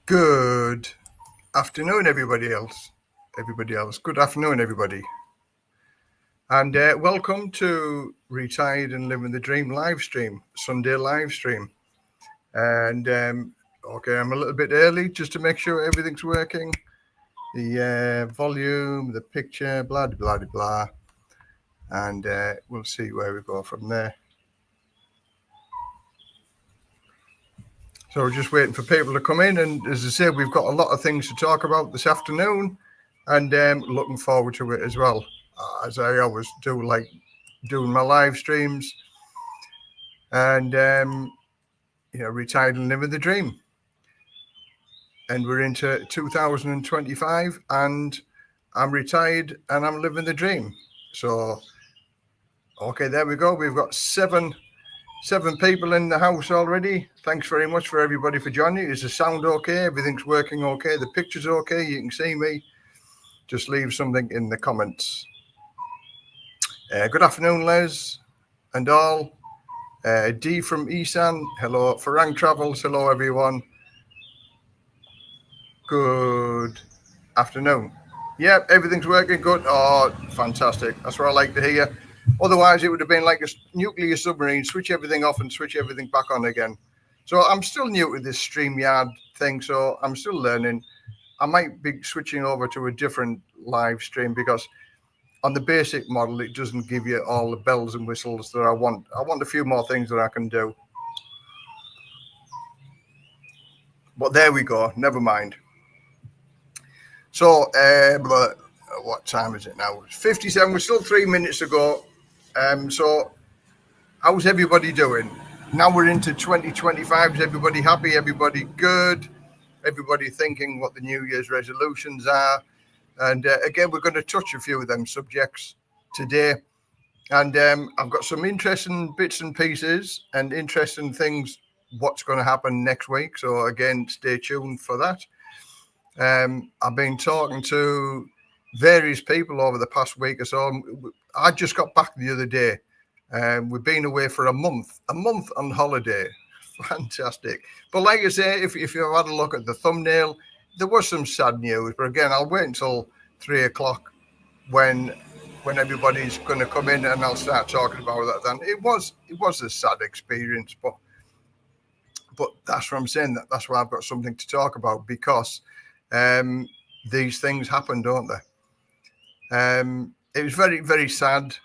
Good afternoon, everybody else. Good afternoon, everybody. And welcome to Retired and Living the Dream live stream, Sunday live stream. And okay, I'm a little bit early just to make sure everything's working. The volume, the picture, blah, blah, blah, blah. And we'll see where we go from there. So we're just waiting for people to come in. And as I said, we've got a lot of things to talk about this afternoon. And looking forward to it as well, as I always do, like doing my live streams and retired and living the dream. And we're into 2025 and I'm retired and I'm living the dream. So okay, there we go. We've got seven people in the house already. Thanks very much for everybody for joining. Is the sound okay? Everything's working okay? The picture's okay? You can see me? Just leave something in the comments. Good afternoon, Les and all. D from Isan, hello. Farang Travels, hello, everyone. Good afternoon. Yep, everything's working good. Oh, fantastic. That's what I like to hear. Otherwise, it would have been like a nuclear submarine, switch everything off and switch everything back on again. So I'm still new to this StreamYard thing, so I'm still learning. I might be switching over to a different live stream because on the basic model, it doesn't give you all the bells and whistles that I want. I want a few more things that I can do. But there we go. Never mind. So, what time is it now? It's 57. We're still 3 minutes to go. So, how's everybody doing? Now we're into 2025. Is everybody happy? Everybody good? Everybody thinking what the New Year's resolutions are? And again, we're going to touch a few of them subjects today. And I've got some interesting bits and pieces and interesting things, what's going to happen next week. So again, stay tuned for that. I've been talking to various people over the past week or so. I just got back the other day. We've been away for a month on holiday. Fantastic. But like I say, if you've had a look at the thumbnail, there was some sad news. But again, I'll wait until 3 o'clock when everybody's going to come in and I'll start talking about that then. It was a sad experience, but that's what I'm saying. That's why I've got something to talk about, because these things happen, don't they? It was very, very sad,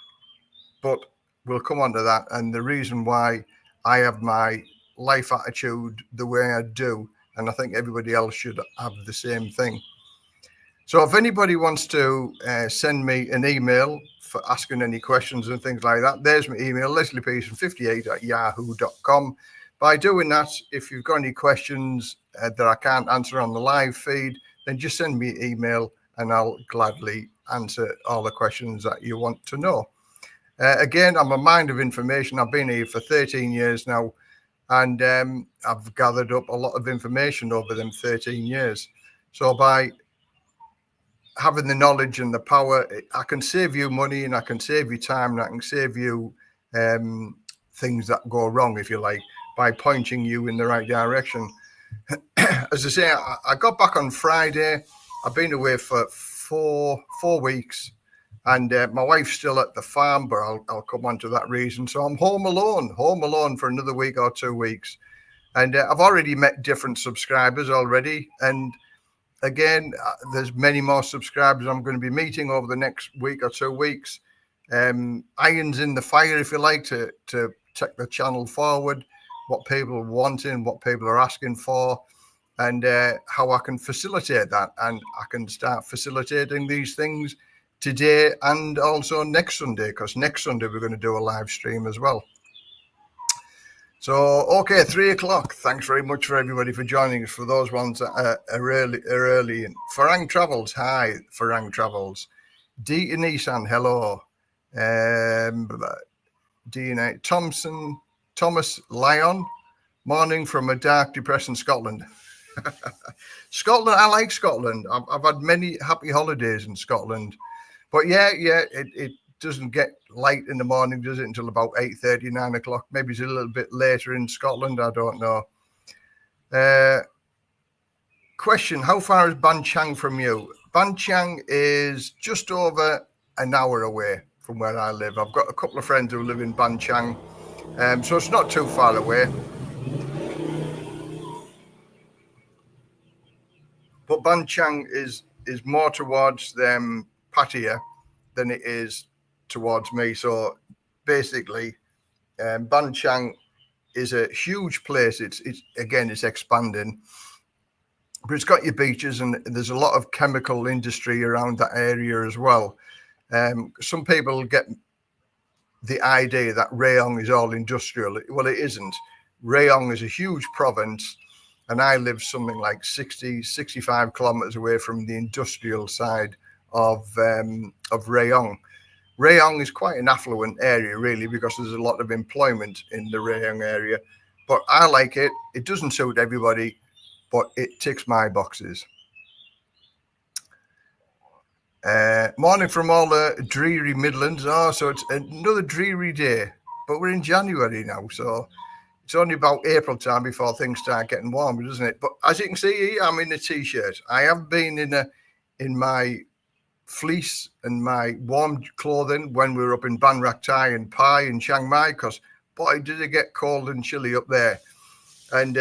but we'll come on to that. And the reason why I have my life attitude the way I do, and I think everybody else should have the same thing. So if anybody wants to send me an email for asking any questions and things like that, there's my email, lesliepearson58@yahoo.com. By doing that, if you've got any questions that I can't answer on the live feed, then just send me an email and I'll gladly answer all the questions that you want to know. Again, I'm a mind of information. I've been here for 13 years now, and I've gathered up a lot of information over them 13 years. So by having the knowledge and the power, I can save you money and I can save you time and I can save you things that go wrong, if you like, by pointing you in the right direction. As I say, I got back on Friday. I've been away for four weeks, and my wife's still at the farm, but I'll come on to that reason. So I'm home alone for another week or 2 weeks. And I've already met different subscribers already. And again, there's many more subscribers I'm going to be meeting over the next week or 2 weeks. Irons in the fire, if you like, to take the channel forward, what people are wanting, what people are asking for, and how I can facilitate that. And I can start facilitating these things today and also next Sunday, because next Sunday we're going to do a live stream as well. So, okay, 3 o'clock. Thanks very much for everybody for joining us. For those ones that are early. Farang Travels, hi, Farang Travels. D and Nissan, hello. D and Thomas Lyon, morning from a dark, depressing Scotland. Scotland, I like Scotland. I've had many happy holidays in Scotland. But yeah, it doesn't get light in the morning, does it, until about 8:30, 9 o'clock. Maybe it's a little bit later in Scotland, I don't know. Question: how far is Ban Chang from you? Ban Chang is just over an hour away from where I live. I've got a couple of friends who live in Ban Chang, so it's not too far away. But Ban Chang is more towards Pattaya than it is towards me. So basically, Ban Chang is a huge place. It's expanding, but it's got your beaches, and there's a lot of chemical industry around that area as well. Some people get the idea that Rayong is all industrial. Well, it isn't. Rayong is a huge province, and I live something like 65 kilometers away from the industrial side of Rayong. Rayong is quite an affluent area, really, because there's a lot of employment in the Rayong area. But I like it. It doesn't suit everybody, but it ticks my boxes. Morning from all the dreary Midlands. Oh, so it's another dreary day, but we're in January now, so it's only about April time before things start getting warmer, doesn't it? But as you can see, I'm in a t-shirt. I have been in my fleece and my warm clothing when we were up in Ban Rak Thai and Pai and Chiang Mai, because boy, did it get cold and chilly up there. And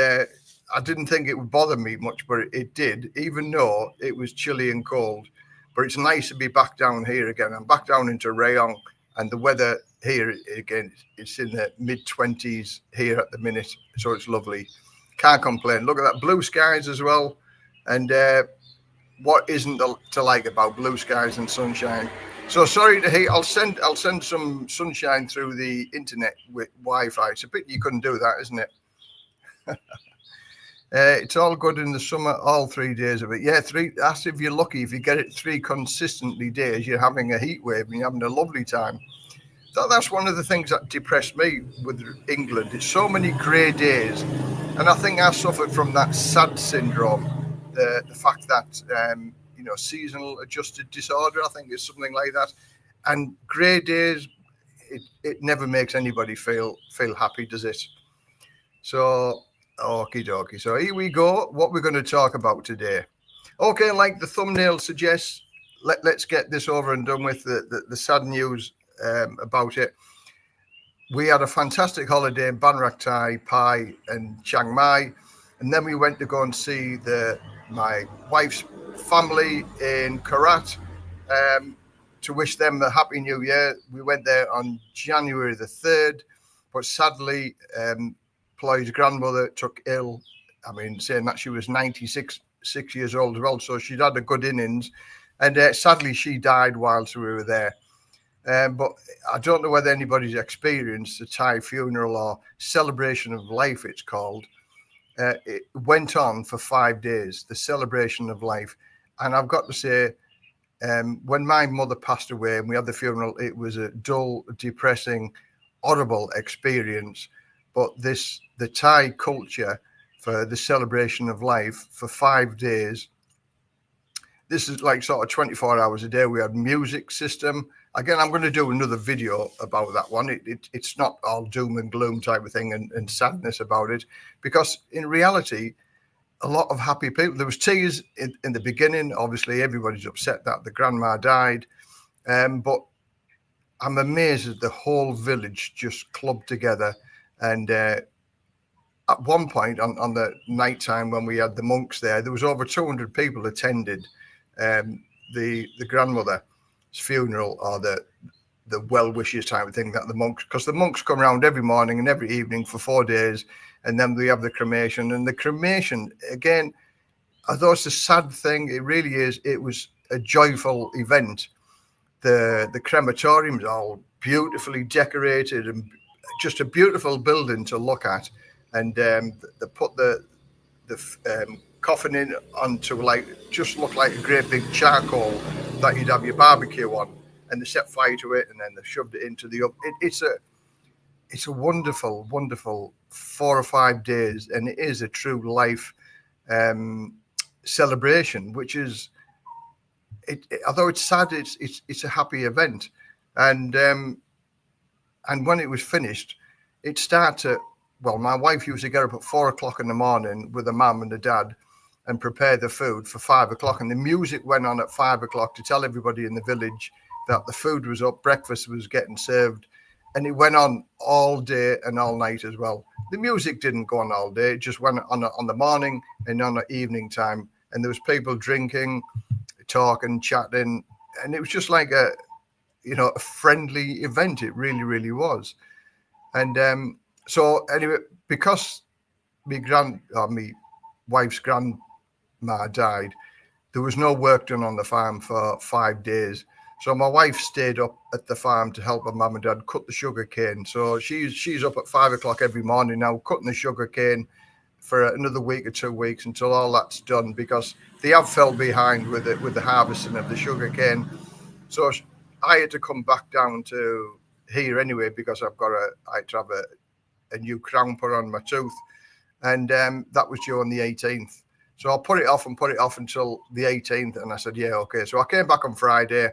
I didn't think it would bother me much, but it did, even though it was chilly and cold. But it's nice to be back down here again. I'm back down into Rayong, and the weather here again, it's in the mid-20s here at the minute, so it's lovely. Can't complain. Look at that, blue skies as well. And what isn't to like about blue skies and sunshine? So sorry to hear. I'll send some sunshine through the internet with Wi-Fi. It's a pity you couldn't do that, isn't it? It's all good in the summer, all 3 days of it. Yeah, three. That's if you're lucky. If you get it 3 consistently days, you're having a heat wave and you're having a lovely time. So that's one of the things that depressed me with England. It's so many grey days, and I think I suffered from that SAD syndrome. The fact that seasonal adjusted disorder, I think it's something like that. And grey days, it never makes anybody feel happy, does it? So okie dokie. So here we go. What we're going to talk about today. Okay, like the thumbnail suggests, let's get this over and done with. The sad news about it. We had a fantastic holiday in Ban Rak Thai, Pai, and Chiang Mai, and then we went to go and see my wife's family in Karat to wish them a happy new year. We went there on January the 3rd, but sadly, Ploy's grandmother took ill. I mean, saying that she was 96 years old as well, so she'd had a good innings, and sadly she died whilst we were there. But I don't know whether anybody's experienced the Thai funeral or celebration of life, it's called. It went on for 5 days, the celebration of life. And I've got to say, when my mother passed away and we had the funeral, it was a dull, depressing, horrible experience. But the Thai culture for the celebration of life for 5 days, this is like sort of 24 hours a day. We had music system. Again, I'm going to do another video about that one. It's not all doom and gloom type of thing and sadness about it, because in reality, a lot of happy people. There was tears in the beginning. Obviously, everybody's upset that the grandma died. But I'm amazed that the whole village just clubbed together. And at one point on the night time when we had the monks there was over 200 people attended the grandmother's funeral, or the well wishes type of thing that the monks, because the monks come around every morning and every evening for 4 days, and then we have the cremation. And the cremation, again, although it's a sad thing, it really is. It was a joyful event. The crematorium's all beautifully decorated and just a beautiful building to look at. And they put the coffin in onto just look like a great big charcoal that you'd have your barbecue on, and they set fire to it, and then they shoved it into the oven. It's a wonderful, wonderful 4 or 5 days, and it is a true life celebration, which is although it's sad, it's a happy event. And when it was finished, it started to, well, my wife used to get up at 4 o'clock in the morning with the mum and the dad, and prepare the food for 5 o'clock. And the music went on at 5 o'clock to tell everybody in the village that the food was up, breakfast was getting served. And it went on all day and all night as well. The music didn't go on all day. It just went on the morning and on the evening time. And there was people drinking, talking, chatting. And it was just like a friendly event. It really, really was. And so anyway, because my wife's grandma died, there was no work done on the farm for 5 days. So my wife stayed up at the farm to help her mum and dad cut the sugar cane. So she's up at 5 o'clock every morning now, cutting the sugar cane for another week or 2 weeks until all that's done, because they have fell behind with the harvesting of the sugar cane. So I had to come back down to here anyway, because I had to have a new crown put on my tooth, and that was due on the 18th. So I put it off until the 18th, and I said, yeah, okay. So I came back on Friday,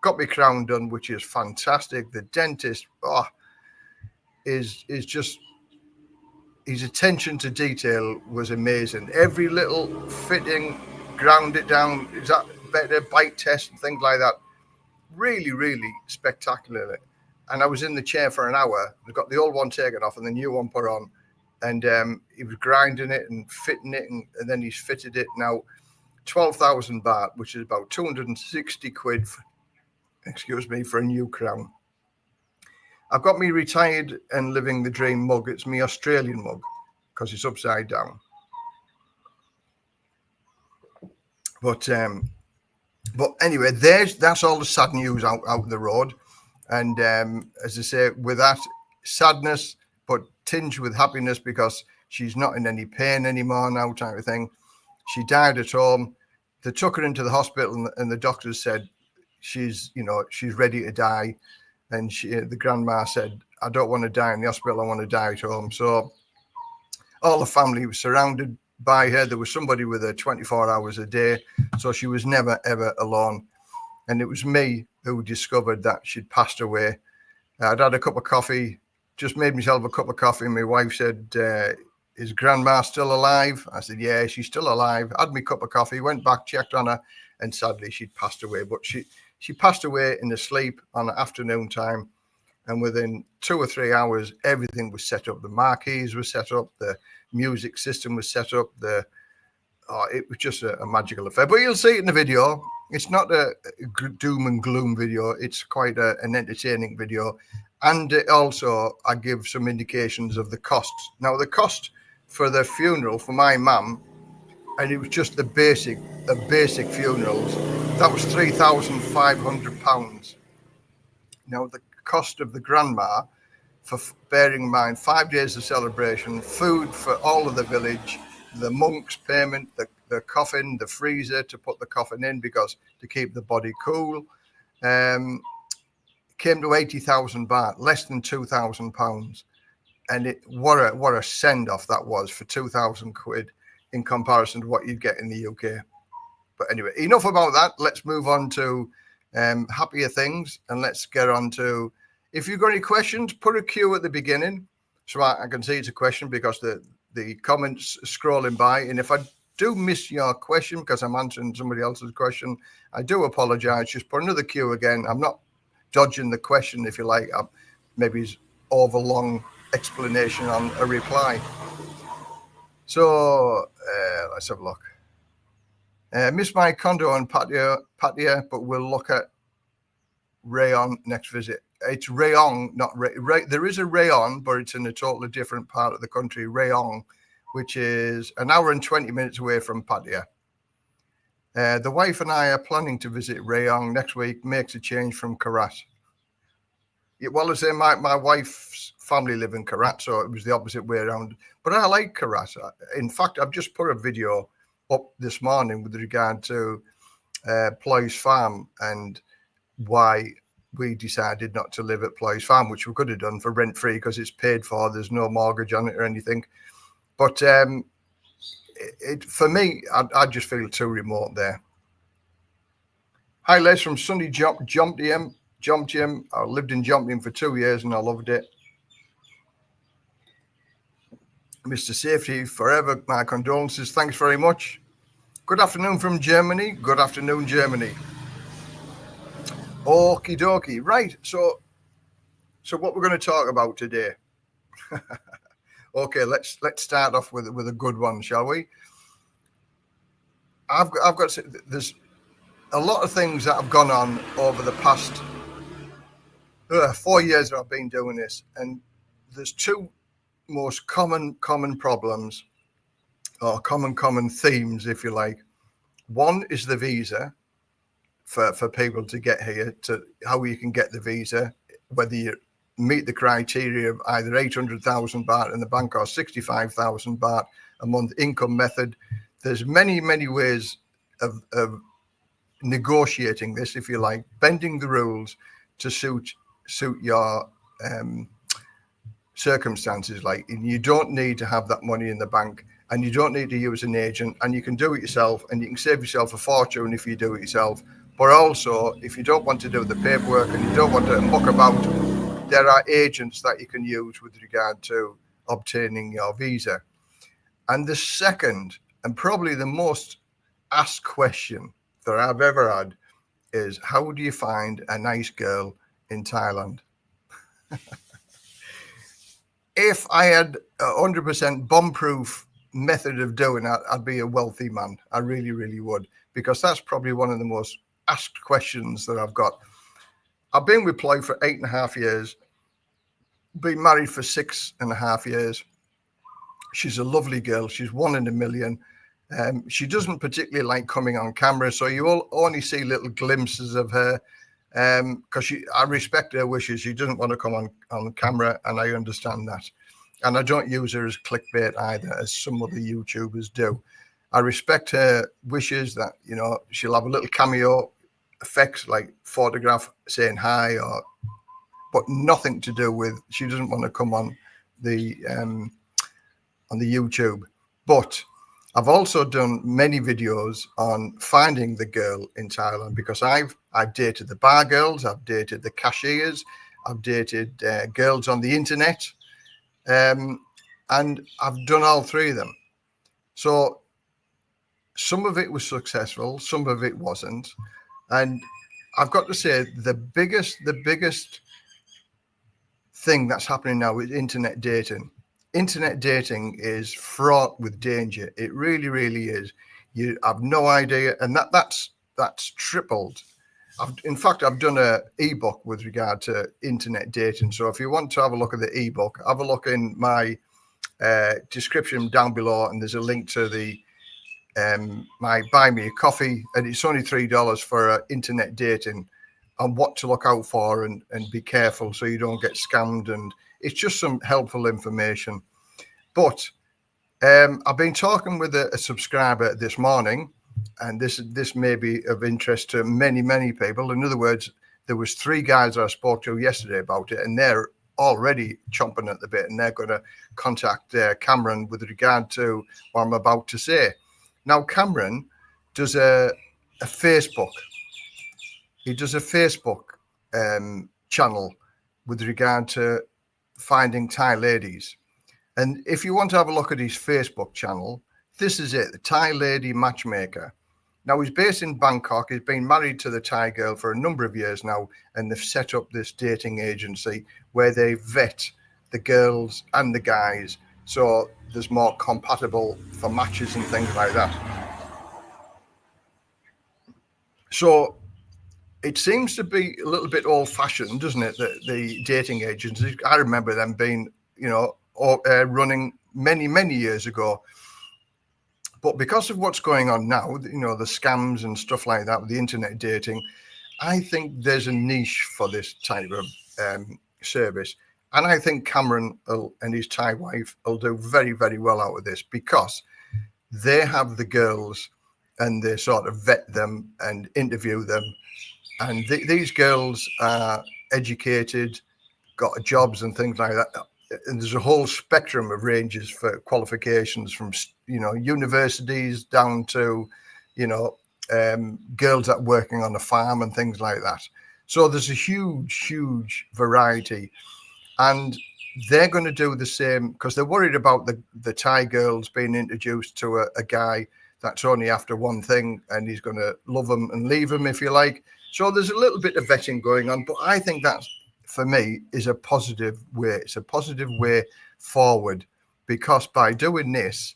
got my crown done, which is fantastic. The dentist, is just, his attention to detail was amazing. Every little fitting, ground it down, is that better, bite test and things like that. Really, really spectacular. And I was in the chair for an hour. I got the old one taken off and the new one put on. And he was grinding it and fitting it, and then he's fitted it. Now, 12,000 baht, which is about 260 quid, for a new crown. I've got me retired and living the dream mug. It's my Australian mug because it's upside down. But anyway, that's all the sad news out the road. And as I say, with that sadness, but tinged with happiness, because she's not in any pain anymore now, type of thing. She died at home. They took her into the hospital, and the doctors said she's ready to die. And the grandma said, I don't want to die in the hospital, I want to die at home. So all the family was surrounded by her. There was somebody with her 24 hours a day. So she was never, ever alone. And it was me who discovered that she'd passed away. I'd had a cup of coffee, just made myself a cup of coffee. And my wife said, is grandma still alive? I said, yeah, she's still alive. Had my cup of coffee, went back, checked on her, and sadly she'd passed away. But she passed away in the sleep on afternoon time. And within 2 or 3 hours, everything was set up. The marquees were set up. The music system was set up. It was just a magical affair. But you'll see it in the video. It's not a doom and gloom video. It's quite an entertaining video. And also, I give some indications of the costs. Now, the cost for the funeral for my mum, and it was just the basic funerals, that was £3,500. Now, the cost of the grandma, for bearing in mind 5 days of celebration, food for all of the village, the monk's payment, the coffin, the freezer to put the coffin in because to keep the body cool, came to 80,000 baht, less than £2,000. And what a send off that was for 2,000 quid in comparison to what you'd get in the UK. But anyway, enough about that. Let's move on to happier things, and let's get on to, if you've got any questions, put a Q at the beginning so I can see it's a question, because the comments scrolling by. And if I do miss your question because I'm answering somebody else's question, I do apologize. Just put another Q again. I'm not dodging the question, if you like. Maybe it's over long explanation on a reply. So let's have a look. Miss my condo on Pattaya, but we'll look at Rayong next visit. It's Rayong, not there is a Rayong, but it's in a totally different part of the country, Rayong, which is an hour and 20 minutes away from Pattaya. The wife and I are planning to visit Rayong next week, makes a change from Karat. Yeah, well, I say my wife's family live in Karat, so it was the opposite way around. But I like Karat. In fact, I've just put a video up this morning with regard to Ploy's Farm and why we decided not to live at Ploy's Farm, which we could have done for rent-free because it's paid for. There's no mortgage on it or anything. But for me, I just feel too remote there. Hi, Les from sunny Jomtien. I lived in Jomtien for 2 years and I loved it. Mr. Safety Forever, my condolences. Thanks very much. Good afternoon from Germany. Good afternoon, Germany. Okie dokie. Right. So what we're going to talk about today? Okay, let's start off with a good one, shall we? I've got to say, there's a lot of things that have gone on over the past 4 years that I've been doing this, and there's two most common problems, or common themes, if you like. One is the visa for people to get here, to how you can get the visa, whether you meet the criteria of either 800,000 baht in the bank or 65,000 baht a month income method. There's many ways of negotiating this, if you like, bending the rules to suit your circumstances. Like, you don't need to have that money in the bank, and you don't need to use an agent, and you can do it yourself, and you can save yourself a fortune if you do it yourself. But also, if you don't want to do the paperwork and you don't want to muck about, there are agents that you can use with regard to obtaining your visa. And the second, and probably the most asked question that I've ever had, is how do you find a nice girl in Thailand? If I had 100% bomb-proof method of doing that, I'd be a wealthy man. I really would, because that's probably one of the most asked questions that I've got. I've been with Ploy for 8.5 years, been married for 6.5 years. She's a lovely girl. She's one in a million. She doesn't particularly like coming on camera, so you will only see little glimpses of her, because I respect her wishes. She doesn't want to come on camera, and I understand that. And I don't use her as clickbait either, as some other YouTubers do. I respect her wishes that, she'll have a little cameo effects, like photograph saying hi, but nothing to do with, she doesn't want to come on the YouTube. But I've also done many videos on finding the girl in Thailand, because I've dated the bar girls, I've dated the cashiers, I've dated girls on the internet, and I've done all three of them. So some of it was successful, some of it wasn't. And I've got to say, the biggest thing that's happening now is internet dating. Internet dating is fraught with danger. It really is. You have no idea, and that's tripled. In fact, I've done an ebook with regard to internet dating. So if you want to have a look at the ebook, have a look in my description down below, and there's a link to the my buy me a coffee, and it's only $3 for internet dating, and what to look out for, and be careful so you don't get scammed. And it's just some helpful information. But I've been talking with a subscriber this morning, and this may be of interest to many people. In other words, there was 3 guys I spoke to yesterday about it, and they're already chomping at the bit, and they're going to contact Cameron with regard to what I'm about to say. Now, Cameron does a Facebook. He does a Facebook channel with regard to finding Thai ladies. And if you want to have a look at his Facebook channel, this is it, the Thai Lady Matchmaker. Now, he's based in Bangkok. He's been married to the Thai girl for a number of years now, and they've set up this dating agency where they vet the girls and the guys, so there's more compatible for matches and things like that. So it seems to be a little bit old-fashioned, doesn't it? The dating agencies. I remember them being, running many years ago. But because of what's going on now, the scams and stuff like that with the internet dating, I think there's a niche for this type of service. And I think Cameron and his Thai wife will do very well out of this, because they have the girls and they sort of vet them and interview them. And these girls are educated, got jobs and things like that. And there's a whole spectrum of ranges for qualifications, from universities down to girls that are working on a farm and things like that. So there's a huge variety, and they're going to do the same, because they're worried about the Thai girls being introduced to a guy that's only after one thing and he's going to love them and leave them, if you like. So there's a little bit of vetting going on, but I think that, for me, is a positive way. It's a positive way forward, because by doing this,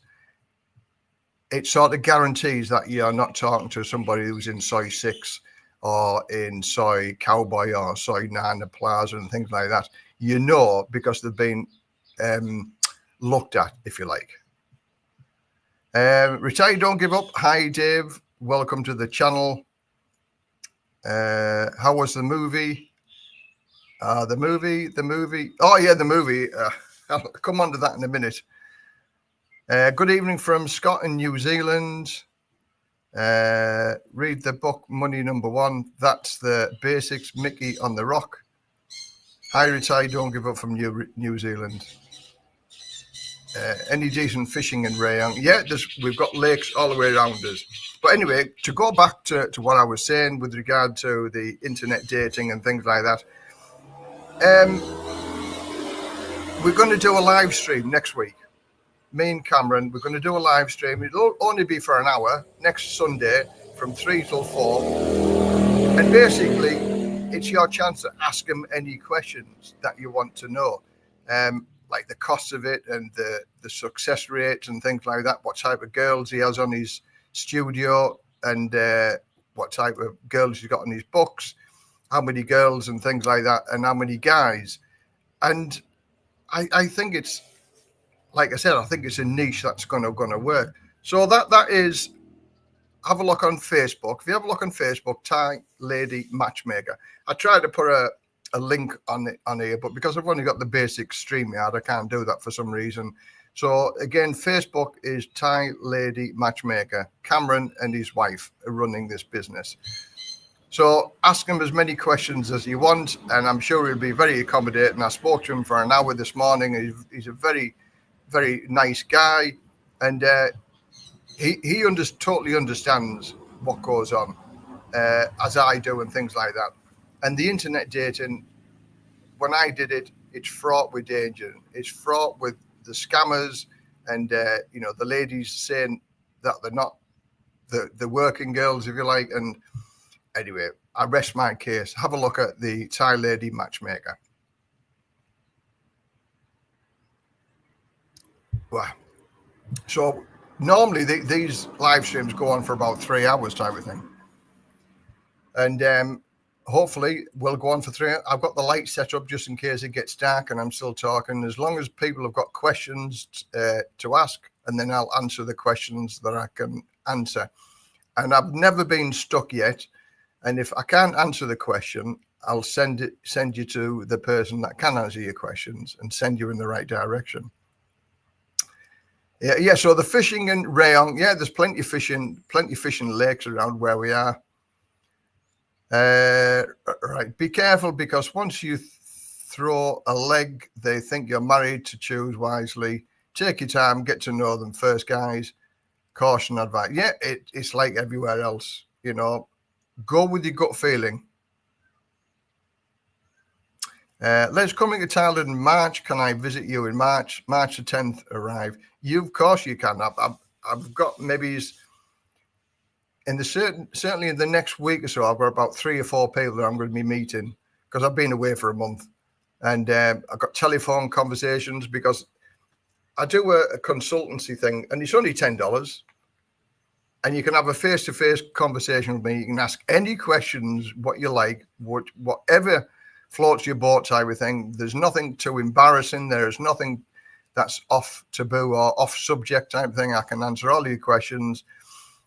it sort of guarantees that you're not talking to somebody who's in soy 6 or in soy cowboy or soy Nana Plaza and things like that. You know, because they've been looked at, if you like. Retire, don't give up. Hi, Dave. Welcome to the channel. How was the movie? The movie. Oh, yeah, the movie. I'll come on to that in a minute. Good evening from Scott in New Zealand. Read the book Money Number One. That's the basics. Mickey on the Rock. Hi, Retire, don't give up from New Zealand. Any decent fishing in Rayong? Yeah, we've got lakes all the way around us. But anyway, to go back to what I was saying with regard to the internet dating and things like that, we're going to do a live stream next week. Me and Cameron, we're going to do a live stream. It'll only be for an hour next Sunday from 3 till 4. And basically, it's your chance to ask him any questions that you want to know. Like the cost of it and the success rates and things like that, what type of girls he has on his studio, and what type of girls he's got on his books, how many girls and things like that, and how many guys. And I think it's, like I said, I think it's a niche that's going to work. So that is, have a look on Facebook. If you have a look on Facebook, Thai Lady Matchmaker. I tried to put a link on here, but because I've only got the basic StreamYard, I can't do that for some reason. So again, Facebook is Thai Lady Matchmaker. Cameron and his wife are running this business. So ask him as many questions as you want, and I'm sure he'll be very accommodating. I spoke to him for an hour this morning. He's a very, very nice guy, and he totally understands what goes on, as I do, and things like that. And the internet dating, when I did it, it's fraught with danger. It's fraught with the scammers and, the ladies saying that they're not the working girls, if you like. And anyway, I rest my case. Have a look at the Thai Lady Matchmaker. Wow. So normally these live streams go on for about 3 hours type of thing. And hopefully we'll go on for 3 hours. I've got the light set up just in case it gets dark and I'm still talking. As long as people have got questions to ask, and then I'll answer the questions that I can answer. And I've never been stuck yet. And if I can't answer the question, I'll send you to the person that can answer your questions and send you in the right direction. Yeah. So the fishing in Rayong, yeah, there's plenty of fishing lakes around where we are. Right. Be careful, because once you throw a leg, they think you're married. To choose wisely. Take your time, get to know them first, guys. Caution, advice. Yeah, it's like everywhere else, Go with your gut feeling. Let's coming to Thailand in March. Can I visit you in March? March the 10th arrive. Of course you can. I've got maybe certainly in the next week or so, I've got about 3 or 4 people that I'm going to be meeting, because I've been away for a month, and I've got telephone conversations, because I do a consultancy thing, and it's only $10. And you can have a face-to-face conversation with me. You can ask any questions, what you like, whatever floats your boat type of thing. There's nothing too embarrassing. There's nothing that's off taboo or off subject type of thing. I can answer all your questions.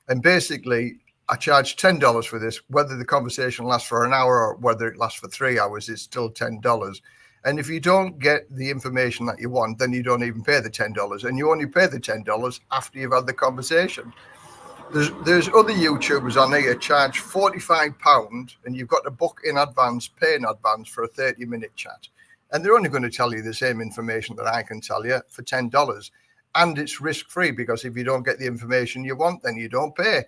And basically, I charge $10 for this. Whether the conversation lasts for an hour or whether it lasts for 3 hours, it's still $10. And if you don't get the information that you want, then you don't even pay the $10. And you only pay the $10 after you've had the conversation. There's other YouTubers on here charge £45, and you've got to book in advance, pay in advance for a 30-minute chat. And they're only going to tell you the same information that I can tell you for $10. And it's risk-free, because if you don't get the information you want, then you don't pay.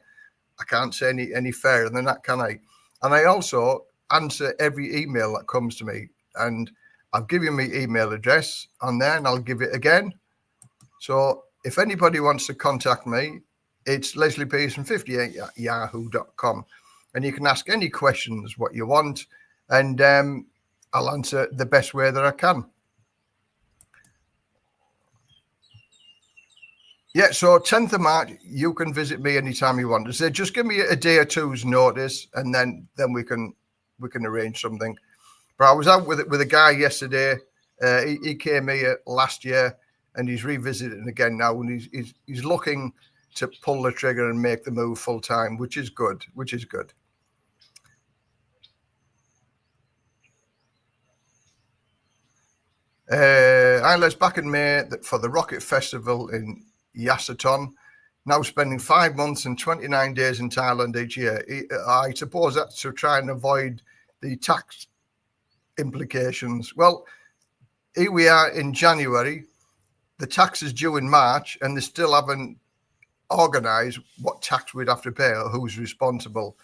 I can't say any fairer than that, can I? And I also answer every email that comes to me. And I've given my email address on there, and I'll give it again. So if anybody wants to contact me, It's lesliepearson58@yahoo.com. And you can ask any questions what you want, and I'll answer the best way that I can. Yeah, so 10th of March, you can visit me anytime you want. So just give me a day or two's notice, and then we can arrange something. But I was out with a guy yesterday. He came here last year, and he's revisiting again now, and he's looking to pull the trigger and make the move full time, which is good. Isla's back in May for the Rocket Festival in Yasaton. Now spending 5 months and 29 days in Thailand each year. I suppose that's to try and avoid the tax implications. Well, here we are in January. The tax is due in March, and they still haven't organised what tax we'd have to pay or who's responsible.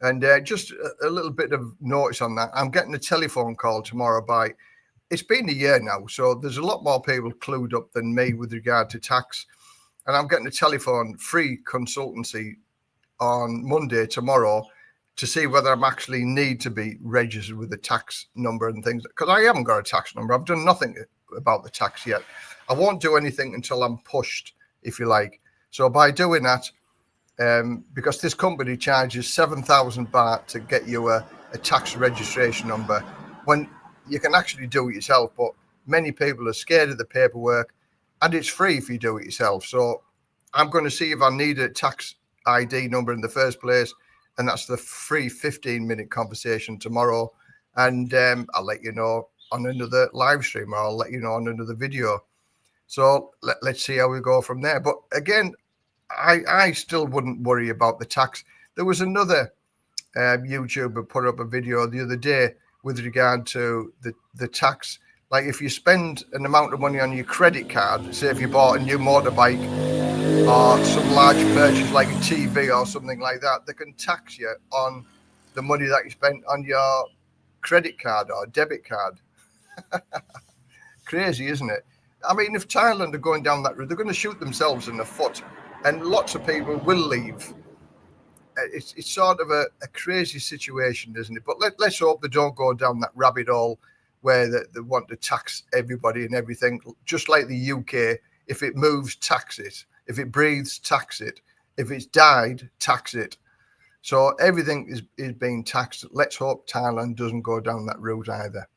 And just a little bit of notice on that. I'm getting a telephone call tomorrow by... It's been a year now, so there's a lot more people clued up than me with regard to tax. And I'm getting a telephone free consultancy on Monday, tomorrow, to see whether I'm actually need to be registered with a tax number and things. Because I haven't got a tax number. I've done nothing about the tax yet. I won't do anything until I'm pushed, if you like. So by doing that, because this company charges 7,000 baht to get you a tax registration number, when you can actually do it yourself, but many people are scared of the paperwork, and it's free if you do it yourself. So I'm going to see if I need a tax ID number in the first place, and that's the free 15-minute conversation tomorrow. And I'll let you know on another live stream, or I'll let you know on another video. So let's see how we go from there. But again, I still wouldn't worry about the tax. There was another YouTuber put up a video the other day with regard to the tax. Like if you spend an amount of money on your credit card, say if you bought a new motorbike or some large purchase like a TV or something like that, they can tax you on the money that you spent on your credit card or debit card. Crazy, isn't it? I mean, if Thailand are going down that route, they're going to shoot themselves in the foot, and lots of people will leave. It's sort of a crazy situation, isn't it? But let's hope they don't go down that rabbit hole where they want to tax everybody and everything, just like the UK. If it moves, tax it. If it breathes, tax it. If it's died, tax it. So everything is being taxed. Let's hope Thailand doesn't go down that route either.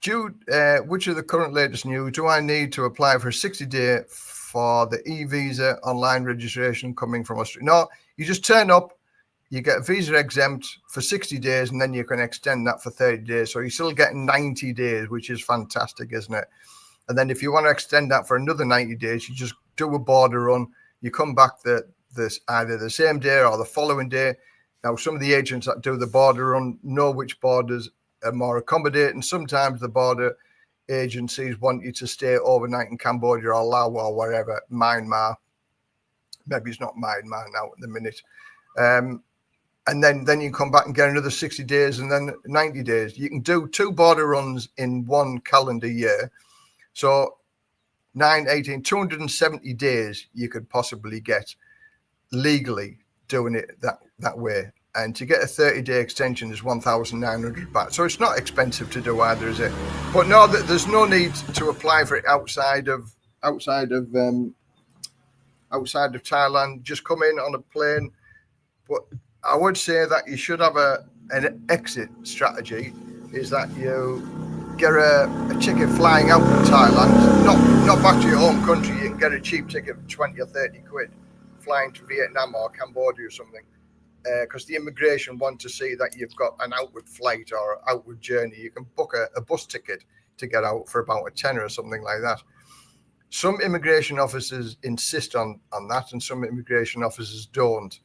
Jude, which of the current latest news do I need to apply for a 60-day for the e-visa online registration coming from Australia? No, you just turn up, you get visa exempt for 60 days, and then you can extend that for 30 days. So you're still getting 90 days, which is fantastic, isn't it? And then if you want to extend that for another 90 days, you just do a border run. You come back either the same day or the following day. Now, some of the agents that do the border run know which borders are more accommodating. Sometimes the border agencies want you to stay overnight in Cambodia or Laos or wherever, Myanmar. Maybe it's not Myanmar now at the minute. And then you come back and get another 60 days and then 90 days. You can do 2 border runs in 1 calendar year. So 9, 18, 270 days you could possibly get legally doing it that way. And to get a 30-day extension is 1,900 baht. So it's not expensive to do either, is it? But no, there's no need to apply for it outside of Thailand. Just come in on a plane. But I would say that you should have an exit strategy. Is that you get a ticket flying out of Thailand, not back to your home country. You can get a cheap ticket for 20 or 30 quid flying to Vietnam or Cambodia or something. Because the immigration want to see that you've got an outward flight or outward journey. You can book a bus ticket to get out for about a tenner or something like that. Some immigration officers insist on that, and some immigration officers don't.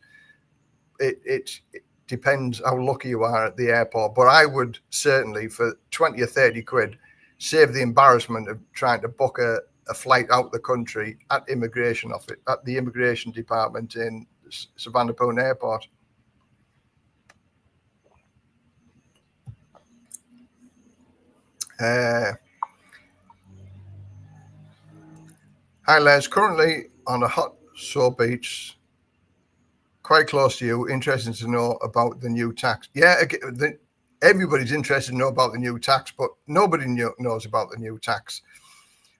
It depends how lucky you are at the airport. But I would certainly, for 20 or 30 quid, save the embarrassment of trying to book a flight out the country at the immigration department in Suvarnabhumi Airport. Hi Les, currently on a hot sore beach, quite close to you, interested to know about the new tax. Yeah, everybody's interested to know about the new tax, but nobody knows about the new tax.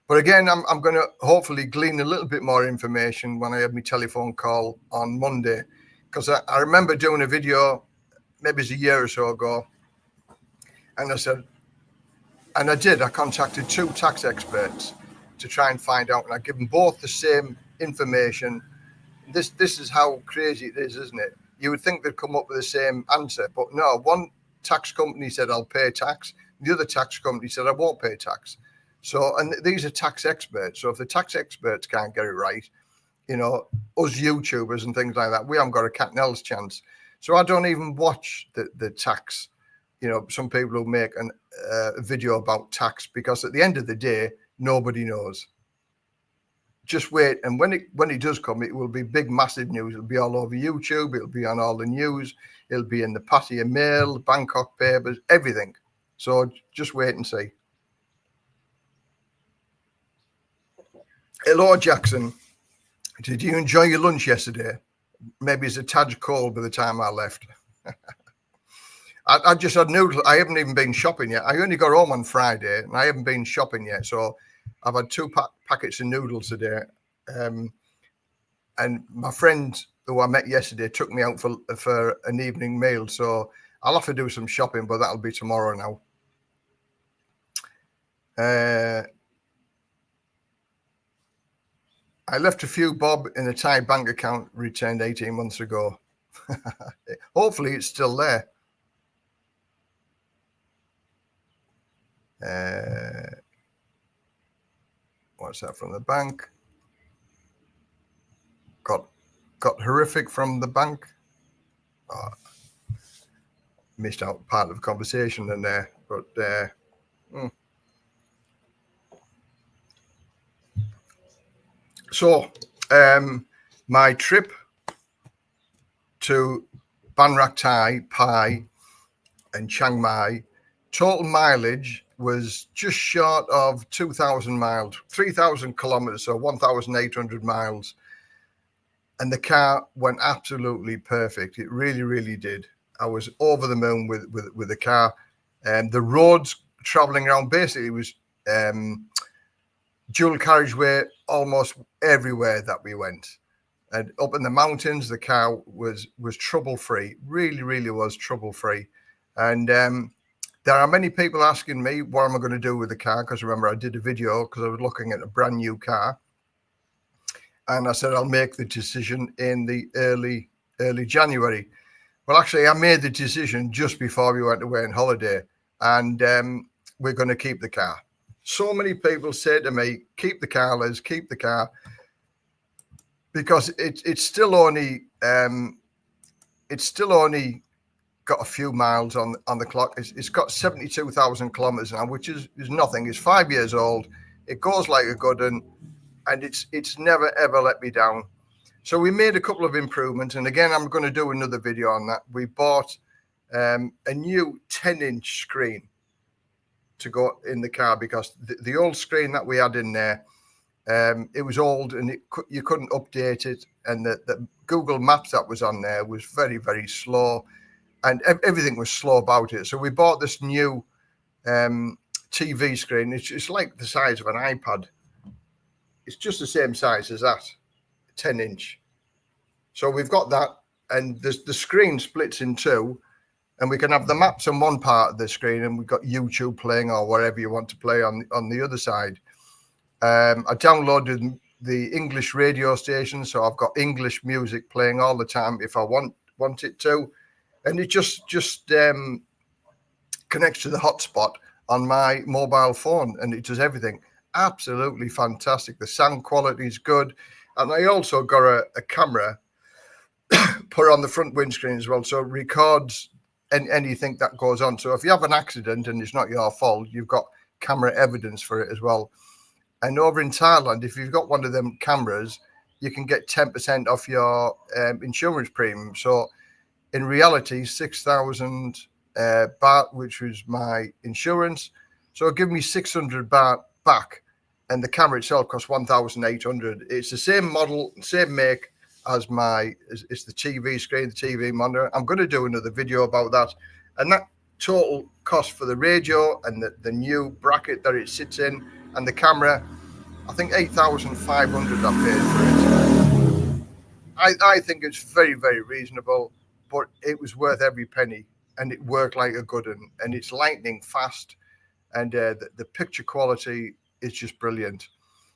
But again, I'm going to hopefully glean a little bit more information when I have my telephone call on Monday, because I remember doing a video, maybe it's a year or so ago, and I said, and I contacted 2 tax experts to try and find out, and I give them both the same information. This is how crazy it is, isn't it? You would think they'd come up with the same answer, but no. One tax company said I'll pay tax. The other tax company said I won't pay tax. So, and these are tax experts. So if the tax experts can't get it right, us YouTubers and things like that, we haven't got a cat and else chance. So I don't even watch the tax. Some people who make a video about tax, because at the end of the day, nobody knows. Just wait, and when it does come, it will be big, massive news. It'll be all over YouTube. It'll be on all the news. It'll be in the Pattaya Mail, Bangkok papers, everything. So just wait and see. Hello, Jackson. Did you enjoy your lunch yesterday? Maybe it's a tad cold by the time I left. I just had noodles. I haven't even been shopping yet. I only got home on Friday, and I haven't been shopping yet. So I've had 2 packets of noodles today. And my friend who I met yesterday took me out for an evening meal. So I'll have to do some shopping, but that'll be tomorrow now. I left a few bob in a Thai bank account returned 18 months ago. Hopefully it's still there. What's that from the bank? Got horrific from the bank. Oh, missed out part of the conversation in there, but So my trip to Ban Rak Thai, Pai, and Chiang Mai, total mileage was just short of 2,000 miles, 3,000 kilometers, so 1,800 miles. And the car went absolutely perfect. It really, really did. I was over the moon with the car. The roads traveling around basically was dual carriageway almost everywhere that we went. And up in the mountains, the car was trouble-free. Really, really was trouble-free. And there are many people asking me what am I going to do with the car, because remember I did a video because I was looking at a brand new car, and I said I'll make the decision in the early January. Well, actually, I made the decision just before we went away on holiday, and we're going to keep the car. So many people say to me, "Keep the car, Liz. Keep the car," because it's still only got a few miles on the clock. It's got 72,000 kilometers now, which is nothing. It's 5 years old. It goes like a good one, and it's never ever let me down. So we made a couple of improvements, and again, I'm going to do another video on that. We bought a new 10-inch screen to go in the car, because the old screen that we had in there, it was old and you couldn't update it, and the Google Maps that was on there was very, very slow. And everything was slow about it. So we bought this new TV screen. It's like the size of an iPad. It's just the same size as that, 10-inch. So we've got that, and the screen splits in 2, and we can have the maps on one part of the screen, and we've got YouTube playing or whatever you want to play on the other side. I downloaded the English radio station, so I've got English music playing all the time if I want it to. And it just connects to the hotspot on my mobile phone, and it does everything. Absolutely fantastic. The sound quality is good. And I also got a camera put on the front windscreen as well, so it records anything that goes on. So if you have an accident and it's not your fault, you've got camera evidence for it as well. And over in Thailand, if you've got one of them cameras, you can get 10% off your insurance premium. So in reality, 6,000 baht, which was my insurance. So it gave me 600 baht back. and the camera itself costs 1,800. It's the same model, same make as it's the TV screen, the TV monitor. I'm going to do another video about that, and that total cost for the radio and the new bracket that it sits in and the camera, I think 8,500 I paid for it. I think it's very, very reasonable, but it was worth every penny, and it worked like a good one, and it's lightning fast, and the picture quality is just brilliant.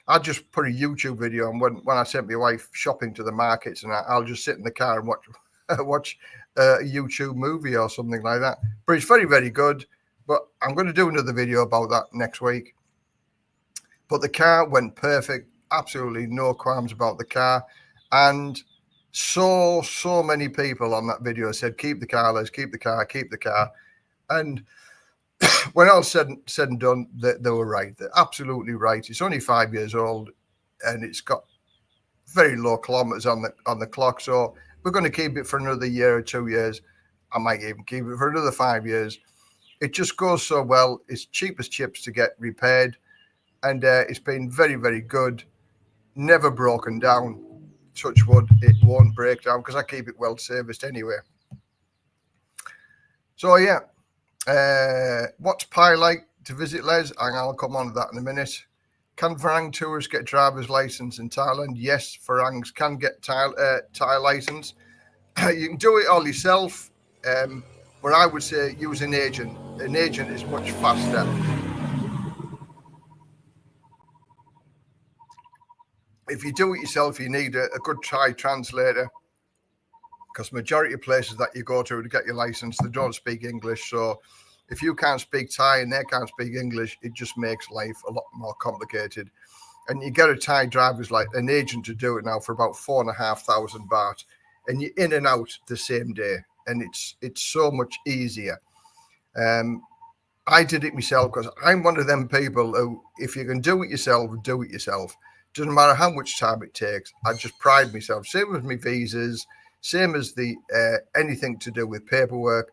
I just put a YouTube video on when I sent my wife shopping to the markets, and I'll just sit in the car and watch a YouTube movie or something like that. But it's very, very good. But I'm going to do another video about that next week. But the car went perfect. Absolutely no qualms about the car. And so many people on that video said, keep the car, Les, keep the car, keep the car. And when all said and done, they were right. They're absolutely right. It's only 5 years old, and it's got very low kilometers on the clock. So we're going to keep it for another year or 2 years. I might even keep it for another 5 years. It just goes so well. It's cheap as chips to get repaired, and it's been very, very good. Never broken down. Touch wood, it won't break down because I keep it well serviced anyway. So yeah. What's Pi like to visit, Les? I'll come on to that in a minute. Can Farang tourists get driver's license in Thailand? Yes, Farangs can get Thai license. You can do it all yourself, but I would say use an agent. An agent is much faster. If you do it yourself, you need a good Thai translator, because majority of places that you go to get your license, they don't speak English. So if you can't speak Thai and they can't speak English, it just makes life a lot more complicated. And you get a Thai driver's like an agent to do it now for about 4,500 baht, and you're in and out the same day, and it's so much easier. I did it myself because I'm one of them people who, if you can do it yourself, do it yourself. Doesn't matter how much time it takes. I just pride myself. Same with my visas. Same as the anything to do with paperwork.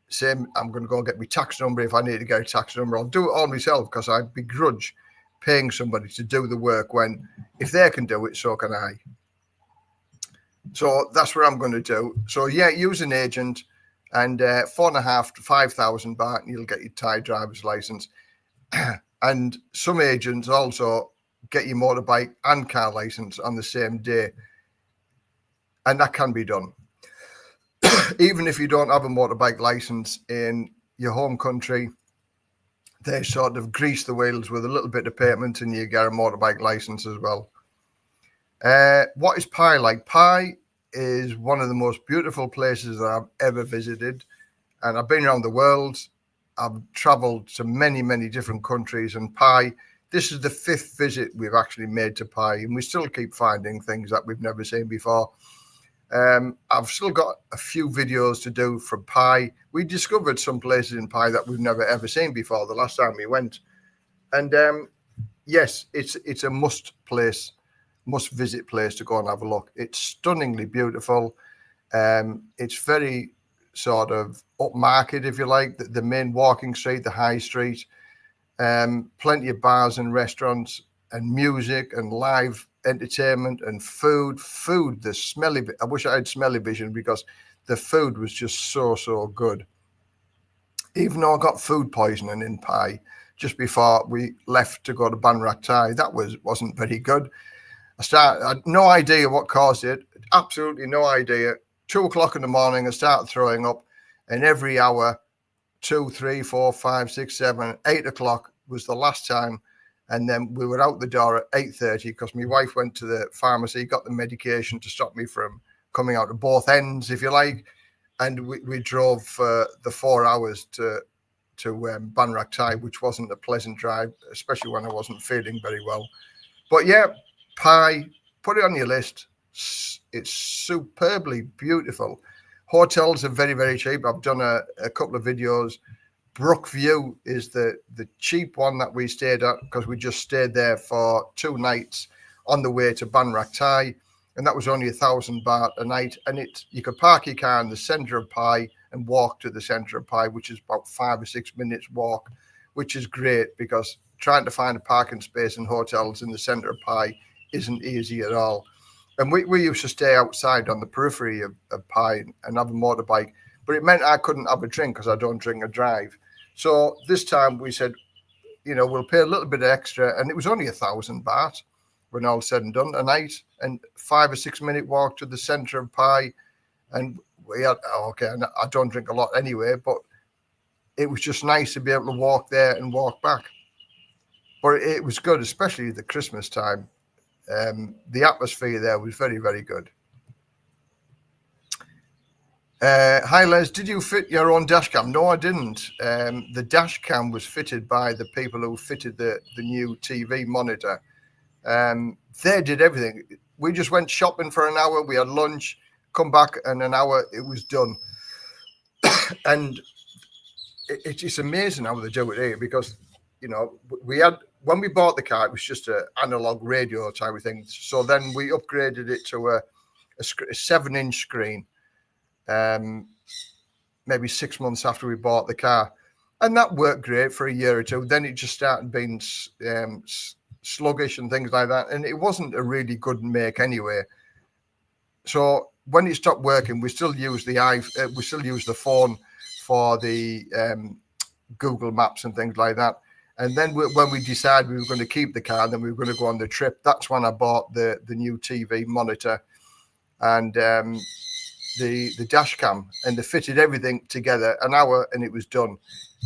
Same, I'm going to go and get my tax number if I need to get a tax number. I'll do it all myself because I begrudge paying somebody to do the work when, if they can do it, so can I. So that's what I'm going to do. So yeah, use an agent, and 4,500 to 5,000 baht, and you'll get your Thai driver's license. And some agents also get your motorbike and car license on the same day. And that can be done. Even if you don't have a motorbike license in your home country, they sort of grease the wheels with a little bit of payment and you get a motorbike license as well. What is Pi like? Pi is one of the most beautiful places that I've ever visited. And I've been around the world. I've traveled to many, many different countries. And Pi, this is the 5th visit we've actually made to Pi. And we still keep finding things that we've never seen before. I've still got a few videos to do from Pi. We discovered some places in Pi that we've never ever seen before the last time we went. And yes, it's a must visit place to go and have a look. It's stunningly beautiful. It's very sort of upmarket, if you like, the main walking street, the high street. Plenty of bars and restaurants and music and live entertainment and food. The smelly bit. I wish I had smelly vision because the food was just so good. Even though I got food poisoning in Pi just before we left to go to Ban Rak Thai, that wasn't very good. I had no idea what caused it. Absolutely no idea. 2 o'clock in the morning, I started throwing up, and every hour, 2, 3, 4, 5, 6, 7, 8 o'clock was the last time. And then we were out the door at 8:30 because my wife went to the pharmacy, got the medication to stop me from coming out of both ends, if you like. And we drove the 4 hours to Ban Rak Thai, which wasn't a pleasant drive, especially when I wasn't feeling very well. But yeah, Pi, put it on your list. It's superbly beautiful. Hotels are very, very cheap. I've done a couple of videos. Brookview is the cheap one that we stayed at because we just stayed there for 2 nights on the way to Ban Rak Thai, and that was only 1,000 baht a night. And you could park your car in the center of Pi and walk to the center of Pi, which is about 5 or 6 minutes walk, which is great because trying to find a parking space in hotels in the centre of Pai isn't easy at all. And we used to stay outside on the periphery of Pai and have a motorbike, but it meant I couldn't have a drink because I don't drink or drive. So this time we said, we'll pay a little bit extra, and it was only 1,000 baht when all said and done, a night, and 5 or 6 minute walk to the centre of Pai. And we had, I don't drink a lot anyway, but it was just nice to be able to walk there and walk back. But it was good, especially the Christmas time. The atmosphere there was very, very good. Hi Les, did you fit your own dash cam? No, I didn't. The dash cam was fitted by the people who fitted the new TV monitor. They did everything. We just went shopping for an hour. We had lunch, come back, and an hour it was done. And it's amazing how they do it here, because we had, when we bought the car, it was just an analog radio type of thing. So then we upgraded it to a 7-inch screen, maybe 6 months after we bought the car, and that worked great for a year or two. Then it just started being sluggish and things like that, and it wasn't a really good make anyway. So when it stopped working, we still use the phone for the Google Maps and things like that. And then when we decided we were going to keep the car, then we were going to go on the trip, that's when I bought the new TV monitor and the dash cam, and they fitted everything together, an hour, and it was done.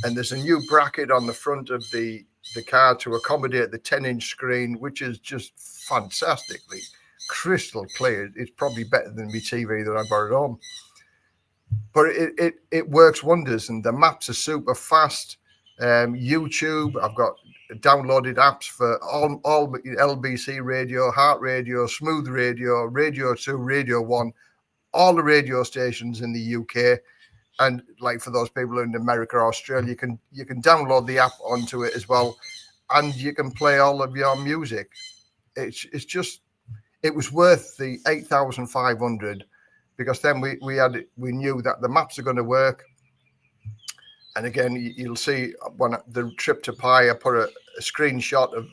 And there's a new bracket on the front of the car to accommodate the 10-inch screen, which is just fantastically crystal clear. It's probably better than my TV that I bought at home. But it works wonders, and the maps are super fast. YouTube, I've got downloaded apps for all LBC radio, Heart Radio, Smooth Radio, Radio 2, Radio 1, all the radio stations in the UK. And like for those people in America or Australia, you can download the app onto it as well, and you can play all of your music. It was worth the 8,500, because then we knew that the maps are going to work. And again, you'll see when the trip to Pai, I put a screenshot of,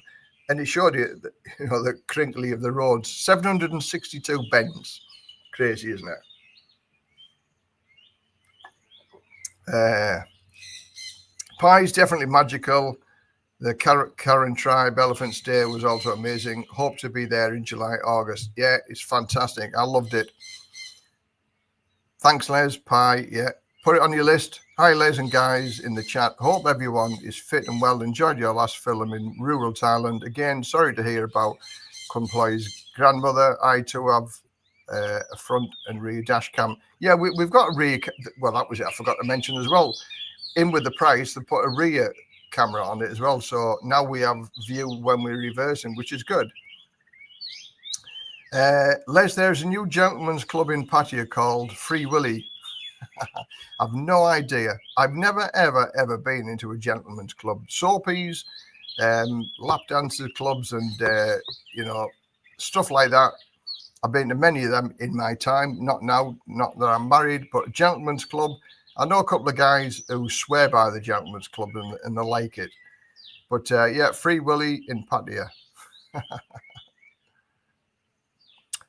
and it showed you the crinkly of the roads. 762 bends, crazy, isn't it? Pai is definitely magical. The Karen Tribe Elephants Day was also amazing. Hope to be there in July, August. Yeah, it's fantastic. I loved it. Thanks, Les. Pai, yeah. Put it on your list. Hi, Les and guys in the chat. Hope everyone is fit and well. Enjoyed your last film in rural Thailand. Again, sorry to hear about Kunploy's grandmother. I too have a front and rear dash cam. Yeah, we've got a rear. Well, that was it. I forgot to mention as well. In with the price, they put a rear camera on it as well. So now we have view when we're reversing, which is good. Les, there's a new gentleman's club in Pattaya called Free Willy. I've no idea. I've never, ever been into a gentleman's club. Soapies, lap dancer clubs, and stuff like that. I've been to many of them in my time. Not now, not that I'm married, but a gentleman's club. I know a couple of guys who swear by the gentleman's club and they like it. But yeah, Free Willy in Pattaya.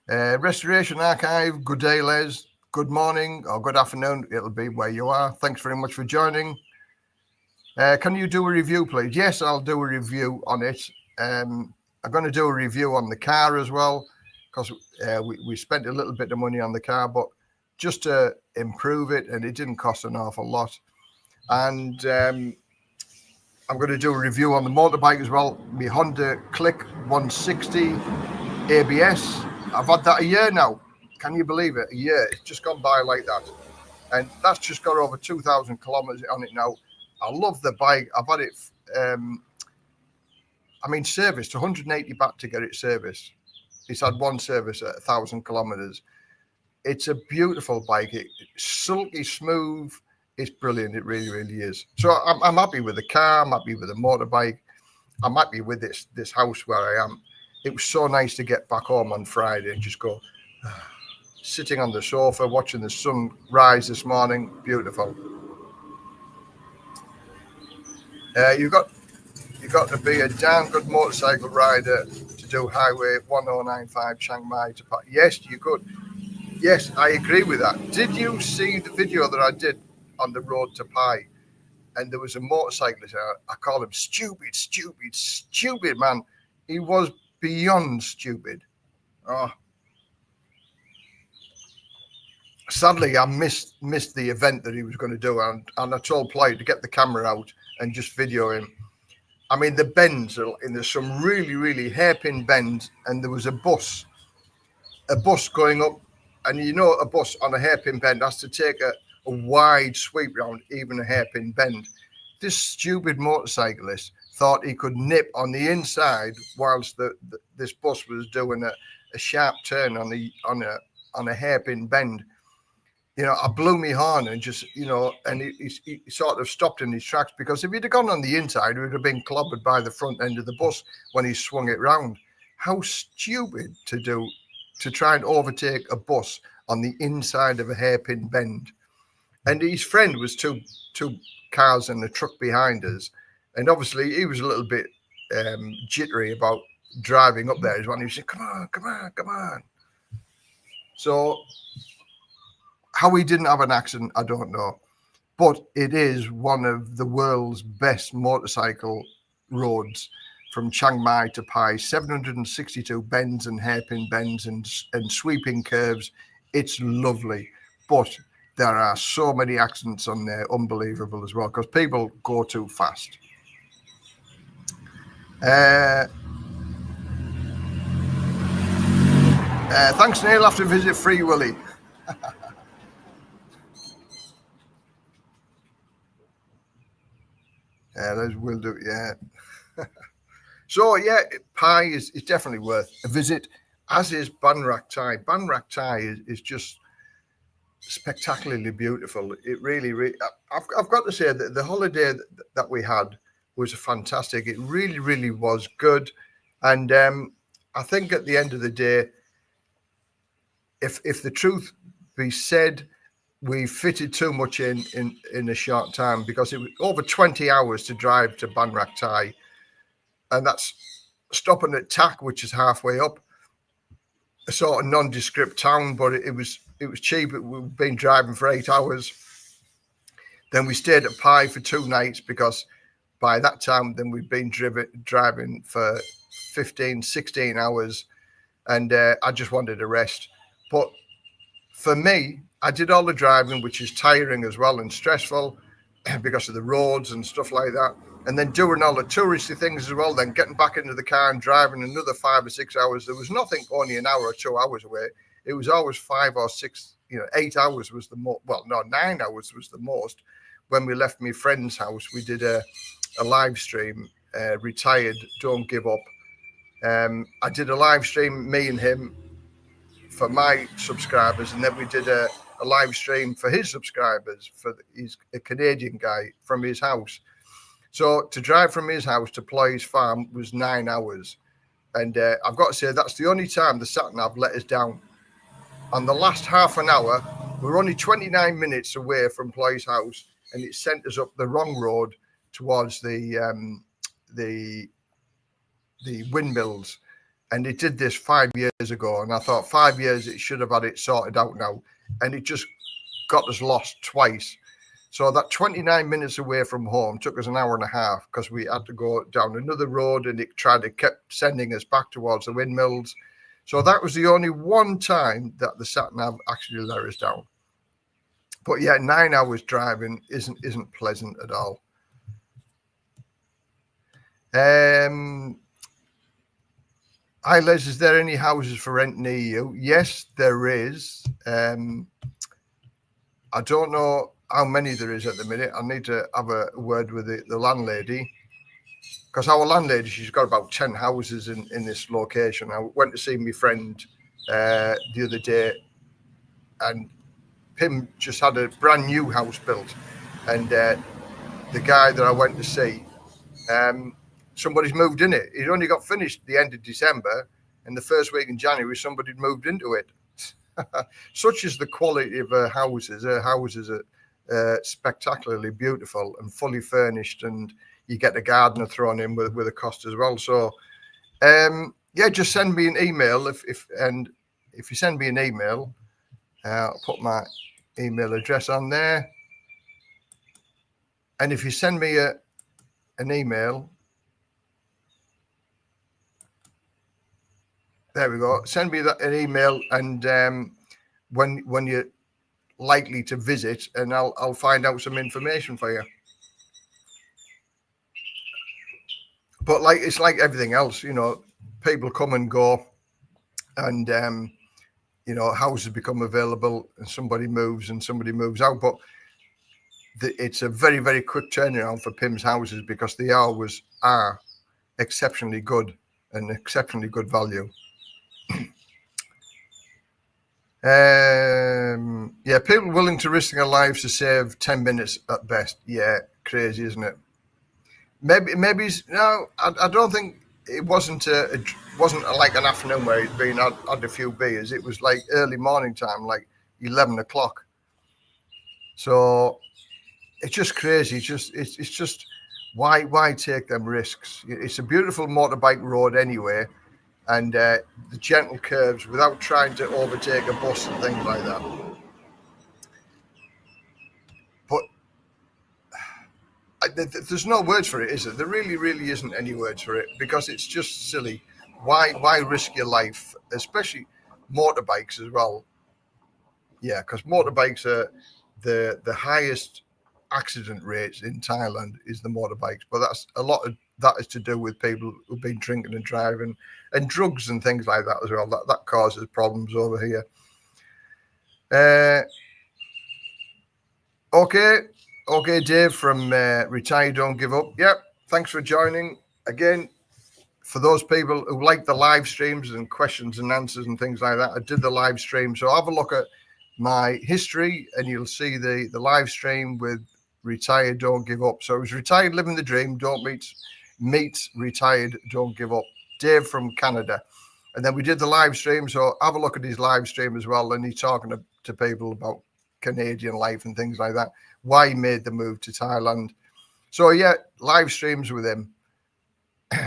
Restoration Archive, good day, Les. Good morning or good afternoon. It'll be where you are. Thanks very much for joining. Can you do a review, please? Yes, I'll do a review on it. I'm going to do a review on the car as well, because we spent a little bit of money on the car, but just to improve it, and it didn't cost an awful lot. And I'm going to do a review on the motorbike as well. My Honda Click 160 ABS. I've had that a year now. Can you believe it? A year. It's just gone by like that. And that's just got over 2,000 kilometers on it now. I love the bike. I've had it, serviced 180 baht to get it serviced. It's had one service at 1,000 kilometers. It's a beautiful bike. It's silky smooth. It's brilliant. It really, really is. So I'm happy with the car. I'm happy with the motorbike. I'm happy with this house where I am. It was so nice to get back home on Friday and just go sitting on the sofa, watching the sun rise this morning. Beautiful. You've got You got to be a damn good motorcycle rider to do Highway 1095 Chiang Mai to Pai. Yes, you could. Yes, I agree with that. Did you see the video that I did on the road to Pai? And there was a motorcyclist. I call him stupid man. He was beyond stupid. Oh. Sadly, I missed the event that he was going to do, and I told Ploy to get the camera out and just video him. I mean, the bends, and there's some really hairpin bends, and there was a bus going up, and you know a bus on a hairpin bend has to take a wide sweep round even a hairpin bend. This stupid motorcyclist thought he could nip on the inside whilst this bus was doing a sharp turn on a hairpin bend. You know, I blew my horn and just, you know, and he sort of stopped in his tracks, because if he'd have gone on the inside, he would have been clobbered by the front end of the bus when he swung it round. How stupid to try and overtake a bus on the inside of a hairpin bend. And his friend was two cars and a truck behind us. And obviously he was a little bit jittery about driving up there. He said, come on. So how he didn't have an accident, I don't know. But it is one of the world's best motorcycle roads from Chiang Mai to Pai, 762 bends and hairpin bends and sweeping curves. It's lovely. But there are so many accidents on there, unbelievable as well, because people go too fast. Thanks, Neil. After visit Free Willy. Yeah, we'll do. Yeah. So yeah, Pai is definitely worth a visit, as is Ban Rak Thai. Ban Rak Thai is just spectacularly beautiful. It really I've got to say that the holiday that we had was fantastic. It really was good. And I think at the end of the day, if the truth be said, we fitted too much in a short time, because it was over 20 hours to drive to Ban Rak Thai, and that's stopping at Tak, which is halfway up, a sort of nondescript town, but it was cheap. We've been driving for 8 hours. Then we stayed at Pai for 2 nights, because by that time then we'd been driving for 15-16 hours, and I just wanted a rest. But for me, I did all the driving, which is tiring as well and stressful because of the roads and stuff like that. And then doing all the touristy things as well, then getting back into the car and driving another 5 or 6 hours. There was nothing only an hour or 2 hours away. It was always 5 or 6, 8 hours was the most. Well, no, 9 hours was the most. When we left my friend's house, we did a live stream, Retired, Don't Give Up. I did a live stream, me and him, for my subscribers, and then we did a live stream for his subscribers. He's a Canadian guy, from his house. So to drive from his house to Ploy's farm was 9 hours, and I've got to say that's the only time the sat-nav let us down. On the last half an hour, we were only 29 minutes away from Ploy's house, and it sent us up the wrong road towards the windmills. And it did this 5 years ago, and I thought 5 years it should have had it sorted out now, and it just got us lost twice. So that 29 minutes away from home took us an hour and a half, because we had to go down another road, and it kept sending us back towards the windmills. So that was the only one time that the sat-nav actually let us down. But yeah, 9 hours driving isn't pleasant at all. Hi, Les, is there any houses for rent near you? Yes, there is. I don't know how many there is at the minute. I need to have a word with the landlady, because our landlady, she's got about 10 houses in this location. I went to see my friend the other day, and Pim just had a brand new house built. And the guy that I went to see, somebody's moved in it. It only got finished at the end of December, and the first week in January, somebody moved into it. Such is the quality of her houses. Her houses are spectacularly beautiful and fully furnished, and you get a gardener thrown in with a cost as well. So yeah, just send me an email if you send me an email, I'll put my email address on there. And if you send me an email, there we go. Send me an email, and when you're likely to visit, and I'll find out some information for you. But it's like everything else, people come and go, and houses become available, and somebody moves out. But it's a very, very quick turnaround for Pim's houses, because they always are exceptionally good and exceptionally good value. Yeah, people willing to risk their lives to save 10 minutes at best. Yeah, crazy, isn't it? Maybe no, I don't think it wasn't like an afternoon where he'd been had a few beers. It was like early morning time, like 11 o'clock. So it's just crazy. It's just why take them risks? It's a beautiful motorbike road anyway, and the gentle curves without trying to overtake a bus and things like that. But there's no words for it, is there? There really, really isn't any words for it, because it's just silly. Why risk your life, especially motorbikes as well? Yeah, because motorbikes are the highest accident rates in Thailand is the motorbikes, but that's a lot of that is to do with people who've been drinking and driving, and drugs and things like that as well. That causes problems over here. Okay, Dave from Retire Don't Give Up. Yep, thanks for joining again. For those people who like the live streams and questions and answers and things like that, I did the live stream, so have a look at my history and you'll see the live stream with Retired Don't Give Up. So it was Retired Living the Dream, don't meet Retired Don't Give Up, Dave from Canada. And then we did the live stream, so have a look at his live stream as well, and he's talking to people about Canadian life and things like that, why he made the move to Thailand. So yeah, live streams with him.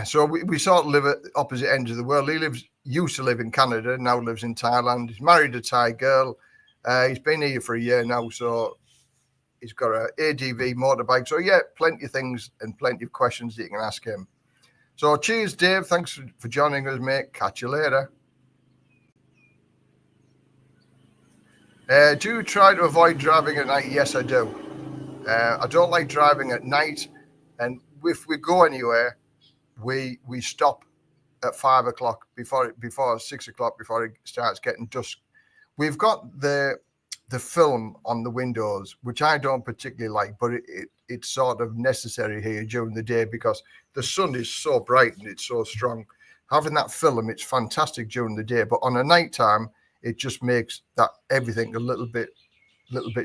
So we sort of live at opposite ends of the world. He used to live in Canada, now lives in Thailand. He's married a Thai girl. He's been here for a year now, so he's got an ADV motorbike. So yeah, plenty of things and plenty of questions that you can ask him. So cheers, Dave. Thanks for joining us, mate. Catch you later. Do you try to avoid driving at night? Yes, I do. I don't like driving at night, and if we go anywhere, we stop at 5 o'clock before 6 o'clock, before it starts getting dusk. We've got the film on the windows, which I don't particularly like, but it's sort of necessary here during the day because the sun is so bright and it's so strong. Having that film, it's fantastic during the day, but on a night time, it just makes that everything a little bit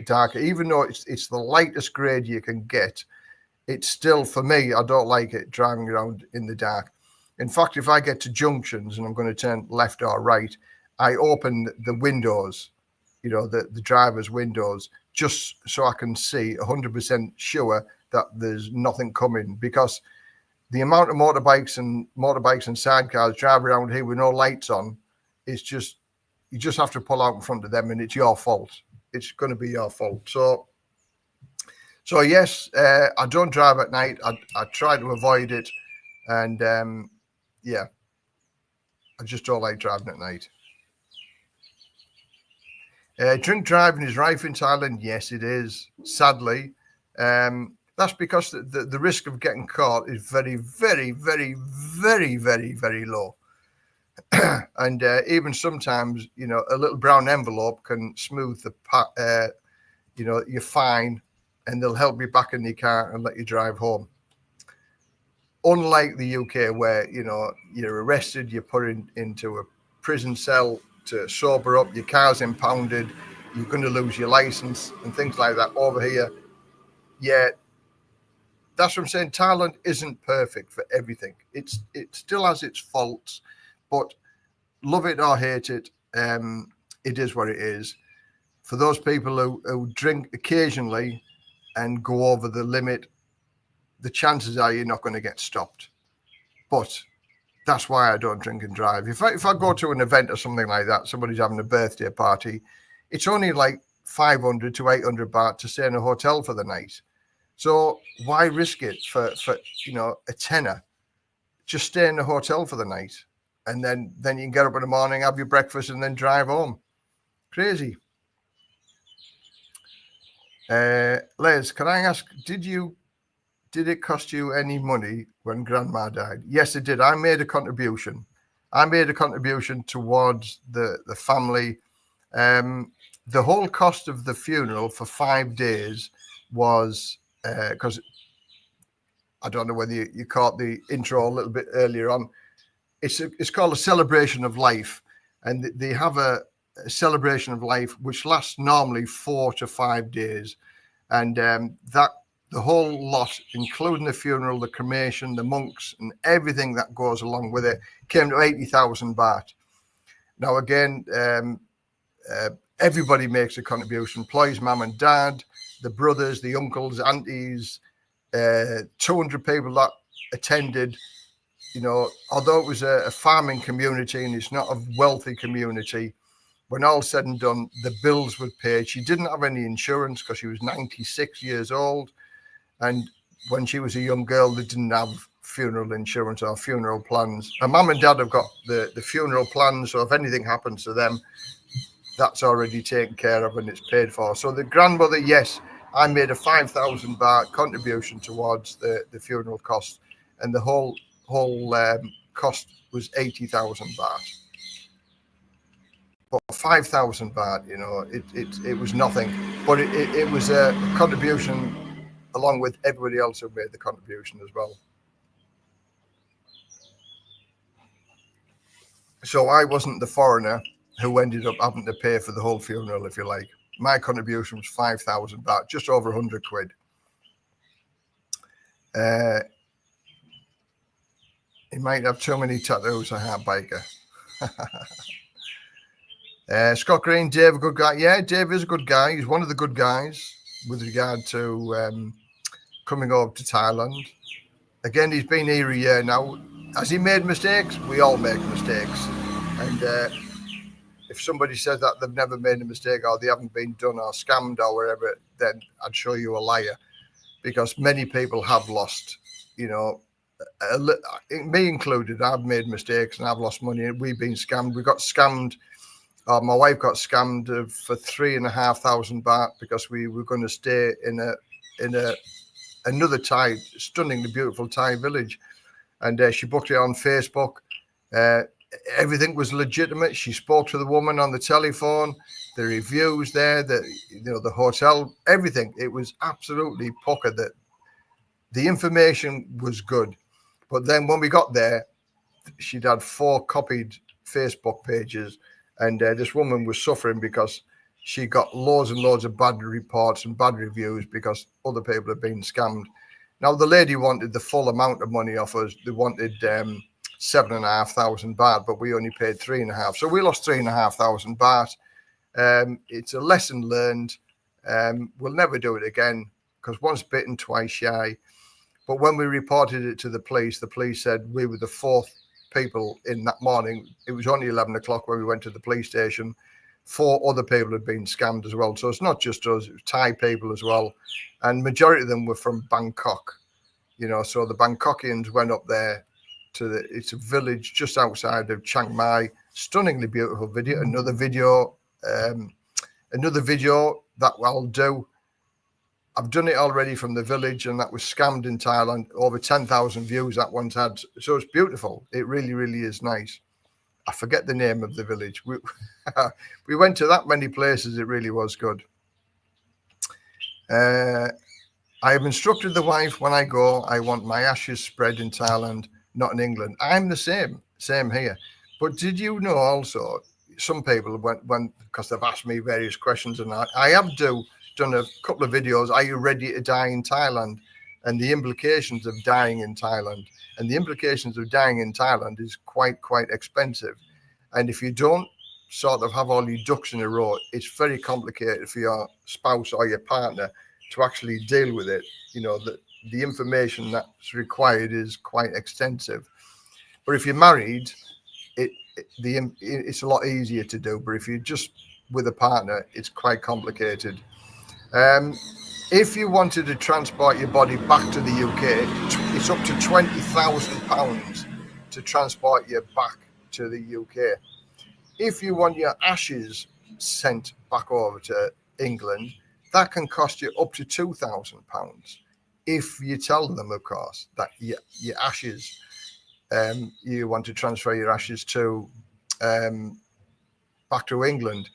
darker. Even though it's the lightest grade you can get, it's still, for me, I don't like it driving around in the dark. In fact, if I get to junctions and I'm going to turn left or right, I open the windows, the driver's windows, just so I can see 100% sure that there's nothing coming, because the amount of motorbikes and sidecars drive around here with no lights on, it's just, you just have to pull out in front of them and it's your fault. It's going to be your fault. So yes, I don't drive at night. I try to avoid it. And yeah, I just don't like driving at night. Drink driving is rife in Thailand. Yes, it is. Sadly, that's because the risk of getting caught is very, very, very, very, very, very low. And even sometimes, a little brown envelope can smooth your fine, and they'll help you back in your car and let you drive home. Unlike the UK, where, you're arrested, you're put into a prison cell to sober up, your car's impounded, you're going to lose your license and things like that. Over here, yeah, that's what I'm saying. Thailand isn't perfect for everything. It still has its faults, but love it or hate it, it is what it is. For those people who drink occasionally and go over the limit, the chances are you're not going to get stopped. But that's why I don't drink and drive. If I go to an event or something like that, somebody's having a birthday party, it's only like 500 to 800 baht to stay in a hotel for the night. So why risk it for a tenner? Just stay in the hotel for the night, and then you can get up in the morning, have your breakfast, and then drive home. Crazy. Les, can I ask, did it cost you any money when Grandma died? Yes, it did. I made a contribution. Towards the family. The whole cost of the funeral for 5 days was, because I don't know whether you caught the intro a little bit earlier on. It's called a celebration of life, and they have a celebration of life which lasts normally 4 to 5 days, and that the whole lot, including the funeral, the cremation, the monks, and everything that goes along with it, came to 80,000 baht. Now again, everybody makes a contribution. Ploy's mum and dad, the brothers, the uncles, aunties, 200 people that attended. Although it was a farming community and it's not a wealthy community, when all said and done, the bills were paid. She didn't have any insurance because she was 96 years old. And when she was a young girl, they didn't have funeral insurance or funeral plans. Her mum and dad have got the funeral plans, so if anything happens to them, that's already taken care of and it's paid for. So the grandmother, yes, I made a 5,000 baht contribution towards the funeral cost, and the whole cost was 80,000 baht. But 5,000 baht, it was nothing. But it was a contribution along with everybody else who made the contribution as well. So I wasn't the foreigner who ended up having to pay for the whole funeral, if you like. My contribution was 5,000 baht, just over 100 quid. He might have too many tattoos, a hard biker. Scott Green, Dave, a good guy. Yeah, Dave is a good guy. He's one of the good guys with regard to coming over to Thailand. Again, he's been here a year now. Has he made mistakes? We all make mistakes. And if somebody says that they've never made a mistake or they haven't been done or scammed or whatever, then I'd show you a liar. Because many people have lost, me included. I've made mistakes and I've lost money. We've been scammed. We got scammed. My wife got scammed for 3,500 baht because we were going to stay in another Thai, stunningly beautiful Thai village, and she booked it on Facebook. Everything was legitimate. She spoke to the woman on the telephone, the reviews there, the hotel, everything. It was absolutely pucker. That the information was good, but then when we got there, she'd had 4 copied Facebook pages. And this woman was suffering because she got loads and loads of bad reports and bad reviews because other people had been scammed. Now, the lady wanted the full amount of money off us. They wanted 7,500 baht, but we only paid 3,500. So we lost 3,500 baht. It's a lesson learned. We'll never do it again because once bitten, twice shy. But when we reported it to the police said we were the 4th people in that morning. It was only 11 o'clock when we went to the police station. 4 other people had been scammed as well. So it's not just us, it was Thai people as well. And majority of them were from Bangkok. So the Bangkokians went up there it's a village just outside of Chiang Mai. Stunningly beautiful video. Another video that I'll do. I've done it already from the village, and that was scammed in Thailand. Over 10,000 views that one's had. So it's beautiful. It really, really is nice. I forget the name of the village. We went to that many places. It really was good. I have instructed the wife when I go, I want my ashes spread in Thailand, not in England. I'm the same here. But did you know also, some people, when because they've asked me various questions, and I have done a couple of videos, are you ready to die in Thailand? And the implications of dying in Thailand. And the implications of dying in Thailand is quite expensive. And if you don't sort of have all your ducks in a row, it's very complicated for your spouse or your partner to actually deal with it. the information that's required is quite extensive. But if you're married, it's a lot easier to do. But if you're just with a partner, it's quite complicated. If you wanted to transport your body back to the UK, it's up to £20,000 to transport you back to the UK. If you want your ashes sent back over to England, that can cost you up to £2,000. If you tell them, of course, that your ashes, you want to transfer your ashes to back to England.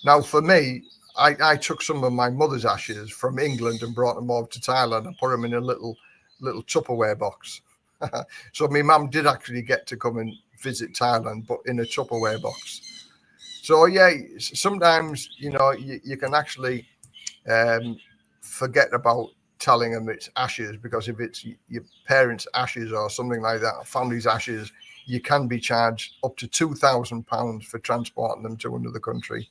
Now, for me, I took some of my mother's ashes from England and brought them over to Thailand and put them in a little Tupperware box. So my mum did actually get to come and visit Thailand, but in a Tupperware box. So yeah, sometimes, you know, you can actually forget about telling them it's ashes, because if it's your parents' ashes or something like that, family's ashes, you can be charged up to £2,000 for transporting them to another country.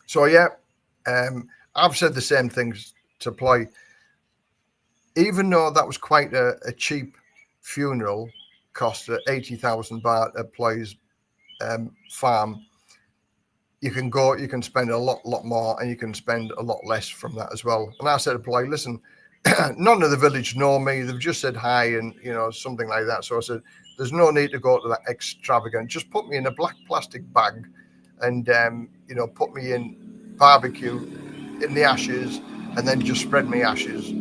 So yeah, I've said the same things to Ploy. Even though that was quite a cheap funeral, cost 80,000 baht at Ploy's farm, you can spend a lot more, and you can spend a lot less from that as well. And I said to Ploy, listen, none of the village know me. They've just said hi and, you know, something like that. So I said, there's no need to go to that extravagant. Just put me in a black plastic bag and, you know, put me in barbecue in the ashes, and then just spread me ashes.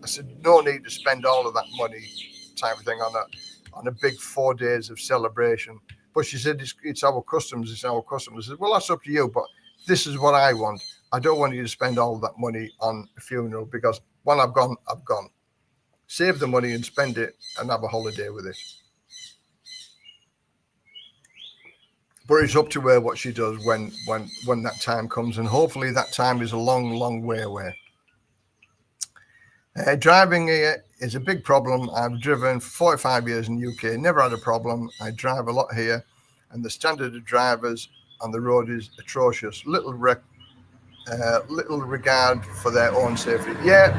I said, no need to spend all of that money type of thing on a big 4 days of celebration. But she said, it's our customs, it's our customs. I said, well, that's up to you, but this is what I want. I don't want you to spend all that money on a funeral, because when I've gone, I've gone. Save the money and spend it and have a holiday with it. But it's up to her what she does when that time comes, and hopefully that time is a long way away. Driving here is a big problem. I've driven for 45 years in the UK, never had a problem. I drive a lot here, and the standard of drivers on the road is atrocious. Little regard for their own safety. Yeah.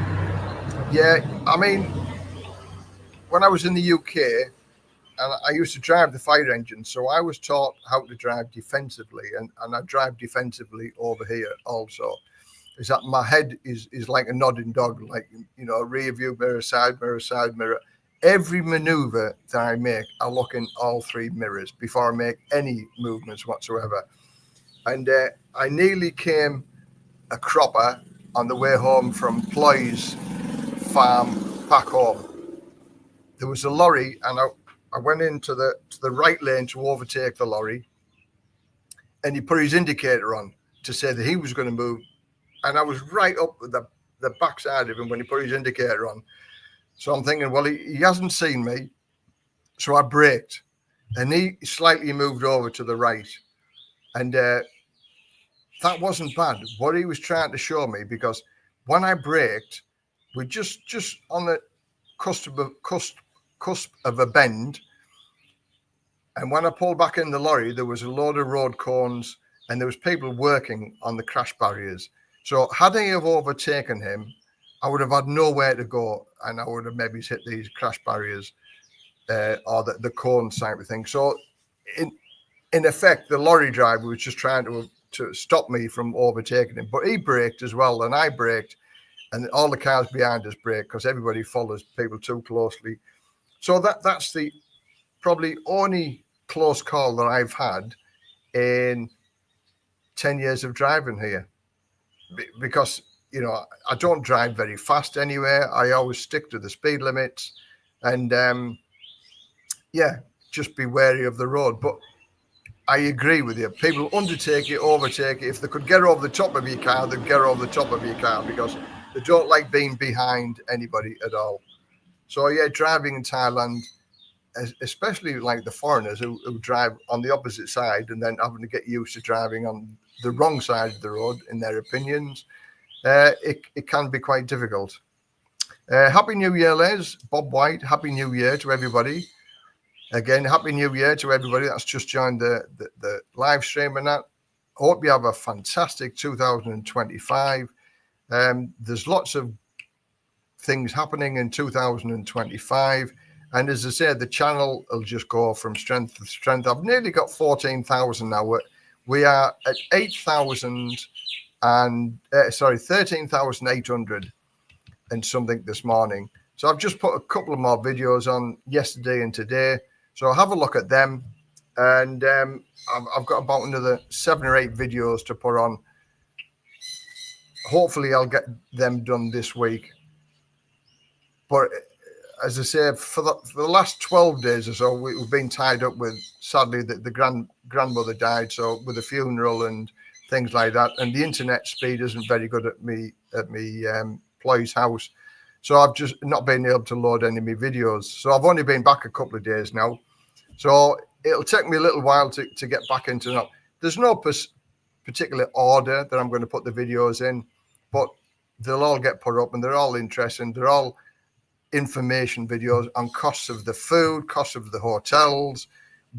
I mean, when I was in the UK, and I used to drive the fire engine, so I was taught how to drive defensively, and I drive defensively over here also. Is that my head is like a nodding dog, like, you know, rear view mirror, side mirror. Every maneuver that I make, I look in all three mirrors before I make any movements whatsoever. And I nearly came a cropper on the way home from Ploy's farm back home. There was a lorry, and I went into the right lane to overtake the lorry, and he put his indicator on to say that he was going to move. And I was right up with the backside of him when he put his indicator on. So I'm thinking, well, he hasn't seen me. So I braked, and he slightly moved over to the right. And that wasn't bad. What he was trying to show me, because when I braked, we just on the cusp of a bend. And when I pulled back in the lorry, there was a load of road cones, and there was people working on the crash barriers. So had I have overtaken him, I would have had nowhere to go, and I would have maybe hit these crash barriers or the cone type of thing. So in effect, the lorry driver was just trying to stop me from overtaking him. But he braked as well, and I braked, and all the cars behind us braked, because everybody follows people too closely. So that's the probably only close call that I've had in 10 years of driving here. Because, you know, I don't drive very fast anywhere. I always stick to the speed limits, and just be wary of the road. But I agree with you. People undertake it, overtake it. If they could get over the top of your car, they'd get over the top of your car, because they don't like being behind anybody at all. So yeah, driving in Thailand, especially like the foreigners who drive on the opposite side and then having to get used to driving on the wrong side of the road, in their opinions, it can be quite difficult. Happy New Year, Les. Bob White, Happy New Year to everybody. Again, Happy New Year to everybody that's just joined the live stream and that. Hope you have a fantastic 2025. There's lots of things happening in 2025. And as I said, the channel will just go from strength to strength. I've nearly got 14,000 now. We are at 8,000 and 13,800 and something this morning. So I've just put a couple of more videos on yesterday and today. So have a look at them. And I've got about another 7 or 8 videos to put on. Hopefully I'll get them done this week. But as I say, for the last 12 days or so, we've been tied up with, sadly, the grandmother died, so with a funeral and things like that. And the internet speed isn't very good at me employee's house. So I've just not been able to load any of my videos. So I've only been back a couple of days now. So it'll take me a little while to get back into that. There's no particular order that I'm going to put the videos in, but they'll all get put up and they're all interesting. They're all information videos on costs of the food, costs of the hotels,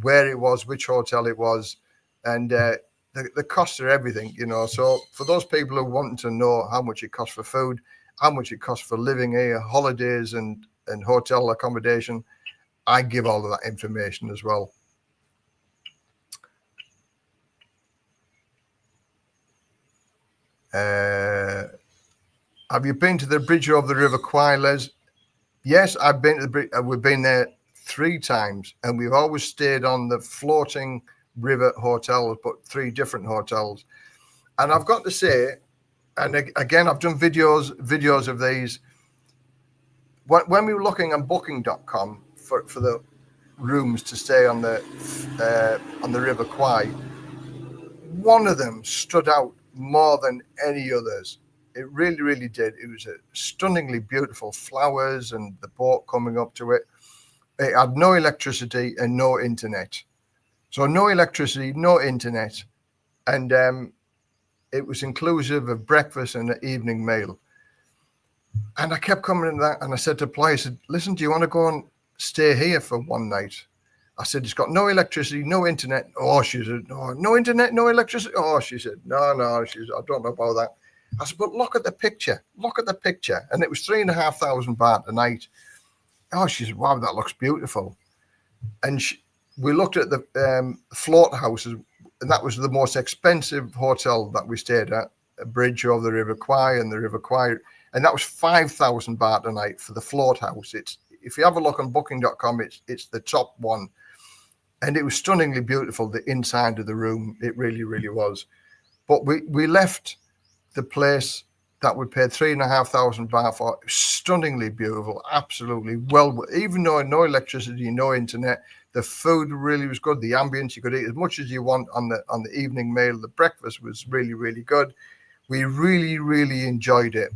where it was, which hotel it was, and the costs are everything, you know. So for those people who want to know how much it costs for food, how much it costs for living here, holidays and hotel accommodation, I give all of that information as well. Have you been to the bridge over the River Kwai, Les? Yes, I've been to the bridge. We've been there 3 times, and we've always stayed on the floating river hotels, but 3 different hotels. And I've got to say, and again, I've done videos of these. When we were looking on Booking.com for the rooms to stay on the River Kwai, one of them stood out more than any others. It really, really did. It was a stunningly beautiful flowers and the boat coming up to it. It had no electricity and no internet. So no electricity, no internet. And it was inclusive of breakfast and an evening meal. And I kept coming in that, and I said to Ply, I said, listen, do you want to go and stay here for one night? I said, it's got no electricity, no internet. Oh, she said, no internet, no electricity. Oh, she said, no. She said, I don't know about that. I said, but look at the picture. Look at the picture. And it was 3,500 baht a night. Oh, she said, wow, that looks beautiful. And we looked at the float houses, and that was the most expensive hotel that we stayed at, a bridge over the River Kwai and the River Kwai. And that was 5,000 baht a night for the float house. If you have a look on Booking.com, it's the top one. And it was stunningly beautiful, the inside of the room. It really, really was. But we left the place that we paid 3,500 baht for. Stunningly beautiful, absolutely well. Even though no electricity, no internet, the food really was good. The ambience, you could eat as much as you want on the evening meal. The breakfast was really, really good. We really, really enjoyed it.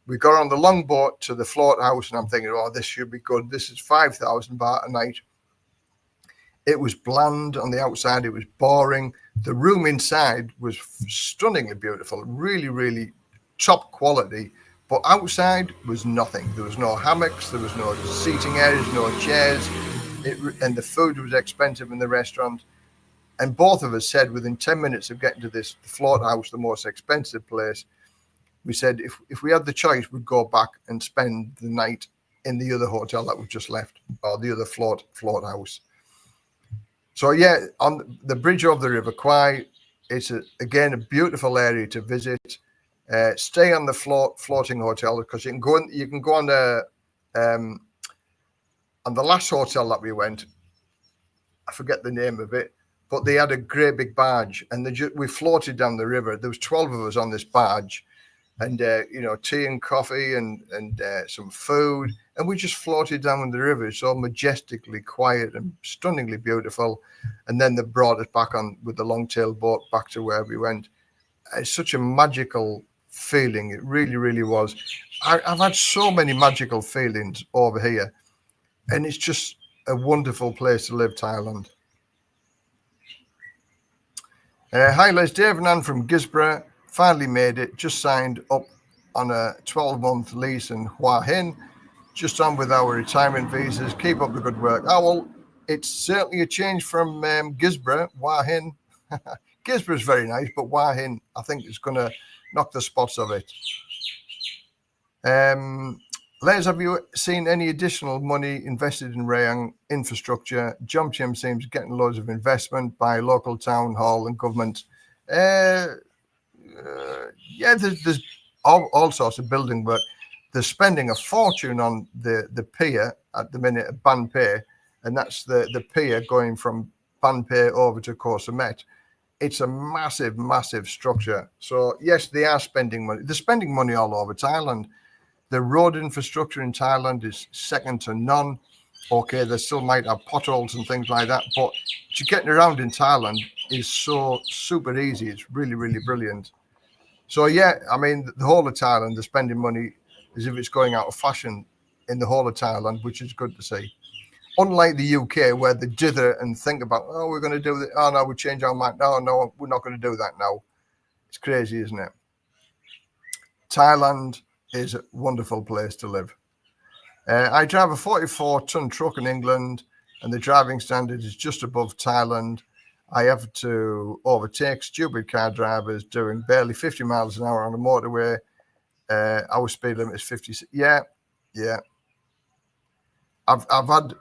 We got on the longboat to the float house, and I'm thinking, oh, this should be good. This is 5,000 baht a night. It was bland on the outside. It was boring. The room inside was stunningly beautiful, really, really top quality. But outside was nothing. There was no hammocks. There was no seating areas, no chairs. And the food was expensive in the restaurant. And both of us said within 10 minutes of getting to this float house, the most expensive place, we said if we had the choice, we'd go back and spend the night in the other hotel that we've just left, or the other float house. So yeah, on the bridge over the River Kwai, it's again a beautiful area to visit. Stay on the floating hotel, because you can go on the last hotel that we went. I forget the name of it, but they had a great big barge, and we floated down the river. There was 12 of us on this barge. And, tea and coffee and some food. And we just floated down the river, so majestically quiet and stunningly beautiful. And then they brought us back on with the long-tail boat back to where we went. It's such a magical feeling. It really, really was. I've had so many magical feelings over here. And it's just a wonderful place to live, Thailand. Hi, Les. Dave and Ann from Gisborne. Finally made it, just signed up on a 12-month lease in Hua Hin, just on with our retirement visas. Keep up the good work. Oh, well, it's certainly a change from Gisborne, Hua Hin. Gisborne is very nice, but Hua Hin, I think, is going to knock the spots of it. Les, have you seen any additional money invested in Rayong infrastructure? Jomtien seems getting loads of investment by local town hall and government. Yeah, there's all sorts of building work. They're spending a fortune on the pier at the minute at Banpay, and that's the pier going from Banpay over to Koh Samet. It's a massive, massive structure. So yes, they are spending money. They're spending money all over Thailand. The road infrastructure in Thailand is second to none. Okay, they still might have potholes and things like that, but getting around in Thailand is so super easy. It's really, really brilliant. So yeah, I mean, the whole of Thailand, they're spending money as if it's going out of fashion in the whole of Thailand, which is good to see. Unlike the UK, where they dither and think about, oh, we're going to do that. Oh no, we change our mind. No, we're not going to do that now. It's crazy, isn't it? Thailand is a wonderful place to live. I drive a 44-ton truck in England, and the driving standard is just above Thailand. I have to overtake stupid car drivers doing barely 50 miles an hour on a motorway. Our speed limit is 50. Yeah. I've had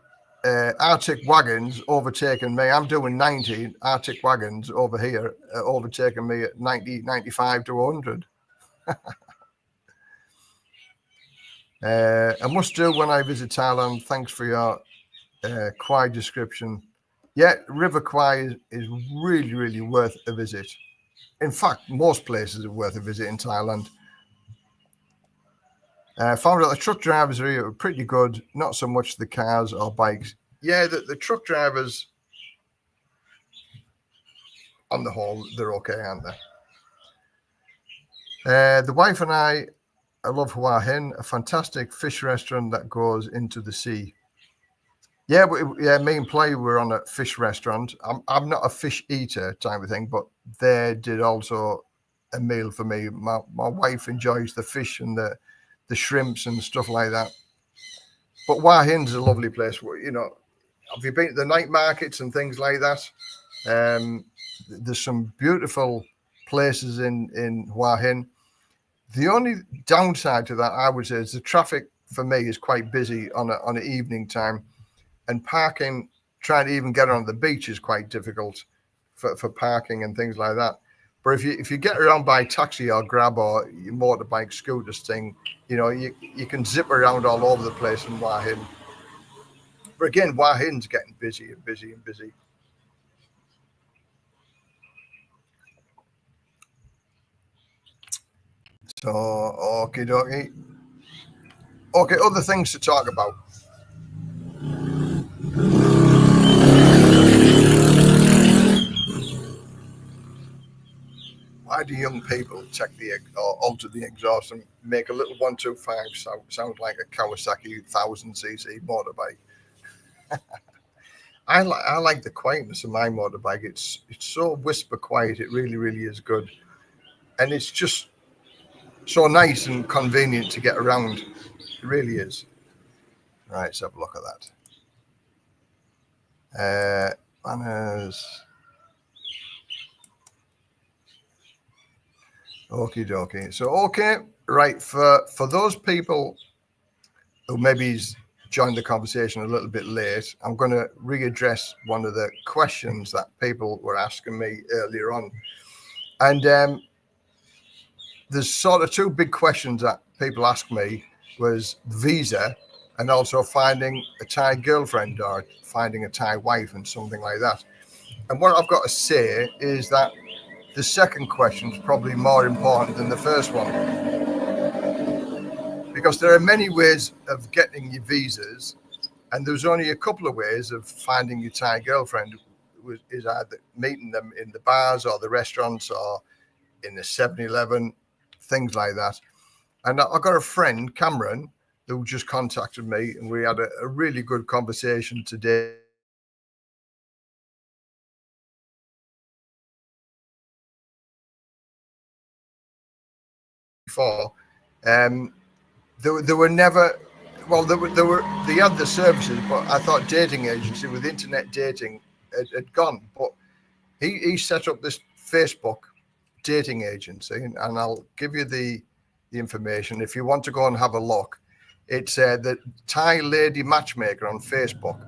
Arctic wagons overtaking me. I'm doing 90. Arctic wagons over here overtaking me at 90, 95 to 100. I must do when I visit Thailand. Thanks for your Kwai description. Yeah, River Kwai is really, really worth a visit. In fact, most places are worth a visit in Thailand. Found out the truck drivers are here pretty good, not so much the cars or bikes. Yeah, the truck drivers, on the whole, they're okay, aren't they? The wife and I love Hua Hin, a fantastic fish restaurant that goes into the sea. Yeah, me and Play were on a fish restaurant. I'm not a fish eater type of thing, but they did also a meal for me. My wife enjoys the fish and the shrimps and stuff like that. But Hua Hin's a lovely place. You know, have you been to the night markets and things like that? There's some beautiful places in Hua Hin. The only downside to that, I would say, is the traffic for me is quite busy on an evening time, and parking, trying to even get on the beach is quite difficult for parking and things like that. But if you get around by taxi or Grab or your motorbike, scooters thing, you know, you can zip around all over the place in Hua Hin. But again, Hua Hin's getting busy and busy and busy. So, okie dokie. Okay, other things to talk about. Why do young people check or alter the exhaust and make a little 125 sound like a Kawasaki 1000cc motorbike? I like the quietness of my motorbike. It's so whisper quiet. It really, really is good, and it's just so nice and convenient to get around. It really is. Right, let's have a look at that. Manners. Okie dokie. So, okay, right, for those people who maybe joined the conversation a little bit late, I'm going to readdress one of the questions that people were asking me earlier on. And there's sort of two big questions that people ask me, was visa and also finding a Thai girlfriend or finding a Thai wife and something like that. And what I've got to say is that the second question is probably more important than the first one, because there are many ways of getting your visas, and there's only a couple of ways of finding your Thai girlfriend, is either meeting them in the bars or the restaurants or in the 7-Eleven, things like that. And I've got a friend, Cameron, who just contacted me, and we had a really good conversation today. Before, they were never, well, they had the services, but I thought dating agency with internet dating had gone. But he set up this Facebook dating agency, and I'll give you the information if you want to go and have a look. It's the Thai Lady Matchmaker on Facebook.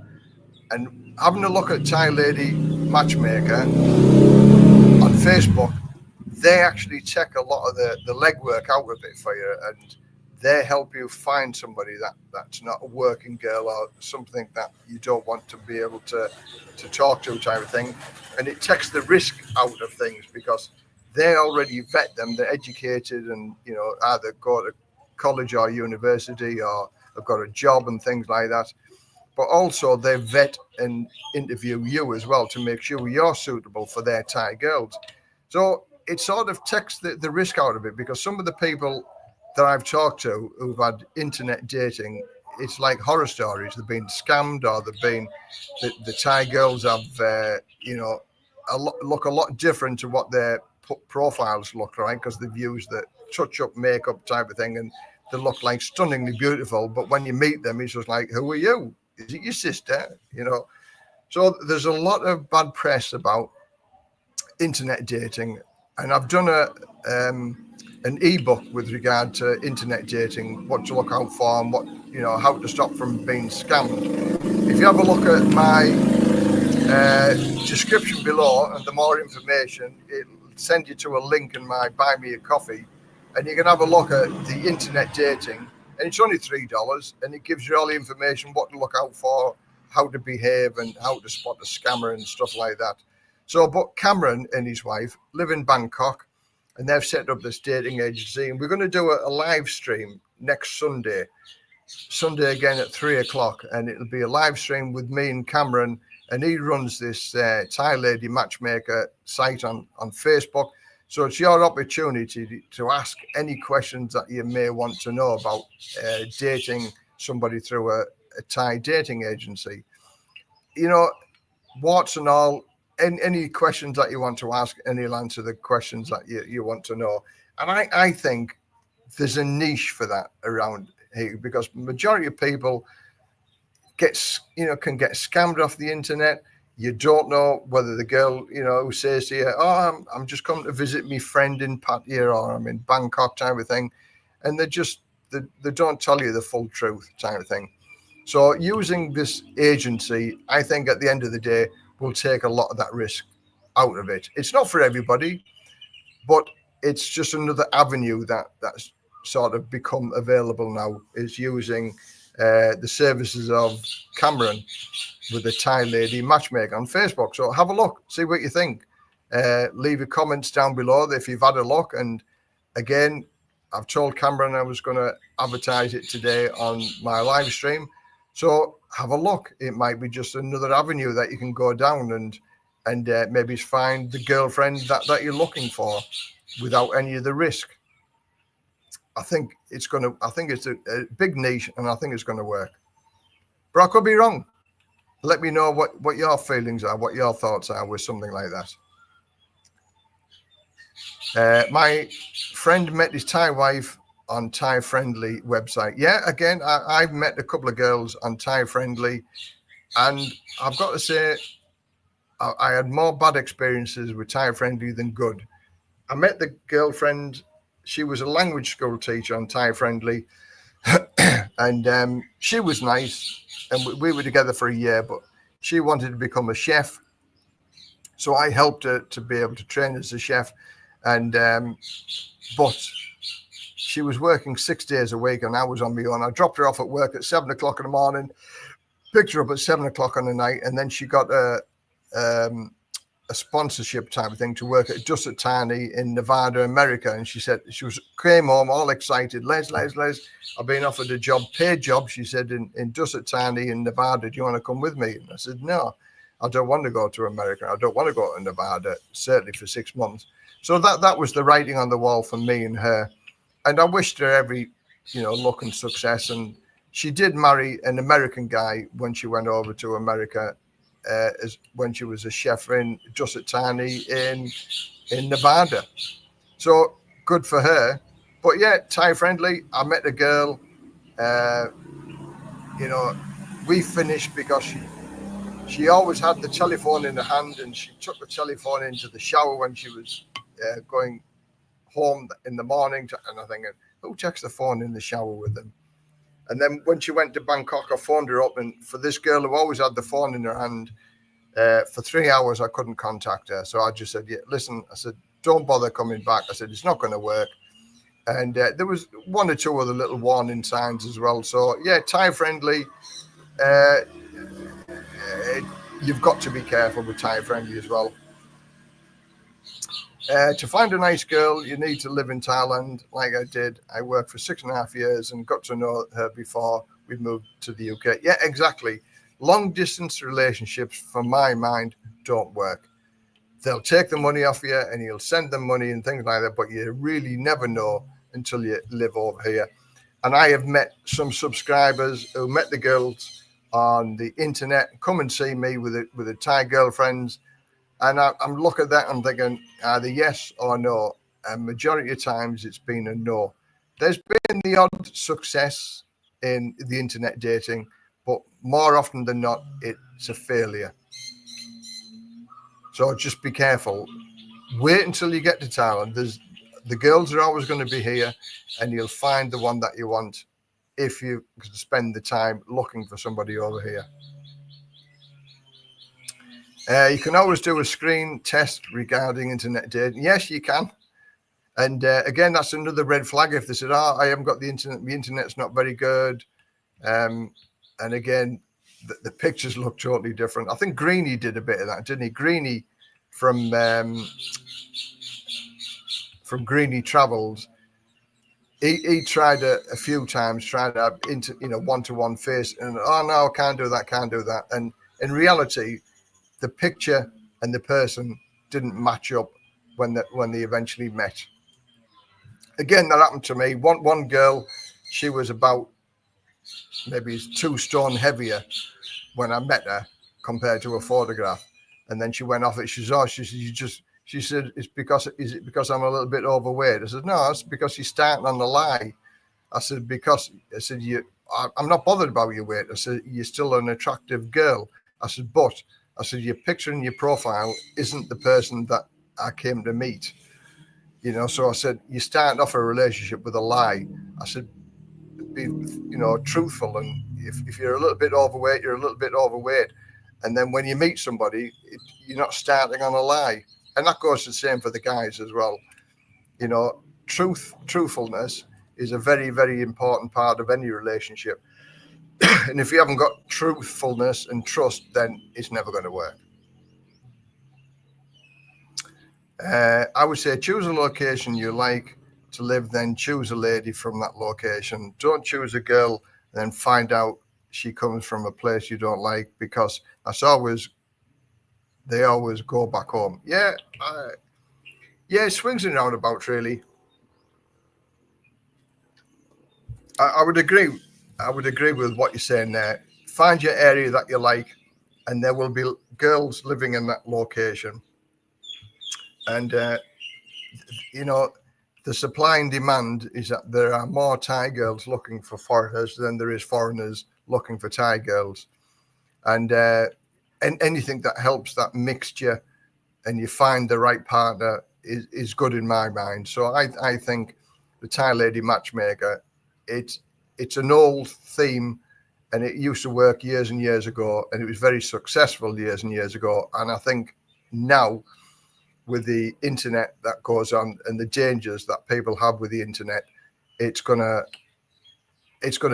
And having a look at Thai Lady Matchmaker on Facebook, they actually take a lot of the legwork out of it for you, and they help you find somebody that's not a working girl or something that you don't want to be able to talk to, type of thing. And it takes the risk out of things because they already vet them, they're educated, and either go to college or university or have got a job and things like that. But also they vet and interview you as well to make sure you're suitable for their Thai girls. So it sort of takes the risk out of it, because some of the people that I've talked to who've had internet dating, it's like horror stories. They've been scammed, or they've been, the Thai girls have, look a lot different to what their profiles look like, because they've used the touch-up makeup type of thing, and they look like stunningly beautiful. But when you meet them, it's just like, who are you? Is it your sister? So there's a lot of bad press about internet dating, and I've done an ebook with regard to internet dating, what to look out for, and what how to stop from being scammed. If you have a look at my description below, and the more information, it'll send you to a link in my Buy Me a Coffee, and you can have a look at the internet dating, and it's only $3, and it gives you all the information, what to look out for, how to behave, and how to spot a scammer and stuff like that. So, but Cameron and his wife live in Bangkok, and they've set up this dating agency, and we're going to do a live stream next Sunday again at 3:00, and it'll be a live stream with me and Cameron, and he runs this Thai Lady Matchmaker site on Facebook. So it's your opportunity to ask any questions that you may want to know about dating somebody through a Thai dating agency. Warts and all, any questions that you want to ask, and he'll answer the questions that you want to know. And I think there's a niche for that around here, because majority of people can get scammed off the internet. You don't know whether the girl, who says to you, oh, I'm just coming to visit my friend in Pattaya, or I'm in Bangkok, type of thing. And they don't tell you the full truth, type of thing. So using this agency, I think at the end of the day, will take a lot of that risk out of it. It's not for everybody, but it's just another avenue that's sort of become available now, is using the services of Cameron with the Thai Lady Matchmaker on Facebook. So have a look, see what you think. Leave your comments down below if you've had a look. And again, I've told Cameron I was going to advertise it today on my live stream. So have a look. It might be just another avenue that you can go down and maybe find the girlfriend that you're looking for without any of the risk. I think it's a big niche, and I think it's going to work. But I could be wrong. Let me know what your feelings are, what your thoughts are with something like that. My friend met his Thai wife on Thai Friendly website. Yeah, again, I've met a couple of girls on Thai Friendly, and I've got to say, I had more bad experiences with Thai Friendly than good. I met the girlfriend. She was a language school teacher on Thai Friendly, and she was nice, and we were together for a year, but she wanted to become a chef. So I helped her to be able to train as a chef, and but she was working 6 days a week, and I was on my own. I dropped her off at work at 7:00 in the morning, picked her up at 7:00 on the night, and then she got a sponsorship type of thing to work at Dusset Tani in Nevada, America. And she said came home all excited. Les, I've been offered a job, paid job. She said in Dusset Tani in Nevada. Do you want to come with me? And I said, no, I don't want to go to America. I don't want to go to Nevada, certainly for 6 months. So that was the writing on the wall for me and her. And I wished her every, luck and success. And she did marry an American guy when she went over to America, when she was a chef in Dusset Tani in Nevada. So good for her. But yeah, Thai Friendly. I met a girl. We finished because she always had the telephone in her hand, and she took the telephone into the shower when she was going home in the morning. And I think, who checks the phone in the shower with them? And then when she went to Bangkok, I phoned her up, and for this girl who always had the phone in her hand, for 3 hours, I couldn't contact her. So I just said, yeah, listen, I said, don't bother coming back. I said, it's not going to work. And there was one or two other little warning signs as well. So, yeah, Thai friendly. You've got to be careful with Thai friendly as well. To find a nice girl, you need to live in Thailand, like I did. I worked for 6.5 years and got to know her before we moved to the UK. Yeah, exactly. Long distance relationships, from my mind, don't work. They'll take the money off you and you'll send them money and things like that, but you really never know until you live over here. And I have met some subscribers who met the girls on the internet, come and see me with a Thai girlfriends. And I'm looking at that, I'm thinking either yes or no. And majority of times it's been a no. There's been the odd success in the internet dating, but more often than not, it's a failure. So just be careful. Wait until you get to Thailand. The girls are always going to be here, and you'll find the one that you want if you spend the time looking for somebody over here. You can always do a screen test regarding internet dating. Yes, you can. And again, that's another red flag. If they said, I haven't got the internet, the internet's not very good. And again, the pictures look totally different. I think Greeny did a bit of that, didn't he? Greeny from Greeny Travels. He tried a few times, tried to have one-to-one face, and no, can't do that. And in reality, the picture and the person didn't match up when they eventually met. Again, that happened to me. One girl, she was about maybe 2 stone heavier when I met her compared to a photograph. And then she went off it. She said, is it because I'm a little bit overweight? I said, no, it's because you're starting on the lie. I said, I'm not bothered about your weight. I said, you're still an attractive girl. I said, your picture and your profile isn't the person that I came to meet. So I said, you started off a relationship with a lie. I said, be, truthful. And if you're a little bit overweight, you're a little bit overweight. And then when you meet somebody, you're not starting on a lie. And that goes the same for the guys as well. Truthfulness is a very, very important part of any relationship. And if you haven't got truthfulness and trust, then it's never going to work. I would say choose a location you like to live, then choose a lady from that location. Don't choose a girl and then find out she comes from a place you don't like, because they always go back home. Yeah, swings and roundabouts, really. I would agree. I would agree with what you're saying there. Find your area that you like, and there will be girls living in that location. And, the supply and demand is that there are more Thai girls looking for foreigners than there is foreigners looking for Thai girls. And anything that helps that mixture and you find the right partner is good in my mind. So I think the Thai lady matchmaker, it's an old theme, and it used to work years and years ago, and it was very successful years and years ago. And I think now, with the internet that goes on and the dangers that people have with the internet, it's gonna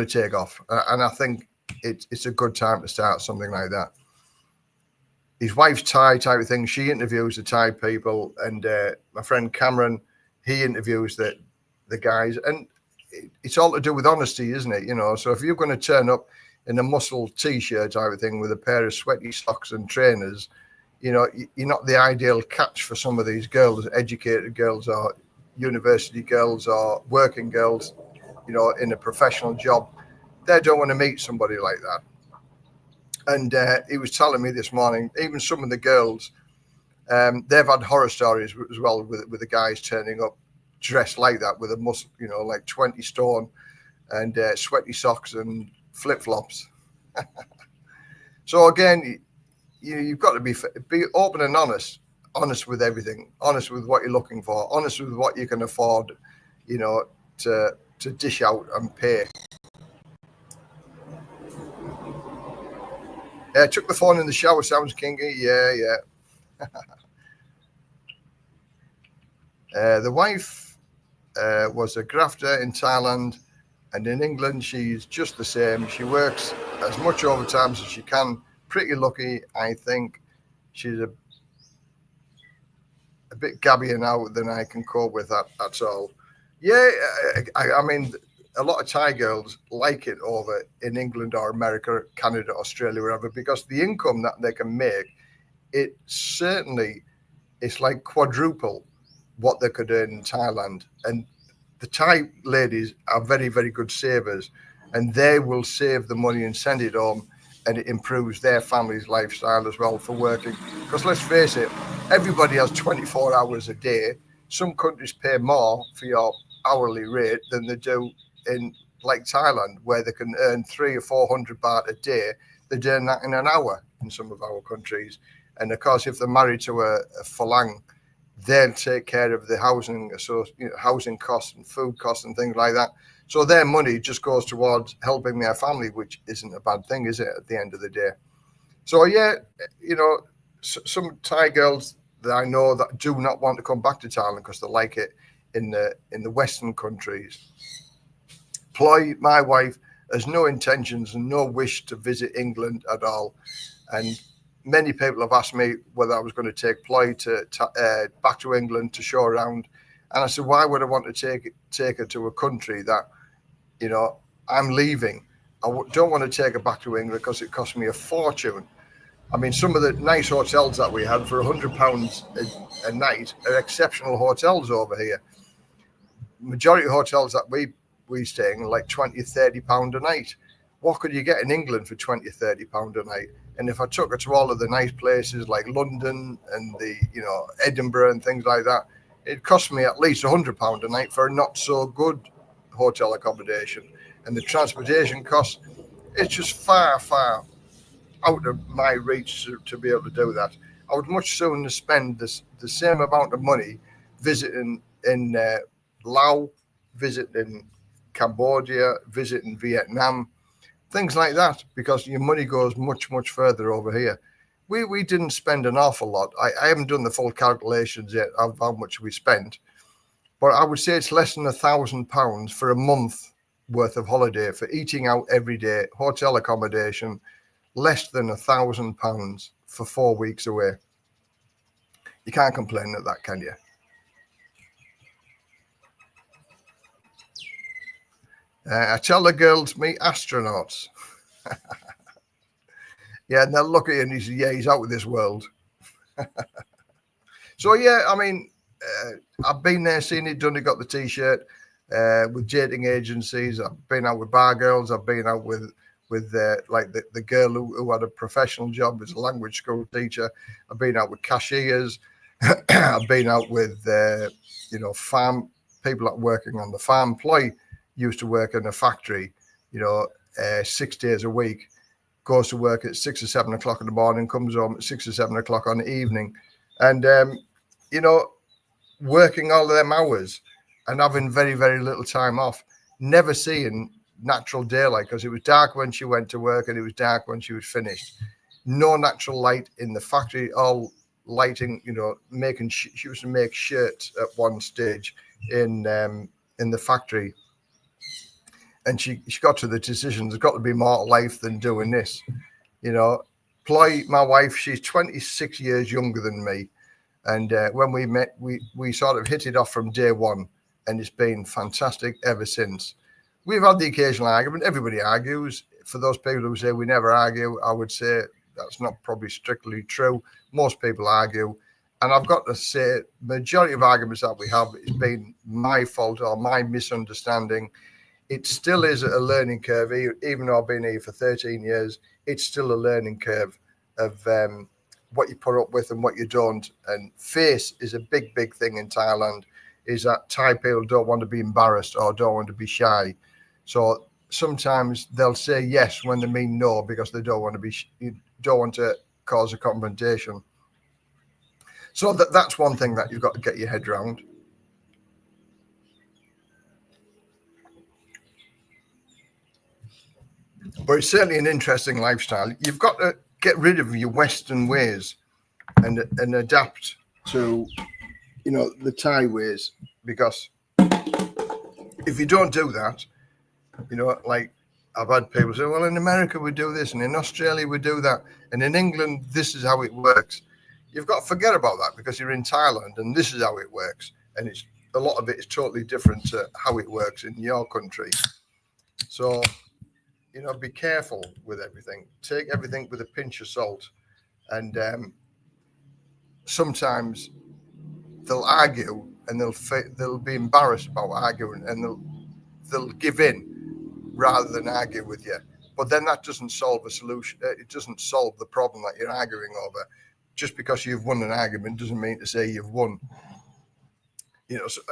take off. And I think it's a good time to start something like that. His wife's Thai type of thing. She interviews the Thai people, and my friend Cameron, he interviews the guys, and it's all to do with honesty, isn't it? So if you're going to turn up in a muscle t-shirt type of thing with a pair of sweaty socks and trainers, you're not the ideal catch for some of these girls, educated girls or university girls or working girls, in a professional job. They don't want to meet somebody like that. And he was telling me this morning, even some of the girls, they've had horror stories as well with the guys turning up dressed like that with a muscle, like 20 stone and sweaty socks and flip-flops. So again, you've got to be open and honest with everything, honest with what you're looking for, honest with what you can afford, to dish out and pay. Took the phone in the shower. Sounds kinky. Yeah. The wife was a grafter in Thailand, and in England she's just the same. She works as much overtime as she can. Pretty lucky, I think. She's a bit gabbier now than I can cope with. That's all. Yeah, I mean, a lot of Thai girls like it over in England or America, Canada, Australia, wherever, because the income that they can make, it certainly, it's like quadruple what they could earn in Thailand. And the Thai ladies are very, very good savers, and they will save the money and send it home, and it improves their family's lifestyle as well for working. Because let's face it, everybody has 24 hours a day. Some countries pay more for your hourly rate than they do in like Thailand, where they can earn 300 or 400 baht a day. They earn that in an hour in some of our countries. And of course, if they're married to a Falang, they'll take care of the housing, so housing costs and food costs and things like that. So their money just goes towards helping their family, which isn't a bad thing, is it, at the end of the day? So yeah, some Thai girls that I know that do not want to come back to Thailand because they like it in the Western countries. Ploy, my wife, has no intentions and no wish to visit England at all. And many people have asked me whether I was going to take Ploy back to England to show around. And I said, why would I want to take her to a country that, I'm leaving? I don't want to take her back to England because it cost me a fortune. I mean, some of the nice hotels that we had for £100 a night are exceptional hotels over here. Majority of hotels that we stay in like £20, £30 a night. What could you get in England for £20, £30 a night? And if I took her to all of the nice places like London and Edinburgh and things like that, it cost me at least £100 a night for a not so good hotel accommodation. And the transportation costs, it's just far, far out of my reach to be able to do that. I would much sooner spend the same amount of money visiting in Laos, visiting Cambodia, visiting Vietnam, things like that, because your money goes much, much further over here. We didn't spend an awful lot. I haven't done the full calculations yet of how much we spent, but I would say it's less than £1,000 for a month worth of holiday for eating out every day, hotel accommodation, less than £1,000 for 4 weeks away. You can't complain at that, can you? I tell the girls, meet astronauts. Yeah, and they'll look at you and he says, yeah, he's out of this world. So, yeah, I mean, I've been there, seen it, done it, got the T-shirt with dating agencies. I've been out with bar girls. I've been out with like the girl who had a professional job as a language school teacher. I've been out with cashiers. I've been out with, farm people that are working on the farm. Ploy used to work in a factory, 6 days a week, goes to work at 6 or 7 o'clock in the morning, comes home at 6 or 7 o'clock on the evening. And, working all of them hours and having very, very little time off, never seeing natural daylight because it was dark when she went to work and it was dark when she was finished. No natural light in the factory, all lighting, she used to make shirts at one stage in the factory. And she got to the decision, there's got to be more life than doing this. Ploy, my wife, she's 26 years younger than me. And when we met, we sort of hit it off from day one. And it's been fantastic ever since. We've had the occasional argument. Everybody argues. For those people who say we never argue, I would say that's not probably strictly true. Most people argue. And I've got to say, majority of arguments that we have has been my fault or my misunderstanding. It still is a learning curve, even though I've been here for 13 years. It's still a learning curve of what you put up with and what you don't. And face is a big, big thing in Thailand, is that Thai people don't want to be embarrassed or don't want to be shy. So sometimes they'll say yes when they mean no because they don't want to cause a confrontation. So that's one thing that you've got to get your head around. But it's certainly an interesting lifestyle. You've got to get rid of your Western ways and adapt to, you know, the Thai ways, because if you don't do that, you know, like I've had people say, well, in America we do this, and in Australia we do that, and in England this is how it works. You've got to forget about that, because you're in Thailand and this is how it works, and it's a lot of it is totally different to how it works in your country. So, you know, be careful with everything. Take everything with a pinch of salt, and sometimes they'll argue and they'll be embarrassed about arguing, and they'll give in rather than argue with you. But then that doesn't solve a solution. It doesn't solve the problem that you're arguing over. Just because you've won an argument doesn't mean to say you've won. You know, so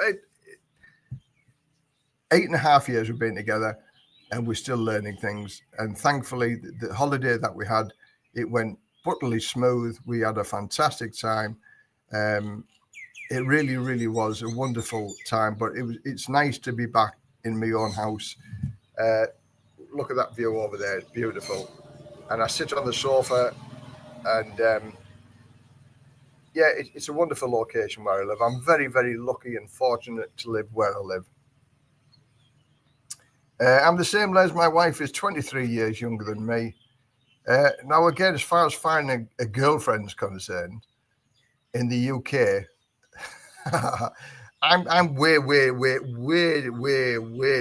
8.5 years we've been together, and we're still learning things. And thankfully, the holiday that we had, it went utterly smooth. We had a fantastic time. It really, really was a wonderful time. But it's nice to be back in my own house. Look at that view over there; it's beautiful. And I sit on the sofa, and yeah, it's a wonderful location where I live. I'm very, very lucky and fortunate to live where I live. I'm the same as my wife is 23 years younger than me. Now, again, as far as finding a girlfriend's concerned, in the UK, I'm way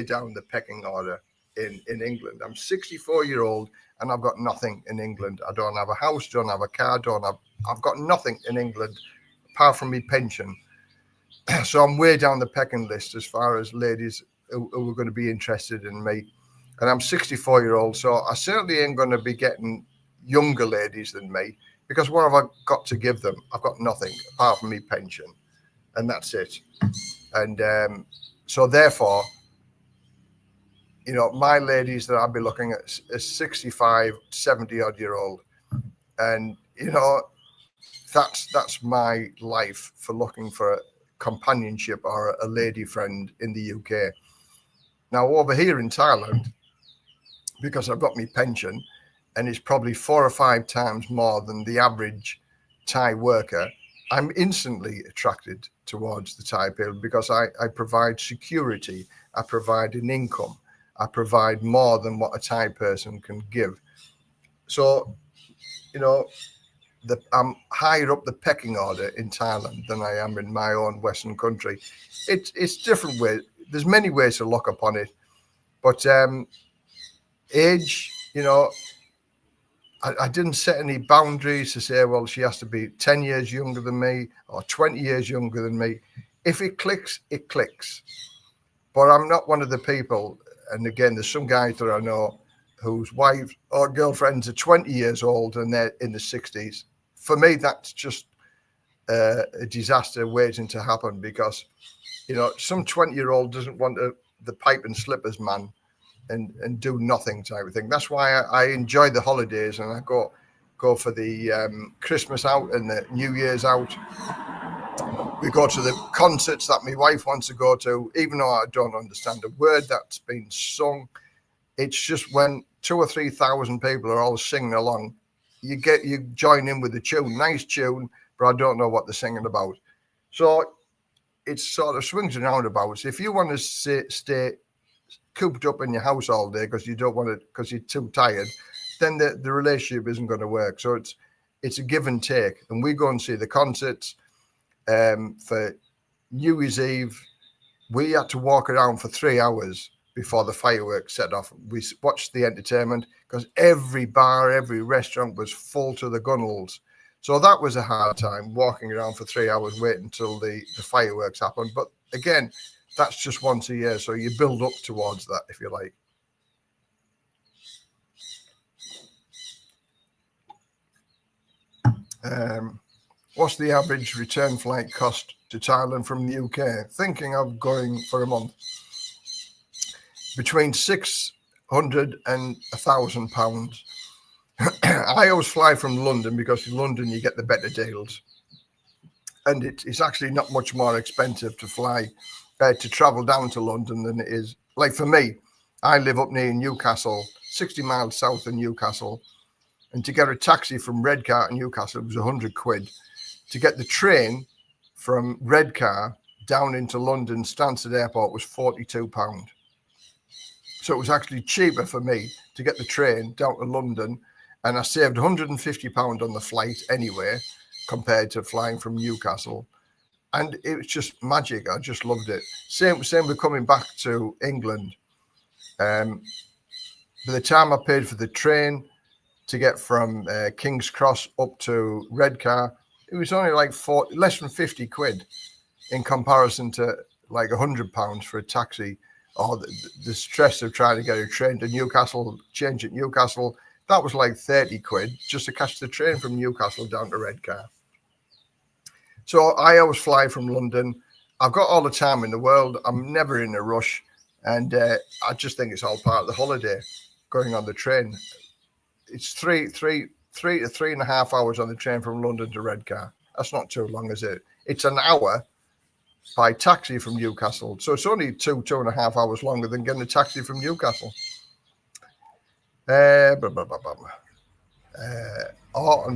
down the pecking order in England. I'm 64-year-old and I've got nothing in England. I don't have a house, don't have a car, I've got nothing in England apart from my pension. So I'm way down the pecking list as far as ladies who are going to be interested in me. And I'm 64-year-old, so I certainly ain't going to be getting younger ladies than me, because what have I got to give them? I've got nothing apart from my pension, and that's it. And so therefore, you know, my ladies that I'll be looking at is 65, 70-odd-year-old. And, you know, that's my life for looking for a companionship or a lady friend in the UK. Now, over here in Thailand, because I've got my pension, and it's probably 4 or 5 times more than the average Thai worker, I'm instantly attracted towards the Thai people, because I provide security, I provide an income, I provide more than what a Thai person can give. So, you know, I'm higher up the pecking order in Thailand than I am in my own Western country. It's different ways. There's many ways to look upon it, but age, you know, I didn't set any boundaries to say, well, she has to be 10 years younger than me or 20 years younger than me. If it clicks, it clicks. But I'm not one of the people, and again, there's some guys that I know whose wives or girlfriends are 20 years old and they're in the 60s. For me, that's just a disaster waiting to happen, because, you know, some 20-year-old doesn't want the pipe and slippers man and do nothing type of thing. That's why I enjoy the holidays, and I go for the Christmas out and the New Year's out. We go to the concerts that my wife wants to go to, even though I don't understand a word that's been sung. It's just when 2,000 or 3,000 people are all singing along, you join in with the tune, nice tune, but I don't know what they're singing about. So it's sort of swings and roundabouts. If you want to stay cooped up in your house all day because you don't want it, because you're too tired, then the relationship isn't going to work. So it's a give and take. And we go and see the concerts. For New Year's Eve, we had to walk around for 3 hours before the fireworks set off. We watched the entertainment because every bar, every restaurant was full to the gunnels. So that was a hard time, walking around for 3 hours waiting until the fireworks happened. But again, that's just once a year, so you build up towards that, if you like. What's the average return flight cost to Thailand from the UK? Thinking of going for a month. Between £600 and £1,000. I always fly from London, because in London you get the better deals. And it's actually not much more expensive to fly, to travel down to London than it is. Like for me, I live up near Newcastle, 60 miles south of Newcastle. And to get a taxi from Redcar to Newcastle was 100 quid. To get the train from Redcar down into London Stansted Airport was £42. So it was actually cheaper for me to get the train down to London, and I saved £150 on the flight anyway, compared to flying from Newcastle. And it was just magic. I just loved it. Same with coming back to England. By the time I paid for the train to get from King's Cross up to Redcar, it was only like less than 50 quid in comparison to like £100 for a taxi, or the stress of trying to get a train to Newcastle, change at Newcastle. That was like 30 quid just to catch the train from Newcastle down to Redcar. So I always fly from London. I've got all the time in the world. I'm never in a rush. And I just think it's all part of the holiday, going on the train. It's three to 3.5 hours on the train from London to Redcar. That's not too long, is it? It's an hour by taxi from Newcastle. So it's only 2.5 hours longer than getting a taxi from Newcastle. And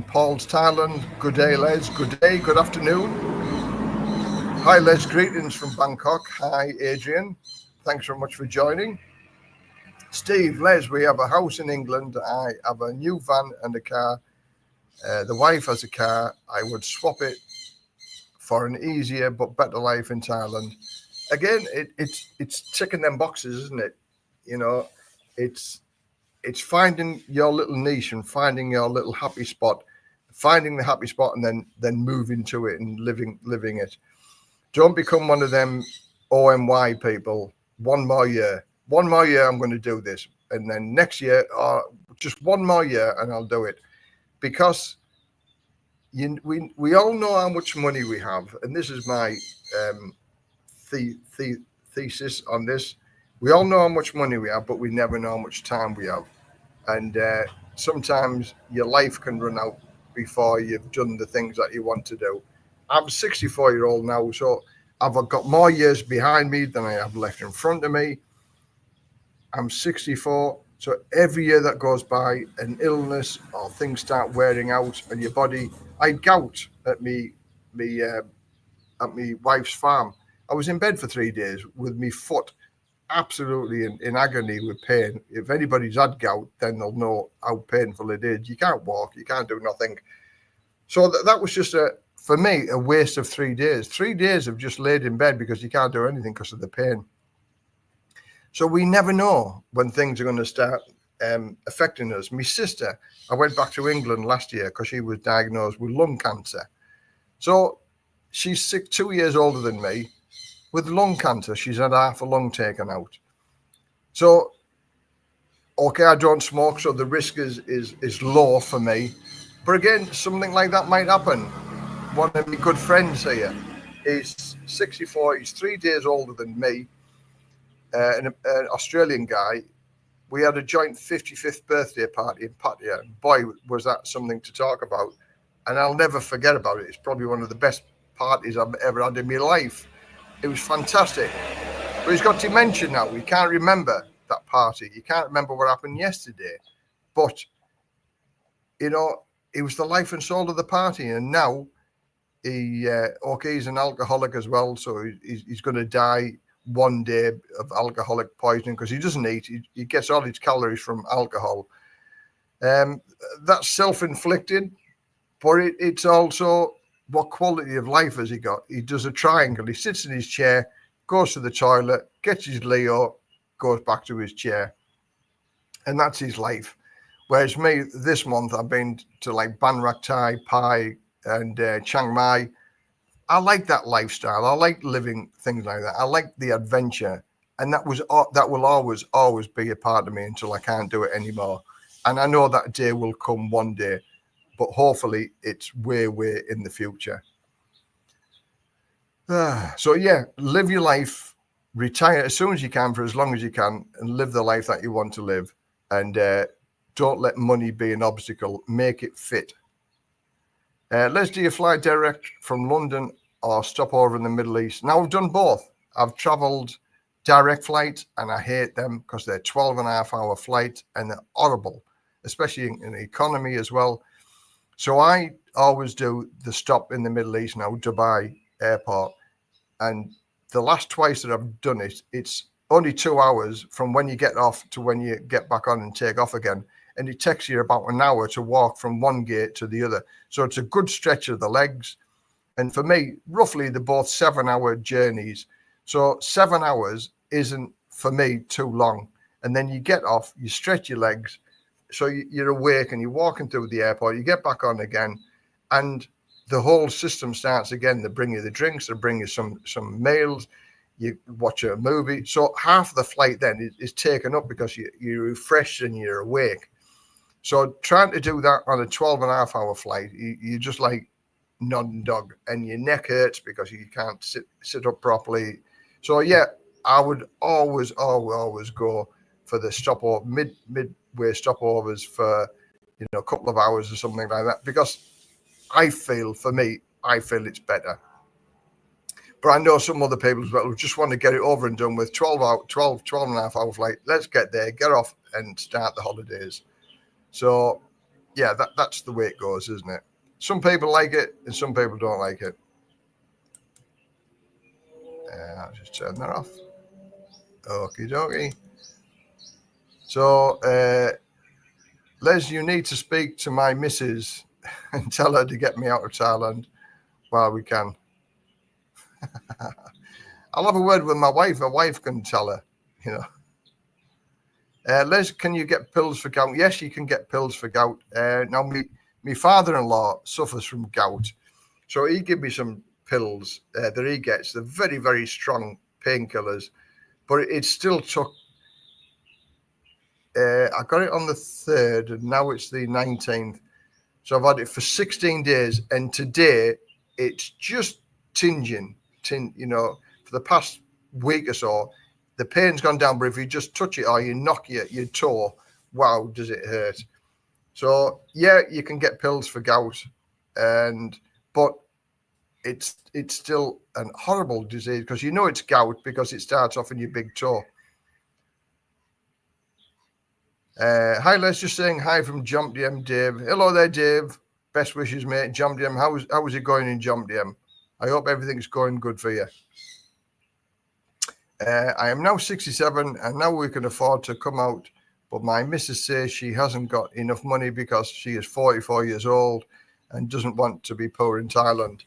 Paul's Thailand. Good day, Les. Good day. Good afternoon. Hi, Les. Greetings from Bangkok. Hi, Adrian. Thanks very much for joining. Steve, Les, we have a house in England. I have a new van and a car. The wife has a car. I would swap it for an easier but better life in Thailand. Again, it's ticking them boxes, isn't it? You know, it's finding your little niche and finding your little happy spot, finding the happy spot, and then moving to it and living it. Don't become one of them OMY people. One more year, I'm going to do this, and then next year, just one more year, and I'll do it, because we all know how much money we have, and this is my thesis on this. We all know how much money we have, but we never know how much time we have. And sometimes your life can run out before you've done the things that you want to do. I'm a 64-year-old now, so I've got more years behind me than I have left in front of me. I'm 64, so every year that goes by, an illness or things start wearing out on your body. I had gout at me wife's farm. I was in bed for 3 days with me foot absolutely in agony with pain. If anybody's had gout, then they'll know how painful it is. You can't walk, you can't do nothing. So that was just for me, a waste of 3 days. 3 days of just laid in bed because you can't do anything because of the pain. So we never know when things are going to start affecting us. My sister, I went back to England last year because she was diagnosed with lung cancer. So she's 2 years older than me. With lung cancer, she's had half a lung taken out. So, okay, I don't smoke, so the risk is low for me. But again, something like that might happen. One of my good friends here is 64. He's 3 days older than me, an Australian guy. We had a joint 55th birthday party in Pattaya. Boy, was that something to talk about. And I'll never forget about it. It's probably one of the best parties I've ever had in my life. It was fantastic. But he's got dementia now. He can't remember that party. He can't remember what happened yesterday. But, you know, it was the life and soul of the party. And now, he's an alcoholic as well. So he's going to die one day of alcoholic poisoning because he doesn't eat. He gets all his calories from alcohol. That's self-inflicted, but it's also... what quality of life has he got? He does a triangle. He sits in his chair, goes to the toilet, gets his Leo, goes back to his chair. And that's his life. Whereas me, this month, I've been to like Ban Rak Thai, Pai, and Chiang Mai. I like that lifestyle. I like living things like that. I like the adventure. And that will always be a part of me until I can't do it anymore. And I know that day will come one day. But hopefully it's way in the future. So yeah, live your life, retire as soon as you can for as long as you can, and live the life that you want to live. And don't let money be an obstacle. Make it fit. Let's do you fly direct from London or stop over in the Middle East? Now, I've done both. I've traveled direct flights and I hate them because they're 12.5-hour flights and they're horrible. especially in economy as well. So I always do the stop in the Middle East now, Dubai airport. And the last twice that I've done it, it's only 2 hours from when you get off to when you get back on and take off again. And it takes you about an hour to walk from one gate to the other. So it's a good stretch of the legs. And for me, roughly, they're both 7-hour journeys. So 7 hours isn't, for me, too long. And then you get off, you stretch your legs. So you're awake and you're walking through the airport, you get back on again. And the whole system starts again. They bring you the drinks, they bring you some meals, you watch a movie. So half the flight then is taken up because you're refreshed and you're awake. So trying to do that on a 12.5-hour flight, you're just like nodding dog, and your neck hurts because you can't sit up properly. So yeah, I would always go for the stopover, midway stopovers for, a couple of hours or something like that, because I feel it's better. But I know some other people as well who just want to get it over and done with. 12.5-hour flight. Let's get there, get off and start the holidays. So yeah, that's the way it goes, isn't it? Some people like it and some people don't like it. I'll just turn that off. Okie dokie. So, Les, you need to speak to my missus and tell her to get me out of Thailand while we can. I'll have a word with my wife. My wife can tell her, Les, can you get pills for gout? Yes, you can get pills for gout. Now, my father-in-law suffers from gout. So he gave me some pills that he gets. They're very, very strong painkillers. But it still took... I got it on the 3rd, and now it's the 19th. So I've had it for 16 days, and today it's just tinging. For the past week or so, the pain's gone down, but if you just touch it or you knock your toe, wow, does it hurt. So yeah, you can get pills for gout, but it's still a horrible disease, because it's gout because it starts off in your big toe. Hi, Les, just saying hi from Jumpdiem, Dave. Hello there, Dave. Best wishes, mate. Jumpdiem, how is it going in Jumpdiem? I hope everything's going good for you. I am now 67, and now we can afford to come out, but my missus says she hasn't got enough money because she is 44 years old and doesn't want to be poor in Thailand.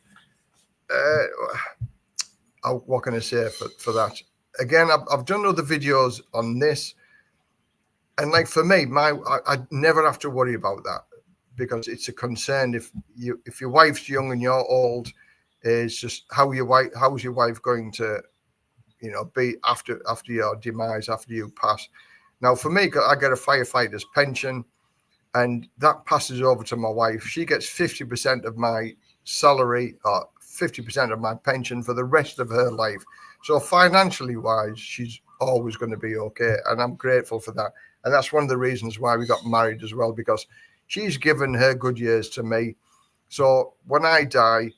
What can I say for that? Again, I've done other videos on this. And like for me, I never have to worry about that, because it's a concern if your wife's young and you're old. It's just how's your wife going to, be after your demise, after you pass. Now for me, I get a firefighter's pension, and that passes over to my wife. She gets 50% of my salary or 50% of my pension for the rest of her life. So financially wise, she's always going to be okay, and I'm grateful for that. And that's one of the reasons why we got married as well, because she's given her good years to me. So when I die,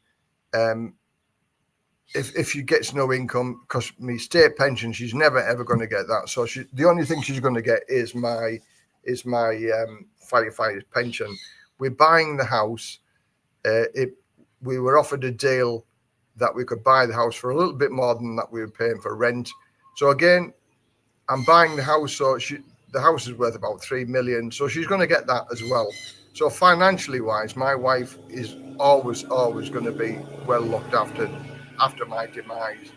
if she gets no income, because my state pension, she's never ever going to get that. So the only thing she's going to get is my firefighter's pension. We're buying the house. We were offered a deal that we could buy the house for a little bit more than that we were paying for rent. So again, I'm buying the house, so the house is worth about 3 million, so she's going to get that as well. So financially wise, my wife is always going to be well looked after my demise.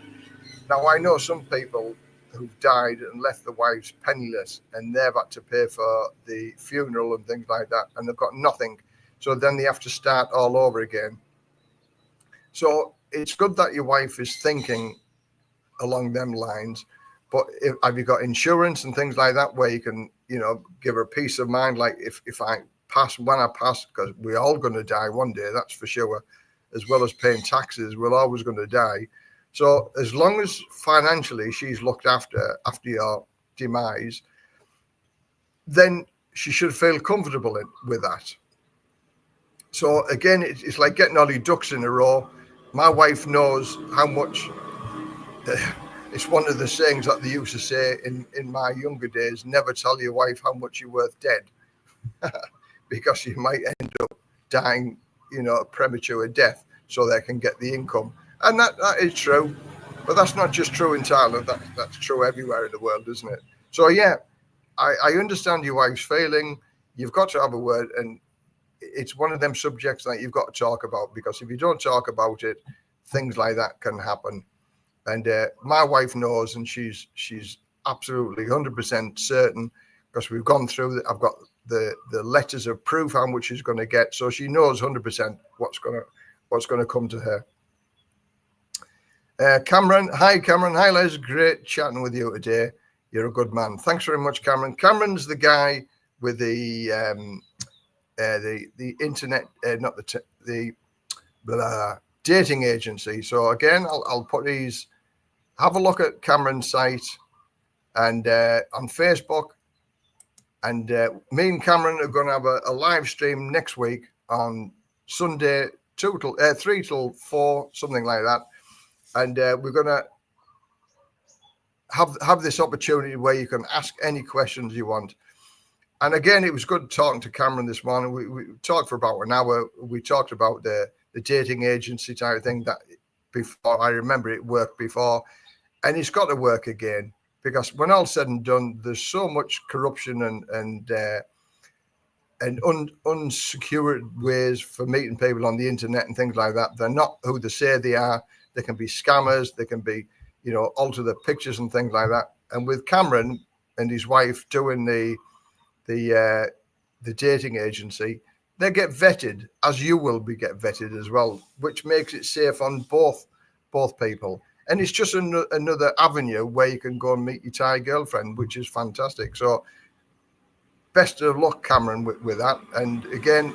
Now, I know some people who've died and left their wives penniless, and they've had to pay for the funeral and things like that, and they've got nothing. So then they have to start all over again. So it's good that your wife is thinking along them lines. But have you got insurance and things like that where you can, give her peace of mind? Like if I pass, when I pass, because we're all going to die one day, that's for sure, as well as paying taxes, we're always going to die. So as long as financially she's looked after your demise, then she should feel comfortable with that. So again, it's like getting all your ducks in a row. My wife knows how much... It's one of the sayings that they used to say in my younger days: never tell your wife how much you're worth dead. because you might end up dying, a premature death, so they can get the income. And that is true, but that's not just true in Thailand. That's true everywhere in the world, isn't it? So yeah, I understand your wife's failing. You've got to have a word, and it's one of them subjects that you've got to talk about, because if you don't talk about it, things like that can happen. And my wife knows, and she's absolutely 100% certain, because we've gone through that. I've got the letters of proof how much she's going to get, so she knows 100% what's going to come to her. Cameron, hi Les, great chatting with you today. You're a good man. Thanks very much, Cameron. Cameron's the guy with the internet, not the dating agency. So again, I'll put these. Have a look at Cameron's site and on Facebook. And me and Cameron are going to have a live stream next week on Sunday, 3 till 4, something like that. And we're going to have this opportunity where you can ask any questions you want. And again, it was good talking to Cameron this morning. We talked for about an hour. We talked about the dating agency type of thing that before. I remember it worked before, and it's got to work again, because when all's said and done, there's so much corruption and unsecured ways for meeting people on the internet and things like that. They're not who they say they are. They can be scammers. They can be, alter the pictures and things like that. And with Cameron and his wife doing the dating agency, they get vetted, as you will be get vetted as well, which makes it safe on both people. And it's just another avenue where you can go and meet your Thai girlfriend, which is fantastic. So best of luck, Cameron, with that. And again,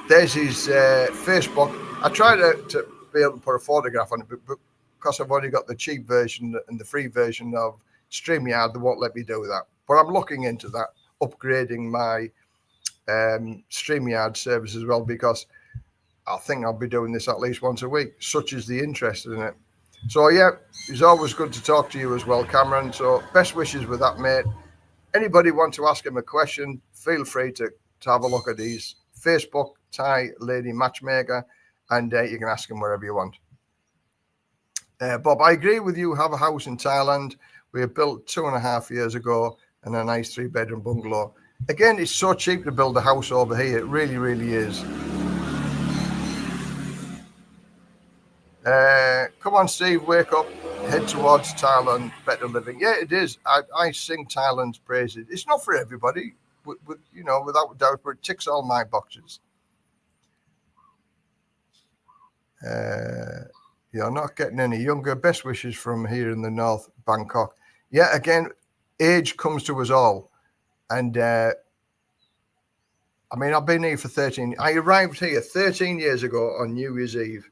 there's his Facebook. I try to be able to put a photograph on it, but because I've only got the cheap version and the free version of StreamYard, they won't let me do that. But I'm looking into that, upgrading my StreamYard service as well, because I think I'll be doing this at least once a week. Such is the interest in it. So yeah, it's always good to talk to you as well, Cameron. So best wishes with that, mate. Anybody want to ask him a question, feel free to have a look at his Facebook, Thai Lady Matchmaker, and you can ask him wherever you want. Bob, I agree with you. Have a house in Thailand. We have built 2.5 years ago, and a nice 3-bedroom bungalow. Again, it's so cheap to build a house over here. It really, really is. Come on, Steve, wake up. Head towards Thailand, better living. Yeah, it is. I sing Thailand's praises. It's not for everybody, without doubt, but it ticks all my boxes. You're not getting any younger. Best wishes from here in the north, Bangkok. Yeah, again, age comes to us all. And I've been here for 13. I arrived here 13 years ago on New Year's Eve.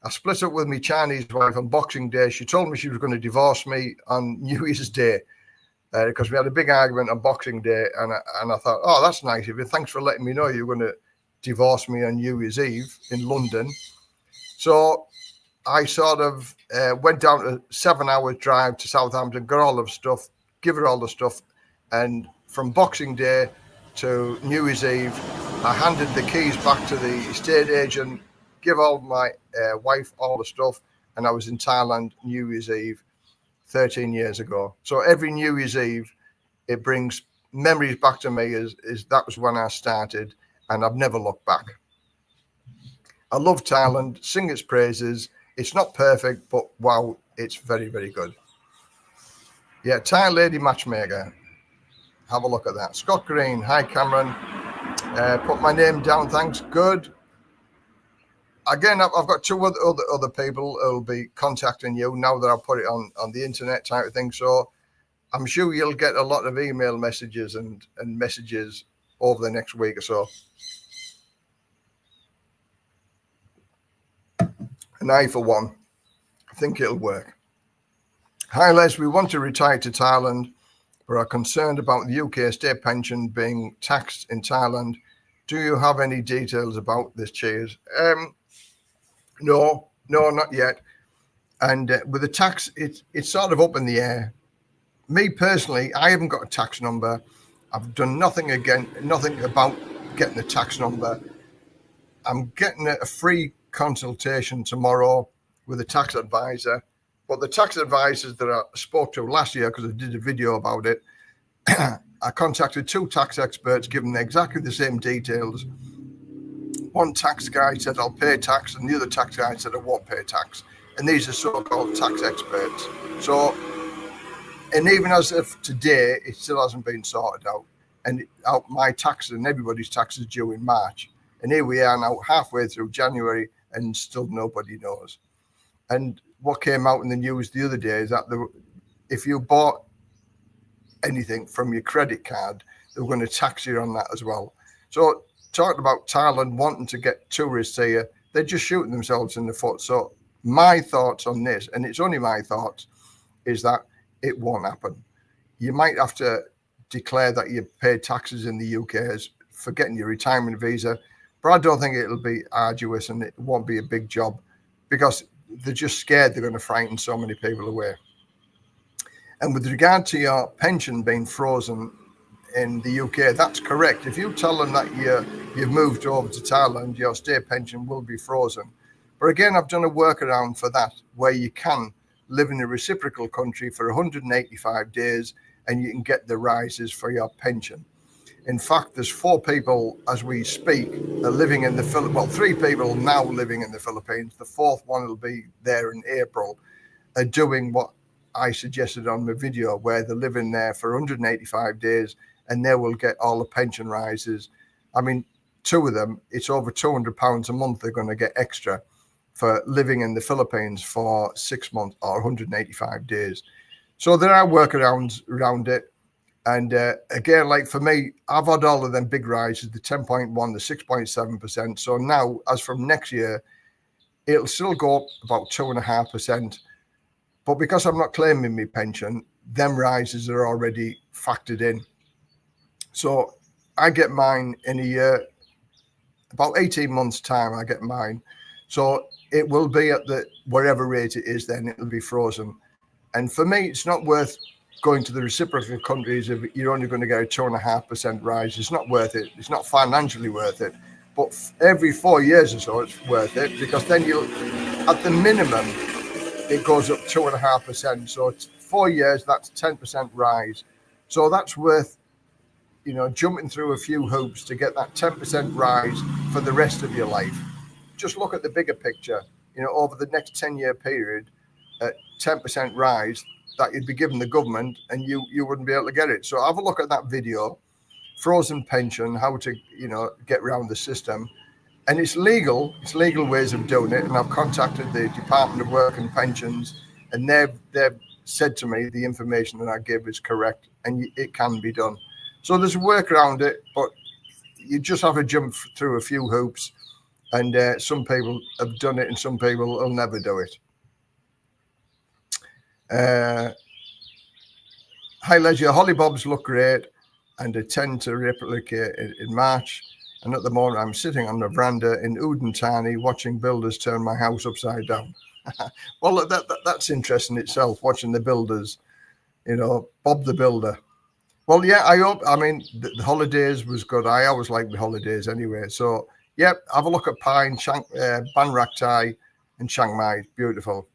I split up with my Chinese wife on Boxing Day. She told me she was going to divorce me on New Year's Day because we had a big argument on Boxing Day. And I thought, oh, that's nice of you. Thanks for letting me know you're going to divorce me on New Year's Eve in London. So I sort of went down a 7-hour drive to Southampton, got all the stuff, give her all the stuff. And from Boxing Day to New Year's Eve, I handed the keys back to the estate agent, give all my wife all the stuff, and I was in Thailand New Year's Eve 13 years ago. So every New Year's Eve, it brings memories back to me as that was when I started, and I've never looked back. I love Thailand, sing its praises. It's not perfect, but wow, it's very, very good. Yeah, Thai Lady Matchmaker. Have a look at that. Scott Green, hi Cameron. Put my name down, thanks. Good. Again, I've got 2 other people who will be contacting you now that I've put it on the internet type of thing. So I'm sure you'll get a lot of email messages and messages over the next week or so. And I, for one, think it'll work. Hi, Les. We want to retire to Thailand, but are concerned about the UK state pension being taxed in Thailand. Do you have any details about this? Cheers. No, not yet. And with the tax, it's sort of up in the air. Me personally, I haven't got a tax number. I've done nothing about getting the tax number. I'm getting a free consultation tomorrow with a tax advisor. But the tax advisors that I spoke to last year, because I did a video about it, I contacted 2 tax experts, giving them exactly the same details. One tax guy said I'll pay tax, and the other tax guy said I won't pay tax. And these are so-called tax experts. So, and even as of today, it still hasn't been sorted out. And my taxes and everybody's taxes due in March. And here we are now halfway through January, and still nobody knows. And what came out in the news the other day is that if you bought anything from your credit card, they were going to tax you on that as well. So talking about Thailand wanting to get tourists here, they're just shooting themselves in the foot. So my thoughts on this, and it's only my thoughts, is that it won't happen. You might have to declare that you paid taxes in the UK for getting your retirement visa, but I don't think it'll be arduous, and it won't be a big job, because they're just scared they're going to frighten so many people away. And with regard to your pension being frozen in the UK, that's correct. If you tell them that you've moved over to Thailand, your state pension will be frozen. But again, I've done a workaround for that, where you can live in a reciprocal country for 185 days and you can get the rises for your pension. In fact, there's 4 people as we speak are living in the Philippines. Well, 3 people now living in the Philippines. The 4th one will be there in April, are doing what I suggested on the video, where they're living there for 185 days and they will get all the pension rises. I mean, 2 of them, it's over £200 a month they're going to get extra for living in the Philippines for 6 months or 185 days. So there are workarounds around it. And again, like for me, I've had all of them big rises, the 10.1, the 6.7%. So now, as from next year, it'll still go up about 2.5%. But because I'm not claiming my pension, them rises are already factored in. So I get mine in a year, about 18 months' time, I get mine. So it will be at the whatever rate it is, then it'll be frozen. And for me, it's not worth going to the reciprocal countries if you're only going to get a 2.5% rise. It's not worth it. It's not financially worth it. But every 4 years or so, it's worth it, because then you'll, at the minimum, it goes up 2.5%. So it's 4 years, that's 10% rise. So that's worth, jumping through a few hoops to get that 10% rise for the rest of your life. Just look at the bigger picture, over the next 10-year period, 10% rise that you'd be giving the government, and you wouldn't be able to get it. So have a look at that video, frozen pension, how to, get around the system. And it's legal ways of doing it. And I've contacted the Department of Work and Pensions, and they've said to me the information that I give is correct, and it can be done. So there's a work around it, but you just have to jump through a few hoops. And some people have done it, and some people will never do it. Hi, Les, your hollybobs look great, and they tend to replicate in March. And at the moment, I'm sitting on the veranda in Udentani watching builders turn my house upside down. Well, that's interesting itself, watching the builders, Bob the Builder. Well, yeah, the holidays was good. I always like the holidays anyway. So, yeah, have a look at Pine, Ban Rak Thai, and Chiang Mai. Beautiful.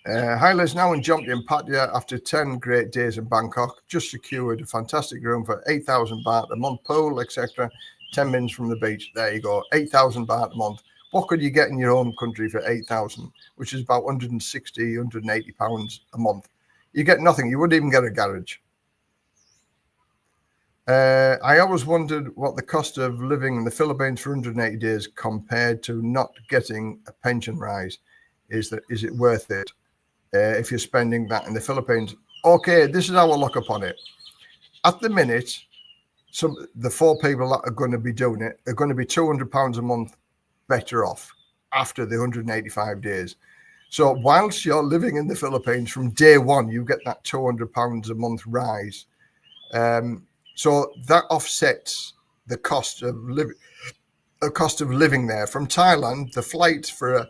Hi, Les, now in Jomtien Pattaya after 10 great days in Bangkok. Just secured a fantastic room for 8,000 baht a month, pool, etc. 10 minutes from the beach. There you go, 8,000 baht a month. What could you get in your home country for 8,000, which is about 160, 180 pounds a month? You get nothing. You wouldn't even get a garage. I always wondered what the cost of living in the Philippines for 180 days compared to not getting a pension rise. Is it worth it? If you're spending that in the Philippines. Okay, this is how I look upon it. At the minute, the 4 people that are going to be doing it are going to be £200 a month better off after the 185 days. So whilst you're living in the Philippines, from day one, you get that £200 a month rise. So that offsets the cost of living there. From Thailand, the flight for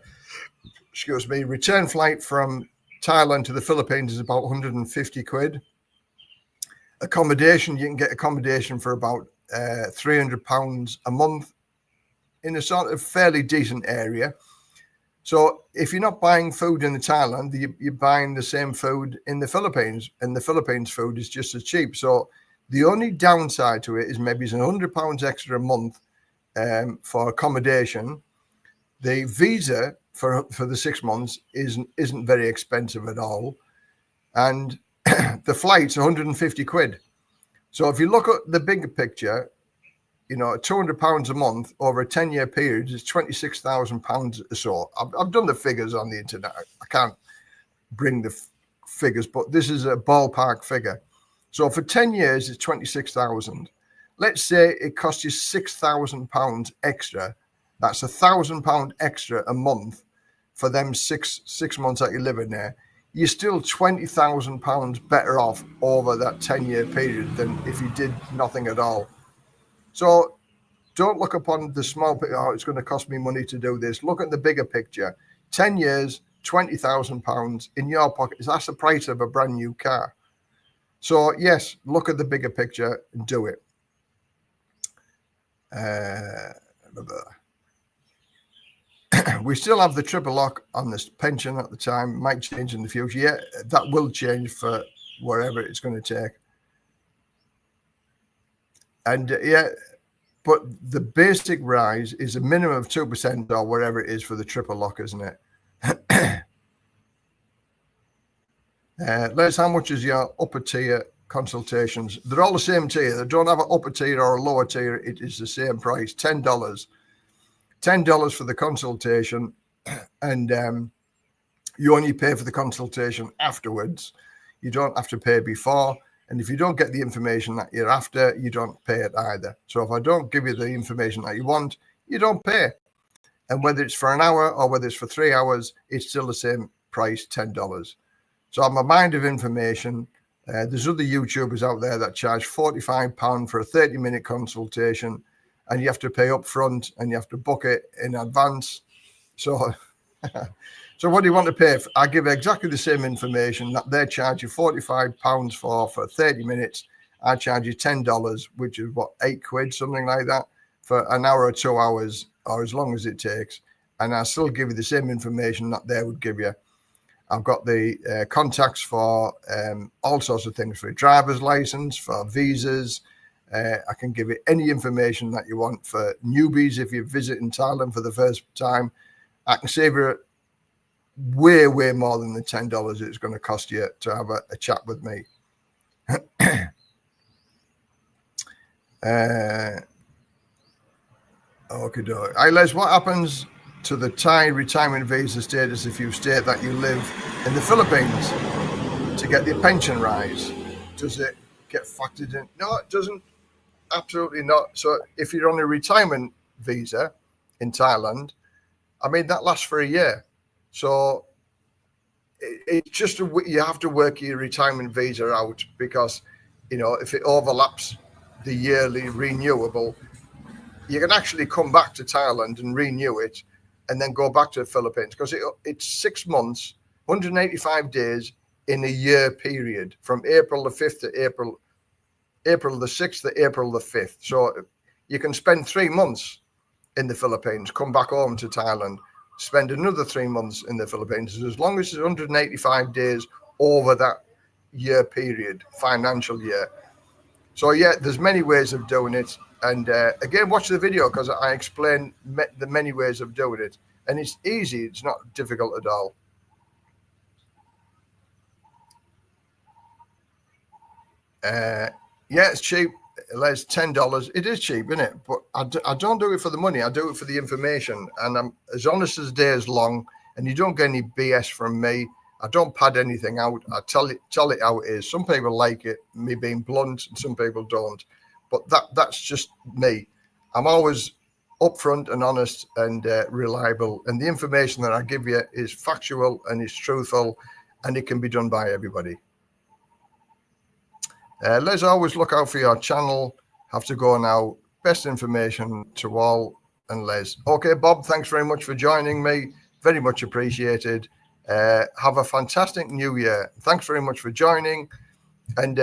return flight from Thailand to the Philippines is about 150 quid. Accommodation, you can get accommodation for about £300 a month in a sort of fairly decent area. So if you're not buying food in Thailand, you're buying the same food in the Philippines, and the Philippines food is just as cheap. So the only downside to it is maybe it's £100 extra a month for accommodation. The visa for the 6 months isn't very expensive at all, and the flight's 150 quid. So if you look at the bigger picture, you know, £200 a month over a 10-year period is £26,000 or so. I've done the figures on the internet. I can't bring the figures, but this is a ballpark figure. So for 10 years, it's 26,000. Let's say it costs you £6,000 extra. That's £1,000 extra a month for them six months that you live in there. You're still £20,000 better off over that 10-year period than if you did nothing at all. So don't look upon the small picture, oh, it's going to cost me money to do this. Look at the bigger picture. 10 years, £20,000 in your pocket. That's the price of a brand new car. So, yes, look at the bigger picture and do it. We still have the triple lock on this pension at the time. Might change in the future. Yeah, that will change for wherever it's going to take. And yeah, but the basic rise is a minimum of 2% or whatever it is for the triple lock, isn't it? Les, how much is your upper tier consultations? They're all the same tier. They don't have an upper tier or a lower tier. It is the same price, $10. $10 for the consultation, and you only pay for the consultation afterwards. You don't have to pay before. And if you don't get the information that you're after, you don't pay it either. So if I don't give you the information that you want, you don't pay. And whether it's for an hour or whether it's for 3 hours, it's still the same price, $10. So I'm a mind of information. There's other YouTubers out there that charge £45 for a 30-minute consultation, and you have to pay up front and you have to book it in advance. So so what do you want to pay? I give exactly the same information that they charge you £45 for 30 minutes. I charge you $10, which is what, 8 quid, something like that, for an hour or 2 hours, or as long as it takes. And I still give you the same information that they would give you. I've got the contacts for all sorts of things, for a driver's license, for visas. I can give you any information that you want for newbies. If you're visiting Thailand for the first time, I can save you way more than the $10 it's going to cost you to have a chat with me. Okay, hey Les, what happens to the Thai retirement visa status if you state that you live in the Philippines to get the pension rise? Does it get factored in? No, it doesn't. Absolutely not. So if you're on a retirement visa in Thailand, I mean, that lasts for a year. So it's just you have to work your retirement visa out, because, you know, if it overlaps the yearly renewable, you can actually come back to Thailand and renew it and then go back to the Philippines, because it's 6 months, 185 days in a year period, from April the 5th to April the 6th to April the 5th. So you can spend 3 months in the Philippines, come back home to Thailand, spend another 3 months in the Philippines, as long as it's 185 days over that year period, financial year. So yeah, there's many ways of doing it. And again, watch the video, because I explain the many ways of doing it. And it's easy. It's not difficult at all. Yeah, it's cheap. Les, $10. It is cheap, isn't it? But I don't do it for the money. I do it for the information. And I'm as honest as day is long. And you don't get any BS from me. I don't pad anything out. I tell it how it is. Some people like it, me being blunt, and some people don't. But that's just me. I'm always upfront and honest and reliable. And the information that I give you is factual and is truthful, and it can be done by everybody. Les, always look out for your channel. Have to go now. Best information to all, and Les. Okay, Bob, thanks very much for joining me. Very much appreciated. Have a fantastic new year. Thanks very much for joining. And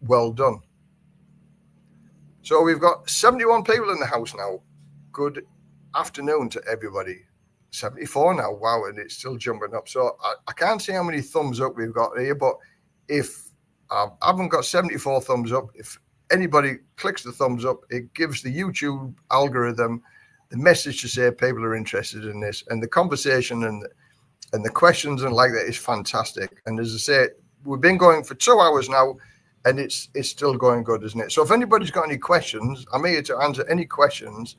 well done. So we've got 71 people in the house now. Good afternoon to everybody. 74 now. Wow, and it's still jumping up. So I can't see how many thumbs up we've got here, but if I haven't got 74 thumbs up, if anybody clicks the thumbs up, it gives the YouTube algorithm the message to say people are interested in this, and the conversation and the questions and like that is fantastic. And as I say, we've been going for 2 hours now, and it's still going good, isn't it? So if anybody's got any questions, I'm here to answer any questions.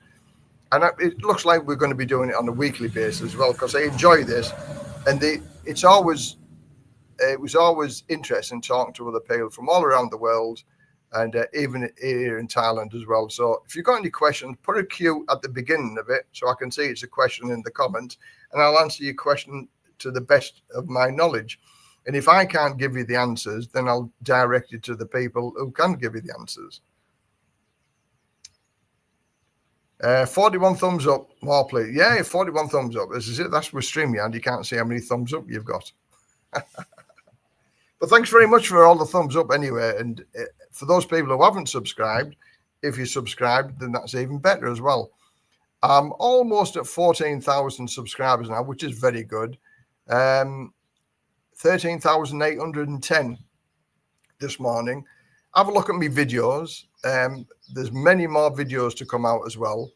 And it looks like we're going to be doing it on a weekly basis as well, because I enjoy this, and it was always interesting talking to other people from all around the world, and even here in Thailand as well. So if you've got any questions, put a Q at the beginning of it so I can see it's a question in the comments, and I'll answer your question to the best of my knowledge. And if I can't give you the answers, then I'll direct you to the people who can give you the answers. 41 thumbs up, more please. Yeah, 41 thumbs up. This is it. That's with StreamYard. You can't see how many thumbs up you've got. But thanks very much for all the thumbs up anyway. And for those people who haven't subscribed, if you subscribed, then that's even better as well. I'm almost at 14,000 subscribers now, which is very good. 13,810 this morning. Have a look at my videos. There's many more videos to come out as well.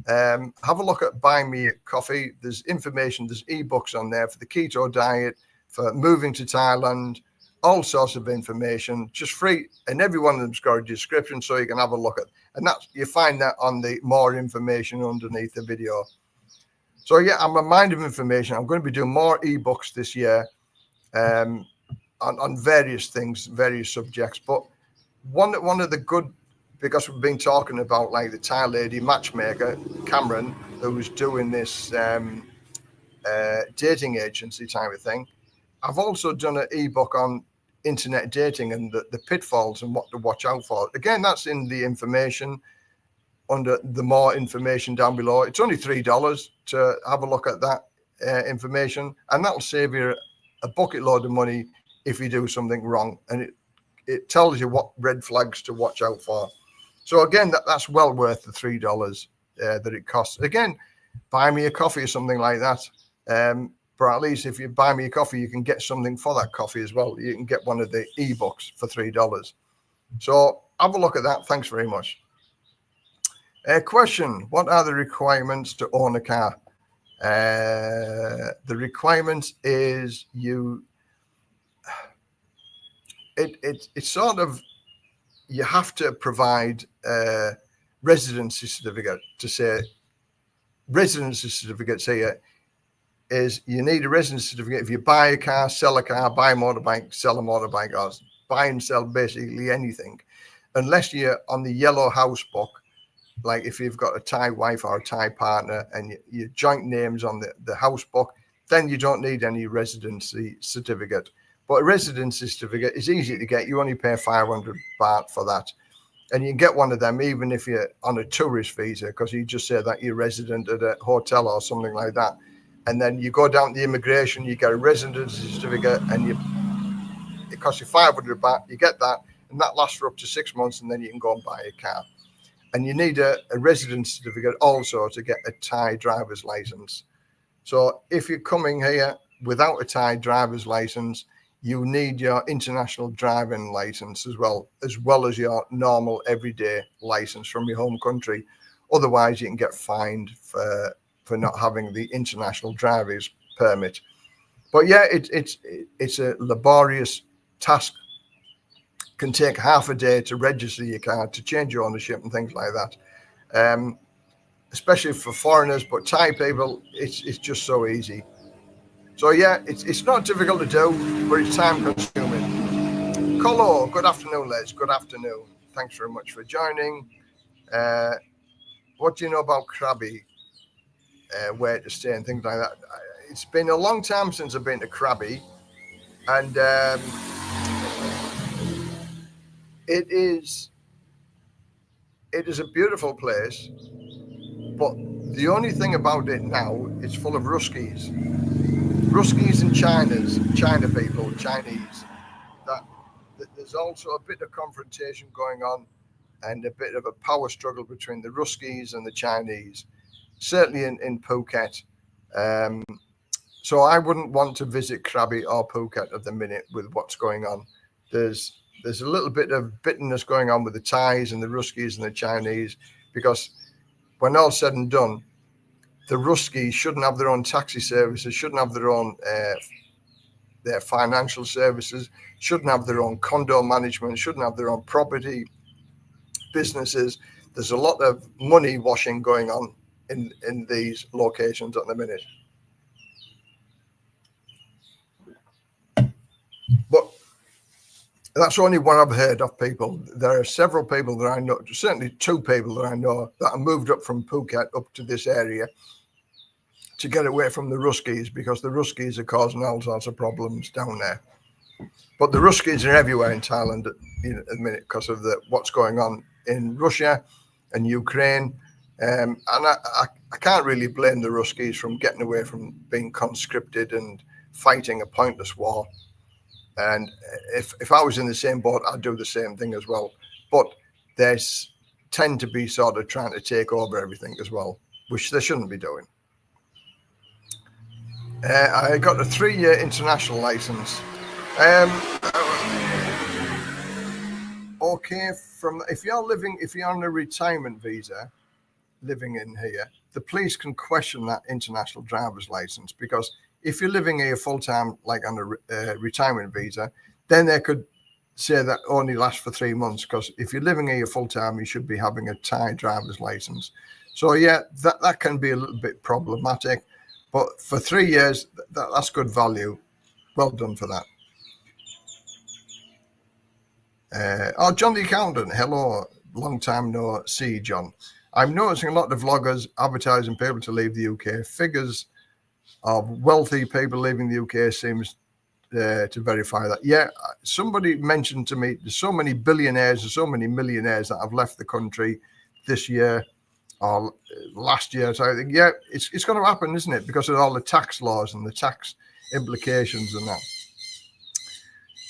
Have a look at Buy Me a Coffee. There's information, there's ebooks on there for the keto diet, for moving to Thailand, all sorts of information, just free. And every one of them's got a description so you can have a look at. And that's, you find that on the more information underneath the video. So yeah, I'm a mind of information. I'm going to be doing more ebooks this year on various things, various subjects. But one of the good, because we've been talking about like the Thai lady matchmaker, Cameron, who's doing this dating agency type of thing. I've also done an ebook on internet dating and the pitfalls and what to watch out for. Again, that's in the information under the more information down below. It's only $3 to have a look at that information, and that'll save you a bucket load of money if you do something wrong. And it tells you what red flags to watch out for. So again, that's well worth the $3 that it costs. Again, buy me a coffee or something like that. But at least if you buy me a coffee, you can get something for that coffee as well. You can get one of the ebooks for $3. So have a look at that. Thanks very much. Question: what are the requirements to own a car? The requirements is it's sort of, you have to provide a residency certificate to say, residency certificate here is you need a residency certificate if you buy a car, sell a car, buy a motorbike, sell a motorbike, or buy and sell basically anything, unless you're on the yellow house book. Like if you've got a Thai wife or a Thai partner and your joint names on the house book, then you don't need any residency certificate. But a residency certificate is easy to get. You only pay 500 baht for that. And you can get one of them even if you're on a tourist visa, because you just say that you're resident at a hotel or something like that. And then you go down to the immigration, you get a residency certificate, and it costs you 500 baht. You get that, and that lasts for up to 6 months, and then you can go and buy a car. And you need a residence certificate also to get a Thai driver's license. So if you're coming here without a Thai driver's license, you need your international driving license as well as your normal everyday license from your home country. Otherwise, you can get fined for not having the international driver's permit. But yeah, it's a laborious task. Can take half a day to register your car, to change your ownership and things like that, especially for foreigners. But Thai people, it's just so easy. So yeah, it's not difficult to do, but it's time consuming. Colo, good afternoon, Les. Good afternoon. Thanks very much for joining. What do you know about Krabi? Where to stay and things like that. It's been a long time since I've been to Krabi, and it is a beautiful place, but the only thing about it now, it's full of Ruskies and China people, Chinese, that there's also a bit of confrontation going on and a bit of a power struggle between the Ruskies and the Chinese, certainly in Phuket. So I wouldn't want to visit Krabi or Phuket at the minute with what's going on. There's a little bit of bitterness going on with the Thais and the Ruskies and the Chinese, because when all's said and done, the Ruskies shouldn't have their own taxi services, shouldn't have their own their financial services, shouldn't have their own condo management, shouldn't have their own property businesses. There's a lot of money washing going on in these locations at the minute. But that's only what I've heard of people. There are several people that I know, certainly 2 people that I know, that have moved up from Phuket up to this area to get away from the Ruskies, because the Ruskies are causing all sorts of problems down there. But the Ruskies are everywhere in Thailand at the minute because of what's going on in Russia and Ukraine. And I can't really blame the Ruskies from getting away from being conscripted and fighting a pointless war. And if I was in the same boat, I'd do the same thing as well. But they tend to be sort of trying to take over everything as well, which they shouldn't be doing. I got a 3-year international license. Okay, if you're on a retirement visa, living in here, the police can question that international driver's license, because if you're living here full time, like on a retirement visa, then they could say that only lasts for 3 months. Because if you're living here full time, you should be having a Thai driver's license. So yeah, that can be a little bit problematic. But for 3 years, that's good value. Well done for that. John the Accountant, hello. Long time no see, John. I'm noticing a lot of vloggers advertising people to leave the UK. Figures of wealthy people leaving the UK seems to verify that. Yeah, somebody mentioned to me there's so many billionaires and so many millionaires that have left the country this year or last year. So I think, yeah, it's going to happen, isn't it? Because of all the tax laws and the tax implications and that.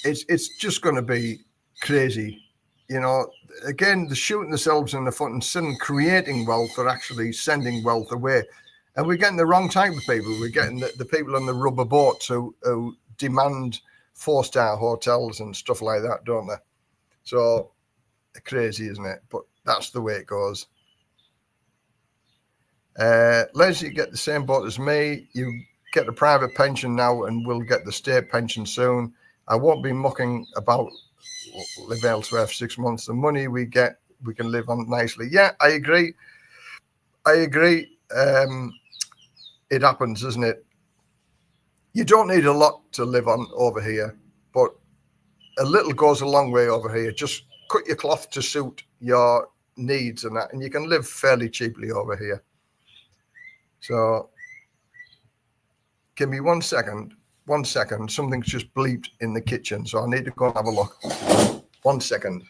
It's just going to be crazy. You know, again, they're shooting themselves in the foot and creating wealth or actually sending wealth away. And we're getting the wrong type of people. We're getting the people on the rubber boats who demand 4-star hotels and stuff like that, don't they? So crazy, isn't it? But that's the way it goes. Leslie, you get the same boat as me. You get a private pension now and we'll get the state pension soon. I won't be mucking about live elsewhere for 6 months. The money we get, we can live on nicely. Yeah, I agree. It happens, doesn't it? You don't need a lot to live on over here, but a little goes a long way over here. Just cut your cloth to suit your needs and that, and you can live fairly cheaply over here. So give me 1 second. 1 second. Something's just bleeped in the kitchen, so I need to go and have a look. 1 second.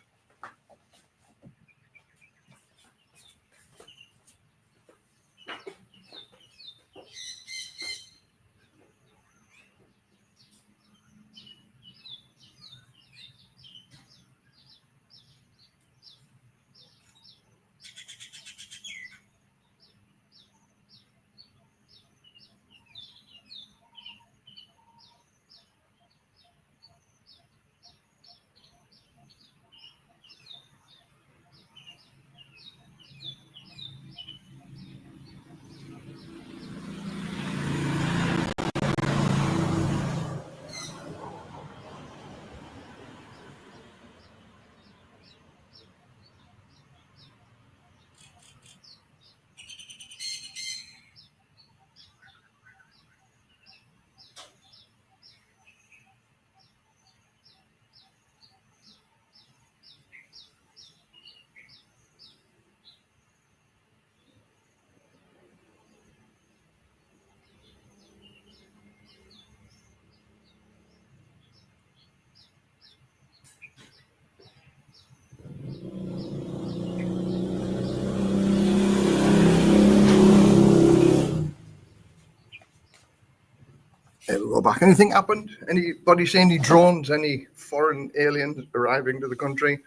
go back. Anything happened? Anybody see any drones? Any foreign aliens arriving to the country?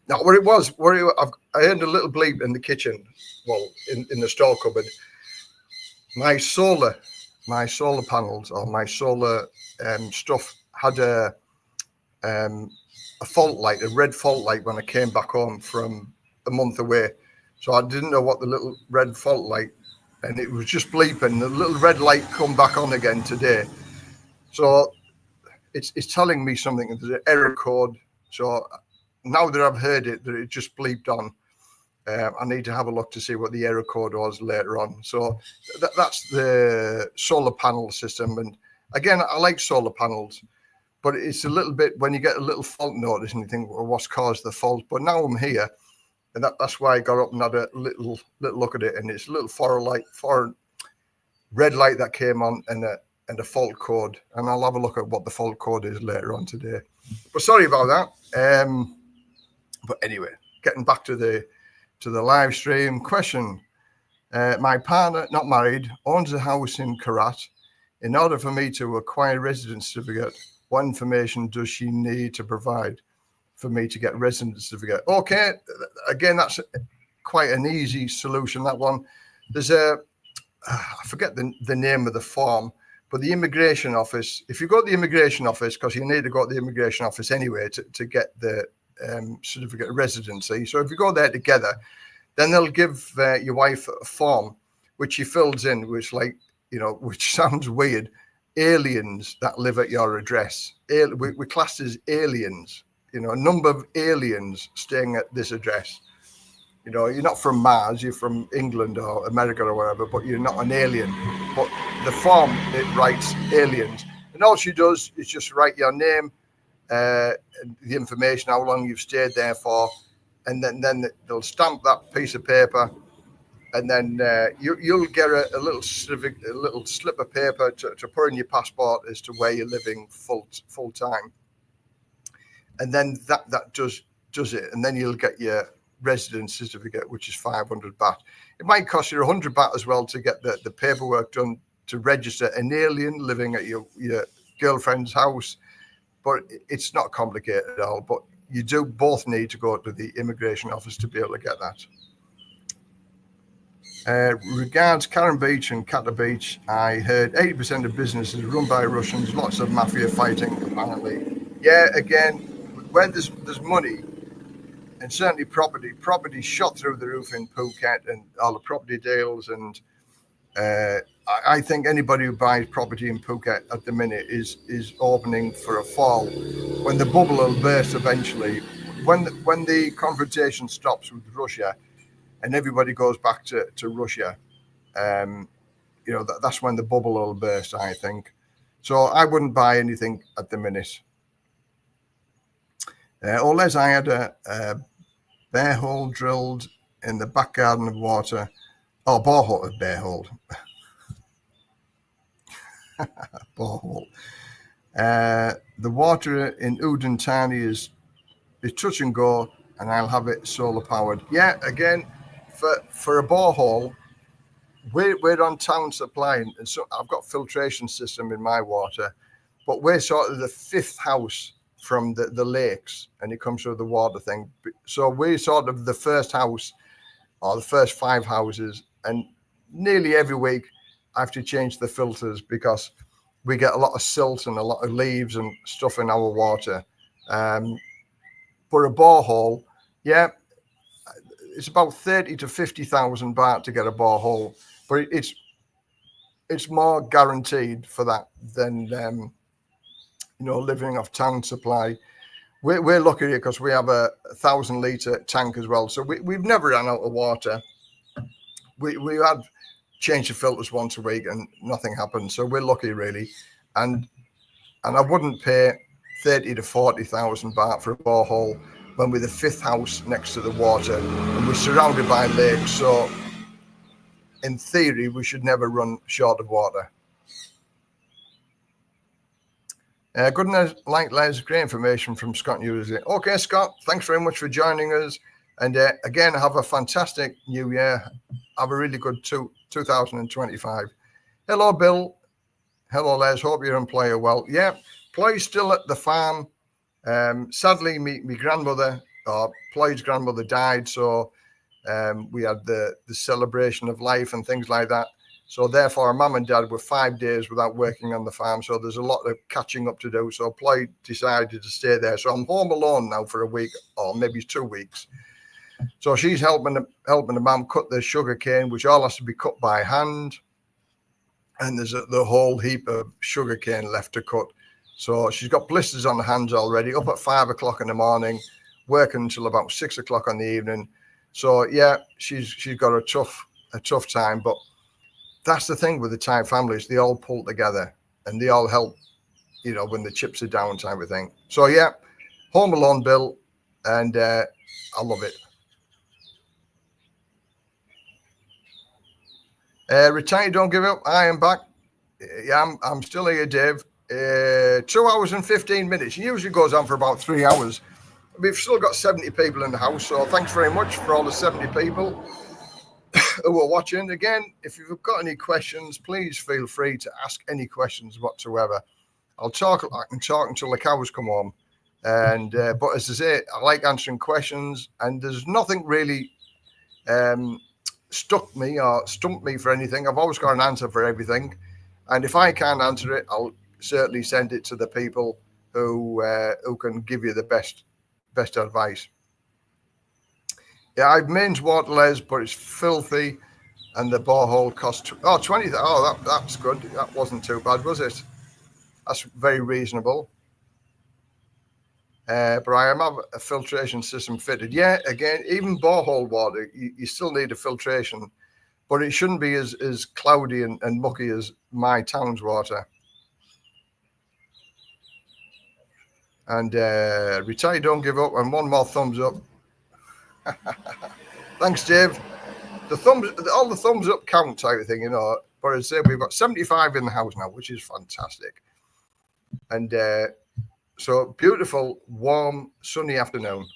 Now, I heard a little bleep in the kitchen, well, in the store cupboard. My solar panels or my solar stuff had a fault light, a red fault light when I came back home from a month away. So I didn't know what the little red fault light, and it was just bleeping. The little red light come back on again today. So it's telling me something. There's an error code. So now that I've heard it, that it just bleeped on, I need to have a look to see what the error code was later on. So that's the solar panel system. And again, I like solar panels, but it's a little bit, when you get a little fault notice and you think, well, what's caused the fault? But now I'm here, and that's why I got up and had a little look at it. And it's a little foreign red light that came on, and a fault code. And I'll have a look at what the fault code is later on today. But sorry about that. But anyway, getting back to the live stream question. My partner, not married, owns a house in Karat. In order for me to acquire residence certificate, what information does she need to provide for me to get residence certificate? Okay, again, that's quite an easy solution, that one. There's I forget the name of the form, but the immigration office, if you go to the immigration office, because you need to go to the immigration office anyway to get the certificate of residency. So if you go there together, then they'll give your wife a form which she fills in, which sounds weird. Aliens that live at your address. We class as aliens. A number of aliens staying at this address. You're not from Mars, you're from England or America or whatever, but you're not an alien. But the form, it writes aliens. And all she does is just write your name, the information, how long you've stayed there for, and then they'll stamp that piece of paper, and then you'll get a little slip of paper to put in your passport as to where you're living full time, and then that does it, and then you'll get your residence certificate, which is 500 baht. It might cost you 100 baht as well to get the paperwork done to register an alien living at your girlfriend's house. But it's not complicated at all. But you do both need to go to the immigration office to be able to get that. Regards Karen Beach and Kata Beach, I heard 80% of businesses run by Russians, lots of mafia fighting, apparently. Yeah, again, where there's money, and certainly property shot through the roof in Phuket and all the property deals. And I think anybody who buys property in Phuket at the minute is opening for a fall. When the bubble will burst eventually, when the confrontation stops with Russia and everybody goes back to Russia, that's when the bubble will burst, I think. So I wouldn't buy anything at the minute. Unless I had a bare hole drilled in the back garden of water. Oh, borehole, bare hole. Borehole. The water in Udon Thani is touch and go, and I'll have it solar powered. Yeah, again, for a borehole, we're on town supply, and so I've got filtration system in my water, but we're sort of the fifth house from the lakes, and it comes through the water thing. So we're sort of the first house or the first 5 houses, and nearly every week I have to change the filters because we get a lot of silt and a lot of leaves and stuff in our water. For a borehole, yeah, it's about 30 to 50,000 baht to get a borehole, but it's more guaranteed for that than living off town supply. We're lucky because we have a 1,000-litre tank as well, so we've never run out of water. We had changed the filters once a week and nothing happened, so we're lucky really. And I wouldn't pay 30 to 40,000 baht for a borehole when we're the 5th house next to the water and we're surrounded by lakes. So in theory, we should never run short of water. Good night, Les. Great information from Scott News. Okay, Scott, thanks very much for joining us. And again, have a fantastic new year. Have a really good 2025. Hello, Bill. Hello, Les. Hope you're and Play are well. Yeah, Play's still at the farm. Sadly, me grandmother, or Play's grandmother, died, so we had the celebration of life and things like that. So therefore, Mum and Dad were 5 days without working on the farm. So there's a lot of catching up to do. So Ploy decided to stay there. So I'm home alone now for a week or maybe 2 weeks. So she's helping the mum cut the sugar cane, which all has to be cut by hand. And there's the whole heap of sugar cane left to cut. So she's got blisters on the hands already, up at 5 o'clock in the morning, working until about 6 o'clock in the evening. So yeah, she's got a tough time, but that's the thing with the Thai families. They all pull together and they all help, you know, when the chips are down type of thing. So yeah, home alone, Bill, and I love it. Retired, don't give up. I am back. Yeah, I'm still here, Dave. 2 hours and 15 minutes. It usually goes on for about 3 hours. We've still got 70 people in the house, so thanks very much for all the 70 people who are watching. Again, if you've got any questions, please feel free to ask any questions whatsoever. I can talk until the cows come home. And but as I say, I like answering questions, and there's nothing really stumped me for anything. I've always got an answer for everything, and if I can't answer it, I'll certainly send it to the people who can give you the best advice. Yeah, I've mains water, Les, but it's filthy, and the borehole cost 20. Oh, that's good. That wasn't too bad, was it? That's very reasonable. But I have a filtration system fitted. Yeah, again, even borehole water, you still need a filtration, but it shouldn't be as cloudy and mucky as my town's water. And retire, don't give up, and one more thumbs up. Thanks, Dave. All the thumbs up count type of thing, you know. But as I say, we've got 75 in the house now, which is fantastic. And so beautiful, warm, sunny afternoon.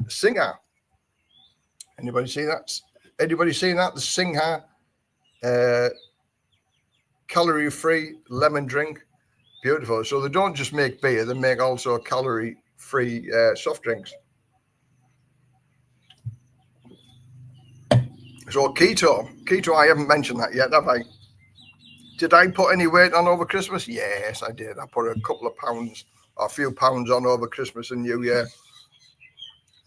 Singha. Anybody see that? Anybody seen that? The Singha calorie-free lemon drink. Beautiful. So they don't just make beer, they make also calorie-free soft drinks. So keto, I haven't mentioned that yet, have I? Did I put any weight on over Christmas? Yes, I did. I put a couple of pounds, or a few pounds on over Christmas and New Year,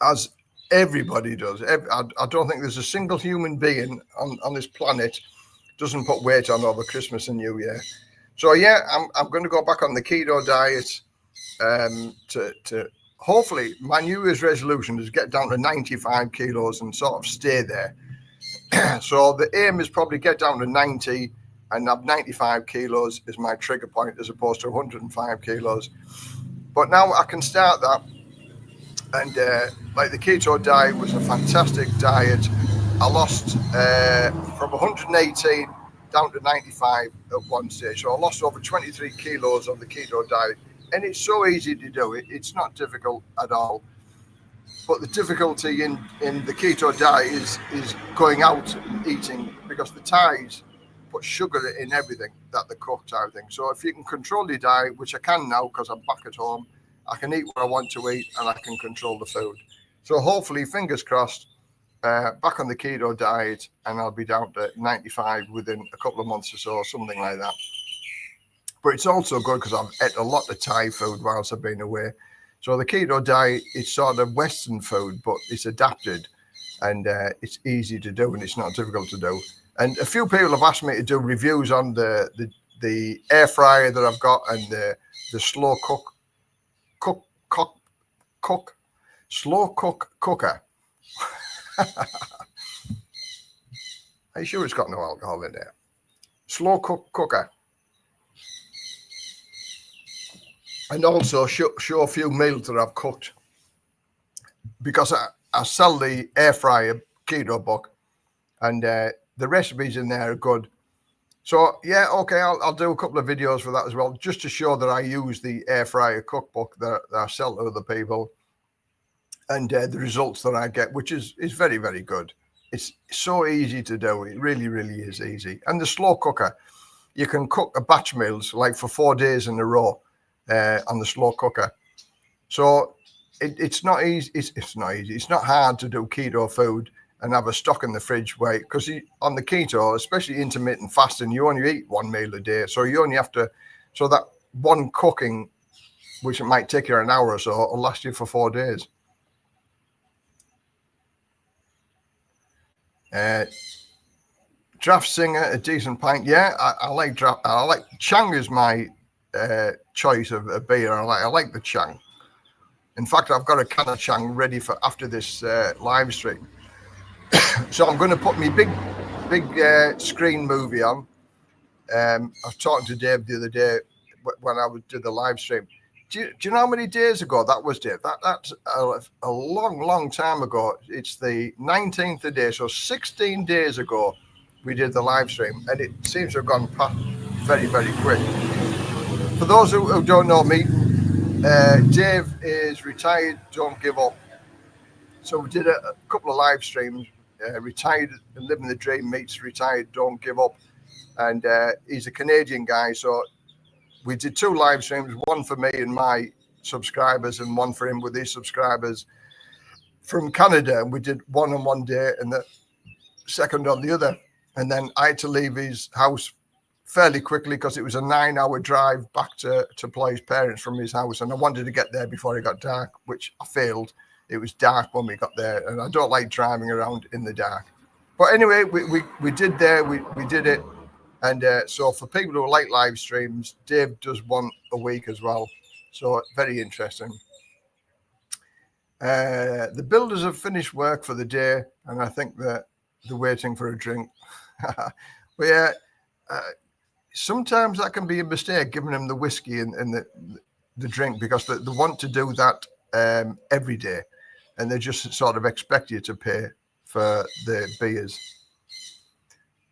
as everybody does. I don't think there's a single human being on this planet doesn't put weight on over Christmas and New Year. So yeah, I'm going to go back on the keto diet to hopefully my New Year's resolution is get down to 95 kilos and sort of stay there. So the aim is probably get down to 90 and have 95 kilos is my trigger point as opposed to 105 kilos. But now I can start that. And like the keto diet was a fantastic diet. I lost from 118 down to 95 at one stage. So I lost over 23 kilos on the keto diet. And it's so easy to do it. It's not difficult at all. But the difficulty in the keto diet is going out and eating, because the Thais put sugar in everything that they cook type thing. So if you can control your diet, which I can now because I'm back at home, I can eat what I want to eat and I can control the food. So hopefully, fingers crossed, back on the keto diet, and I'll be down to 95 within a couple of months or so, something like that. But it's also good because I've ate a lot of Thai food whilst I've been away. So the keto diet, it's sort of Western food, but it's adapted, and it's easy to do, and it's not difficult to do. And a few people have asked me to do reviews on the air fryer that I've got and the slow cook cooker. Are you sure it's got no alcohol in there? Slow cook cooker. And also show a few meals that I've cooked, because I sell the air fryer keto book, and the recipes in there are good. So yeah, okay, I'll do a couple of videos for that as well, just to show that I use the air fryer cookbook that I sell to other people, and the results that I get, which is very, very good. It's so easy to do. It really, really is easy. And the slow cooker, you can cook a batch meals like for 4 days in a row on the slow cooker. So it's not easy. It's not easy. It's not hard to do keto food and have a stock in the fridge, where, because on the keto, especially intermittent fasting, you only eat 1 meal a day. So you only have to, so that one cooking, which it might take you an hour or so, will last you for 4 days. Draft Singer, a decent pint. Yeah, I like draft. I like Chang is my choice of a beer. I like the Chang. In fact, I've got a can of Chang ready for after this live stream. So I'm going to put my big screen movie on. I was talking to Dave the other day when I did the live stream. Do you know how many days ago that was, Dave? That's a long time ago. It's the 19th of day, so 16 days ago we did the live stream, and it seems to have gone past very, very quick. For those who don't know me, Dave is retired, don't give up. So we did a couple of live streams, retired and living the dream meets retired, don't give up. And he's a Canadian guy, so we did 2 live streams, one for me and my subscribers and one for him with his subscribers from Canada. And we did one on one day and the second on the other. And then I had to leave his house fairly quickly because it was a 9-hour drive back to Ploy's parents from his house. And I wanted to get there before it got dark, which I failed. It was dark when we got there, and I don't like driving around in the dark. But anyway, we did there, we did it. And so for people who like live streams, Dave does one a week as well. So very interesting. The builders have finished work for the day, and I think that they're waiting for a drink. But yeah, sometimes that can be a mistake, giving them the whiskey and the drink, because they want to do that every day, and they just sort of expect you to pay for the beers.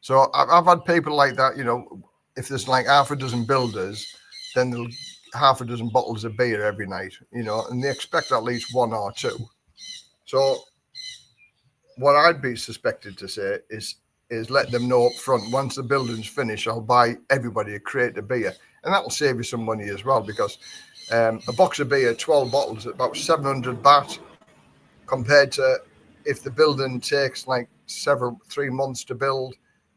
So I've had people like that, you know, if there's like half a dozen builders, then they'll half a dozen bottles of beer every night, you know, and they expect at least 1 or 2. So what I'd be suspected to say is let them know up front, once the building's finished, I'll buy everybody a crate of beer. And that'll save you some money as well, because a box of beer, 12 bottles, at about 700 baht, compared to if the building takes like 3 months to build,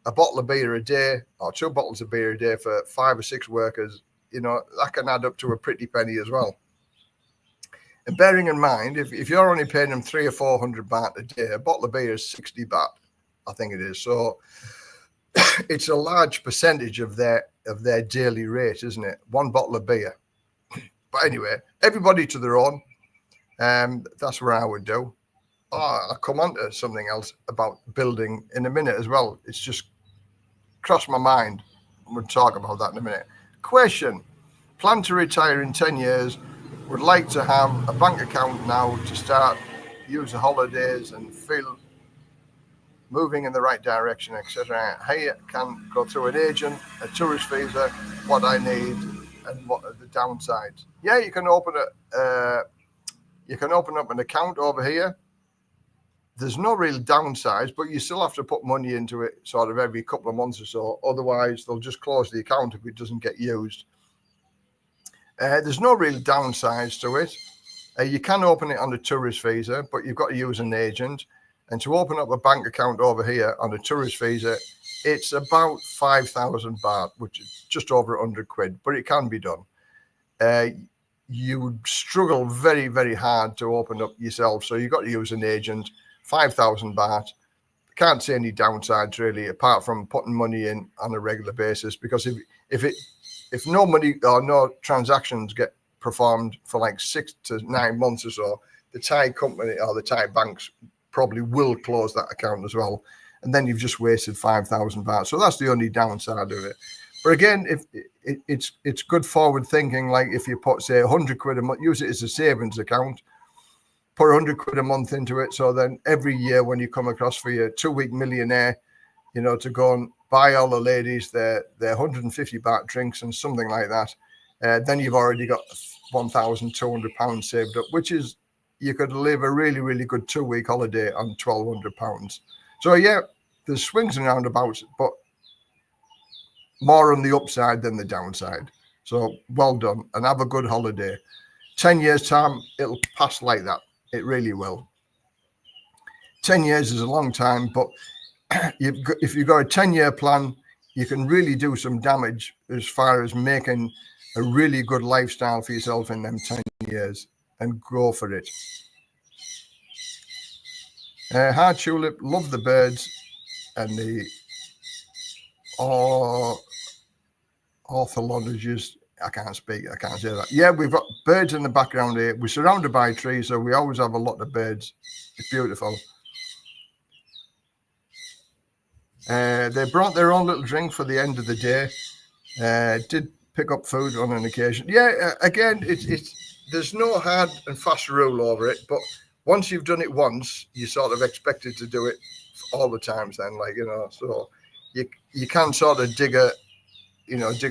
a bottle of beer a day or 2 bottles of beer a day for 5 or 6 workers, you know, that can add up to a pretty penny as well. And bearing in mind, if you're only paying them 300 or 400 baht a day, a bottle of beer is 60 baht, I think it is. So it's a large percentage of their daily rate, isn't it? 1 bottle of beer. But anyway, everybody to their own. That's what I would do. I'll come on to something else about building in a minute as well. It's just crossed my mind. We'll talk about that in a minute. Question: plan to retire in 10 years. Would like to have a bank account now to start, use the holidays and feel moving in the right direction, etc. Hey, can go through an agent, a tourist visa, what I need and what are the downsides. Yeah, you can open up an account over here. There's no real downsides, but you still have to put money into it sort of every couple of months or so. Otherwise, they'll just close the account if it doesn't get used. There's no real downsides to it. You can open it on a tourist visa, but you've got to use an agent. And to open up a bank account over here on a tourist visa, it's about 5,000 baht, which is just over 100 quid, but it can be done. You would struggle very, very hard to open up yourself. So you've got to use an agent. 5,000 baht. Can't see any downsides really, apart from putting money in on a regular basis, because if no money or no transactions get performed for like 6 to 9 months or so, the Thai company or the Thai banks probably will close that account as well, and then you've just wasted 5,000 baht. So that's the only downside of it. But again, if it's good forward thinking, like if you put say 100 quid a month, use it as a savings account. Put 100 quid a month into it. So then every year when you come across for your 2-week millionaire, you know, to go and buy all the ladies their 150 baht drinks and something like that, then you've already got 1,200 pounds saved up, which is, you could live a really, really good 2-week holiday on 1,200 pounds. So yeah, there's swings and roundabouts, but more on the upside than the downside. So well done, and have a good holiday. 10 years time, it'll pass like that. It really will. 10 years is a long time, but if you've got a 10-year plan, you can really do some damage as far as making a really good lifestyle for yourself in them 10 years, and go for it. Hard tulip, love the birds and the ornithologists. I can't speak. I can't say that. Yeah, we've got birds in the background here. We're surrounded by trees, so we always have a lot of birds. It's beautiful. They brought their own little drink for the end of the day. Did pick up food on an occasion. Yeah, again, there's no hard and fast rule over it, but once you've done it once, you sort of expected to do it all the times then, like, you know, so you can sort of dig a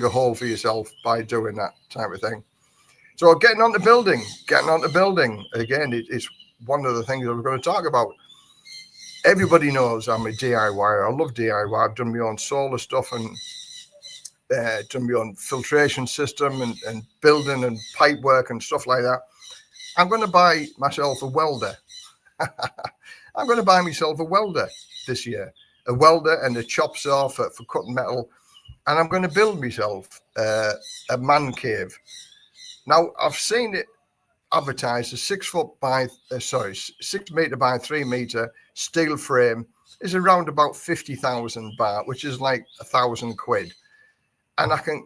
hole for yourself by doing that type of thing. So getting on to building. Again, it's one of the things that we're going to talk about. Everybody knows I'm a DIYer. I love DIY. I've done my own solar stuff and done my own filtration system and building and pipe work and stuff like that. I'm going to buy myself a welder. I'm going to buy myself a welder this year. A welder and a chop saw for cutting metal. And I'm going to build myself a man cave. Now, I've seen it advertised, a 6 meter by 3 meter steel frame is around about 50,000 baht, which is like 1,000 quid. And I can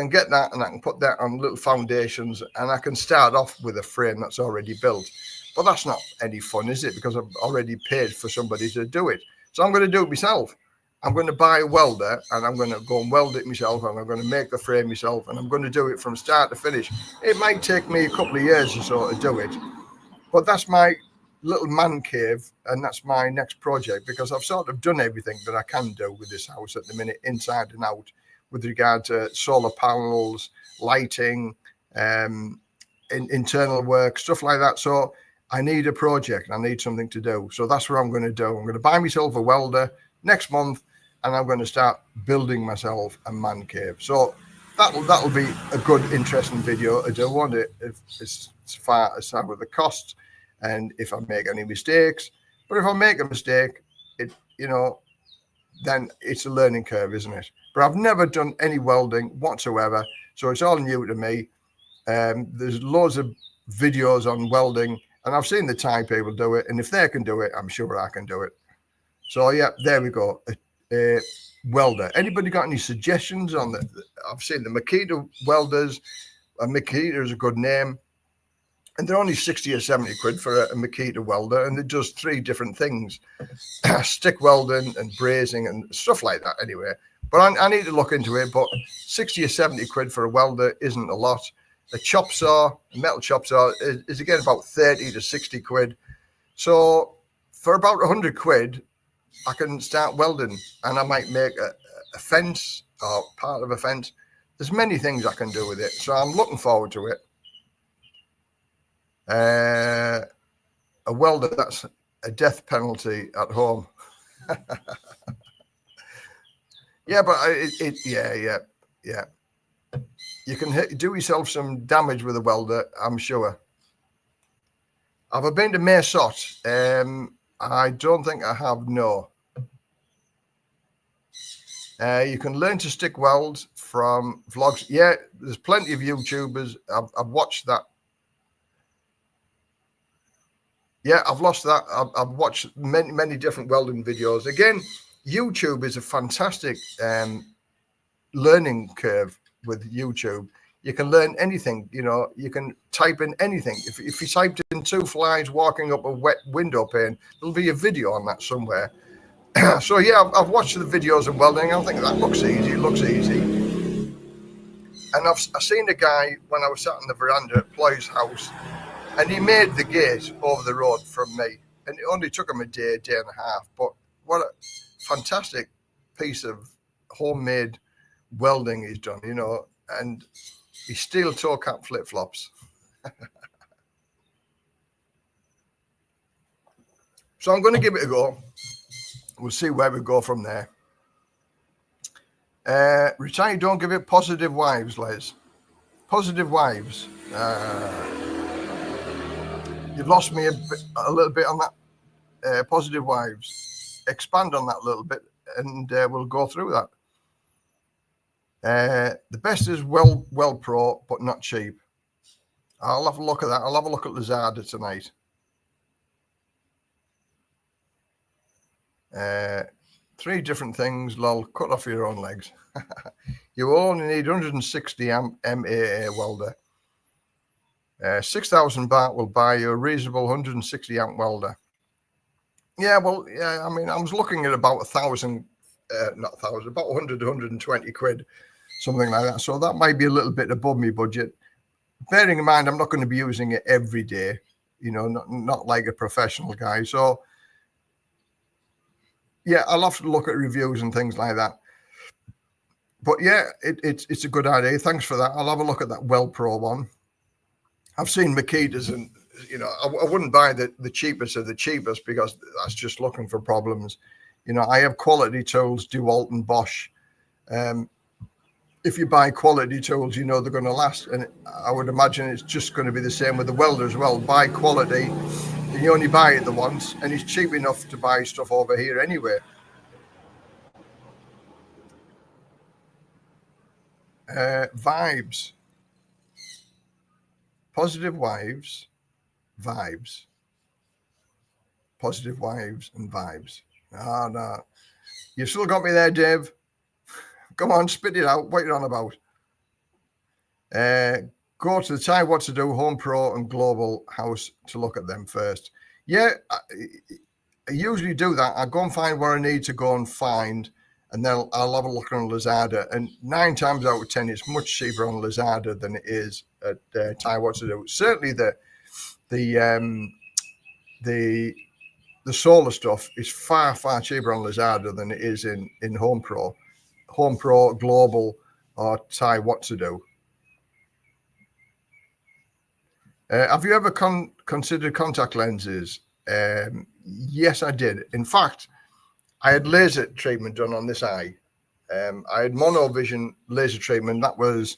get that, and I can put that on little foundations, and I can start off with a frame that's already built. But that's not any fun, is it? Because I've already paid for somebody to do it. So I'm going to do it myself. I'm going to buy a welder, and I'm going to go and weld it myself, and I'm going to make the frame myself, and I'm going to do it from start to finish. It might take me a couple of years or so to do it, but that's my little man cave, and that's my next project, because I've sort of done everything that I can do with this house at the minute, inside and out, with regard to solar panels, lighting, internal work, stuff like that. So I need a project. I need something to do. So that's what I'm going to do. I'm going to buy myself a welder next month, and I'm going to start building myself a man cave. So that'll be a good, interesting video to do, won't it? As far as with the cost, and if I make any mistakes. But if I make a mistake, then it's a learning curve, isn't it? But I've never done any welding whatsoever, so it's all new to me. There's loads of videos on welding, and I've seen the Thai people do it, and if they can do it, I'm sure I can do it. So yeah, there we go. Welder. Anybody got any suggestions on that? I've seen the Makita welders. Makita is a good name, and they're only 60 or 70 quid for a Makita welder, and it does 3 different things: stick welding and brazing and stuff like that. Anyway, but I need to look into it. But 60 or 70 quid for a welder isn't a lot. A chop saw, a metal chop saw, is again about 30 to 60 quid. So for about 100 quid, I can start welding, and I might make a fence or part of a fence. There's many things I can do with it, so I'm looking forward to it. A welder, that's a death penalty at home. Yeah, but yeah. You can do yourself some damage with a welder, I'm sure. Have I been to Mae Sot? I don't think I have, no. You can learn to stick weld from vlogs. Yeah, there's plenty of YouTubers. I've watched that. Yeah, I've watched that. I've watched many different welding videos. Again, YouTube is a fantastic learning curve with YouTube. You can learn anything, you can type in anything. If you typed in 2 flies walking up a wet window pane, there'll be a video on that somewhere. So yeah, I've watched the videos of welding. I think that looks easy. It looks easy. And I've seen a guy when I was sat in the veranda at Ploy's house, and he made the gate over the road from me. And it only took him a day and a half. But what a fantastic piece of homemade welding he's done, and his steel toe cap flip-flops. So I'm going to give it a go. We'll see where we go from there. Retire, don't give it positive wives, Les. Positive wives. You've lost me a little bit on that. Positive wives. Expand on that a little bit, and we'll go through that. The best is well pro, but not cheap. I'll have a look at that. I'll have a look at Lazada tonight. Three different things, lol. Cut off your own legs. You only need 160 MAA welder. 6,000 baht will buy you a reasonable 160 amp welder. Yeah, well, yeah. I mean, I was looking at about 1,000, not 1,000, about 100 to 120 quid, something like that. So that might be a little bit above my budget. Bearing in mind, I'm not going to be using it every day. You know, not like a professional guy. So. Yeah, I'll have to look at reviews and things like that. But yeah, it's a good idea. Thanks for that. I'll have a look at that Well Pro one. I've seen Makitas, and you know, I wouldn't buy the cheapest of the cheapest because that's just looking for problems. You know, I have quality tools, DeWalt and Bosch. If you buy quality tools, you know they're going to last. And I would imagine it's just going to be the same with the welder as well. Buy quality, and you only buy it the once, and it's cheap enough to buy stuff over here anyway. Vibes. Positive wives, vibes. Positive wives and vibes. No. You've still got me there, Dave. Come on, spit it out. What you're on about? Go to the Thai What to Do, Home Pro and Global House to look at them first. Yeah, I usually do that. I go and find where I need to go and find, and then I'll have a look on Lazada. And 9 times out of 10, it's much cheaper on Lazada than it is at Thai What to Do. Certainly, the solar stuff is far cheaper on Lazada than it is in Home Pro. Home Pro, Global, or Thai What to Do. Have you ever considered contact lenses? Yes, I did. In fact, I had laser treatment done on this eye. I had monovision laser treatment. That was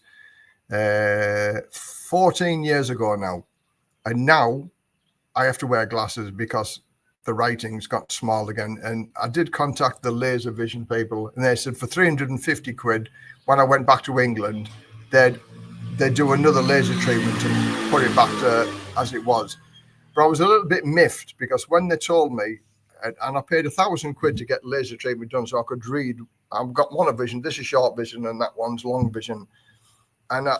14 years ago now. And now I have to wear glasses because the writing's got small again. And I did contact the laser vision people, and they said for 350 quid, when I went back to England, they'd do another laser treatment and put it back to as it was. But I was a little bit miffed because when they told me, and I paid 1,000 quid to get laser treatment done so I could read. I've got monovision, this is short vision, and that one's long vision. And I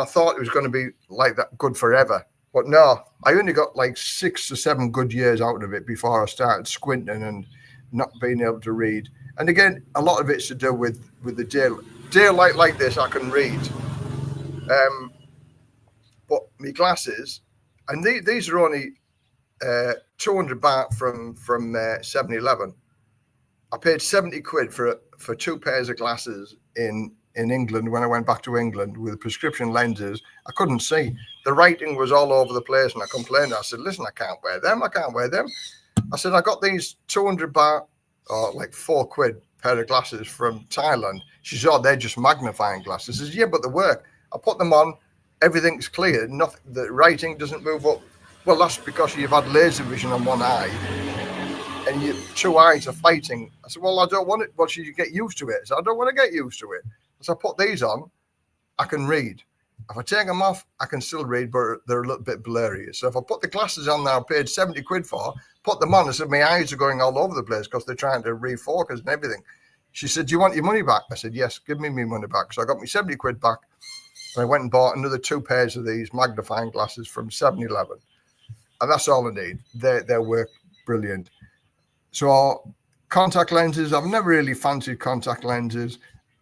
thought it was going to be like that good forever. But no, I only got like 6 or 7 good years out of it before I started squinting and not being able to read. And again, a lot of it's to do with the daylight like this, I can read. But my glasses, and these are only 200 baht from 7-Eleven. I paid 70 quid for 2 pairs of glasses in England when I went back to England with prescription lenses. I couldn't see. The writing was all over the place, and I complained. I said, listen, I can't wear them. I said, I got these 200 baht, or like 4 quid pair of glasses from Thailand. She said, oh, they're just magnifying glasses. I said, yeah, but they work. I put them on, everything's clear. Nothing, the writing doesn't move up. Well, that's because you've had laser vision on one eye and your 2 eyes are fighting. I said, well, I don't want it. Well, should you get used to it? I said, I don't want to get used to it. So I put these on, I can read. If I take them off, I can still read, but they're a little bit blurry. So if I put the glasses on that I paid 70 quid for, put them on, I said, my eyes are going all over the place because they're trying to refocus and everything. She said, do you want your money back? I said, yes, give me my money back. So I got my 70 quid back, and I went and bought another 2 pairs of these magnifying glasses from 7-Eleven. And that's all I need. They work brilliant. So contact lenses, I've never really fancied contact lenses.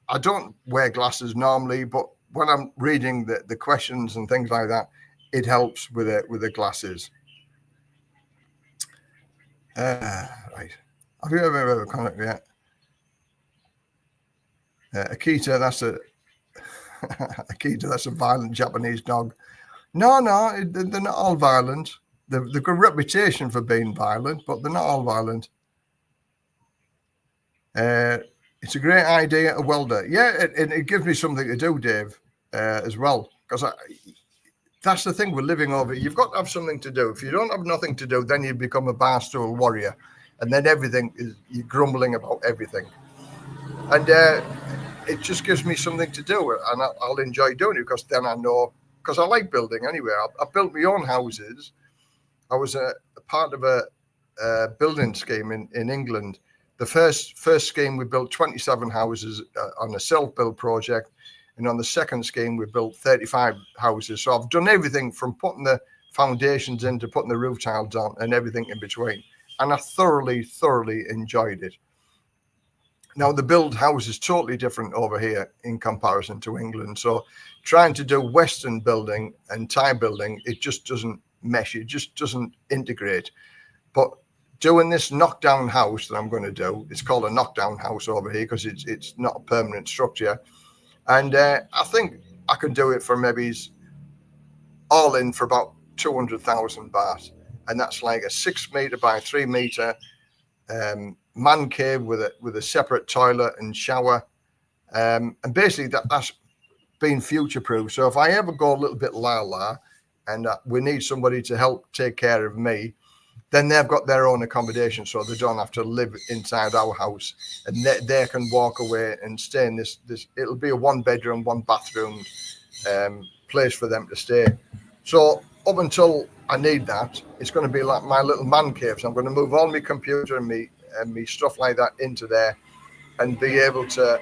I don't wear glasses normally, but when I'm reading the questions and things like that, it helps with the glasses. Right. Have you ever contact yet? Akita, that's a violent Japanese dog. No, they're not all violent. They've got a reputation for being violent, but they're not all violent. It's a great idea, a welder. Yeah, it gives me something to do, Dave, as well. Because that's the thing, we're living over. You've got to have something to do. If you don't have nothing to do, then you become a barstool warrior. And then you're grumbling about everything. And it just gives me something to do. And I'll enjoy doing it because then I know, because I like building anyway. I built my own houses. I was a part of a building scheme in England. The first scheme, we built 27 houses on a self-build project. And on the second scheme, we built 35 houses. So I've done everything from putting the foundations in to putting the roof tiles on and everything in between. And I thoroughly enjoyed it. Now, the build house is totally different over here in comparison to England. So trying to do Western building and Thai building, it just doesn't mesh. It just doesn't integrate. But doing this knockdown house that I'm going to do, it's called a knockdown house over here because it's not a permanent structure. And I think I could do it for maybe all in for about 200,000 baht. And that's like a 6 meter by 3 meter man cave with a separate toilet and shower. And basically that's been future proof. So if I ever go a little bit la and we need somebody to help take care of me, then they've got their own accommodation, so they don't have to live inside our house, and they can walk away and stay in this. It'll be a 1 bedroom, 1 bathroom place for them to stay. So up until I need that, it's going to be like my little man cave. So I'm going to move all my computer and me stuff like that into there, and be able to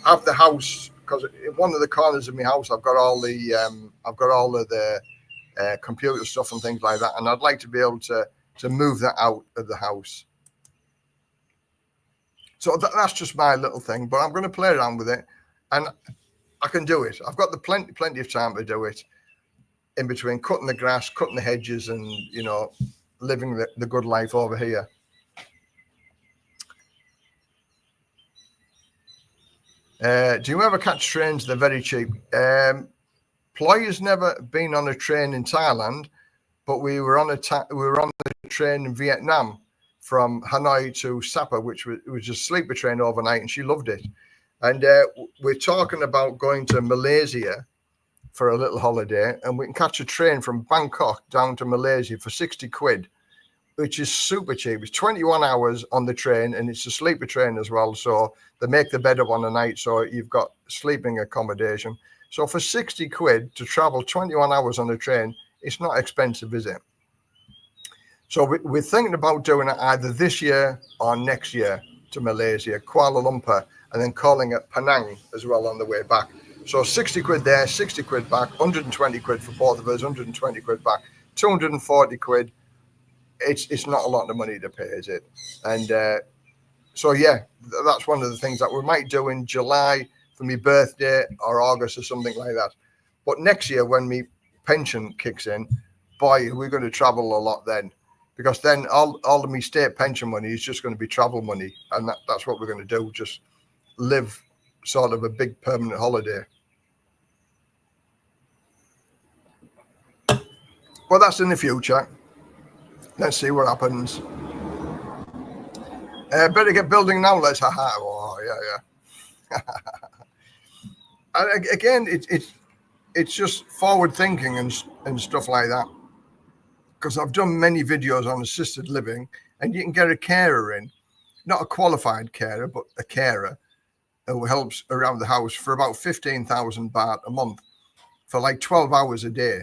have the house, because in one of the corners of my house I've got all of the computer stuff and things like that, and I'd like to be able to move that out of the house. So that's just my little thing, but I'm going to play around with it, and I can do it. I've got the plenty of time to do it in between cutting the grass, cutting the hedges, and living the good life over here. Do you ever catch trains? They're very cheap. Ploy has never been on a train in Thailand, but we were on the train in Vietnam from Hanoi to Sapa, which was a sleeper train overnight, and she loved it. And we're talking about going to Malaysia for a little holiday, and we can catch a train from Bangkok down to Malaysia for 60 quid, which is super cheap. It's 21 hours on the train, and it's a sleeper train as well. So they make the bed up on the night, so you've got sleeping accommodation. So for 60 quid to travel 21 hours on a train, it's not expensive, is it? So we're thinking about doing it either this year or next year to Malaysia, Kuala Lumpur, and then calling it Penang as well on the way back. So 60 quid there, 60 quid back, 120 quid for both of us, 120 quid back, 240 quid. It's not a lot of money to pay, is it? And so, yeah, that's one of the things that we might do in July for my birthday or August or something like that. But next year when my pension kicks in, boy, we're going to travel a lot then, because then all of my state pension money is just going to be travel money, and that's what we're going to do, just live sort of a big permanent holiday. Well, that's in the future. Let's see what happens. Better get building now, let's. Oh, yeah. And again, it's just forward thinking and stuff like that. Because I've done many videos on assisted living, and you can get a carer in, not a qualified carer, but a carer who helps around the house for about 15,000 baht a month for like 12 hours a day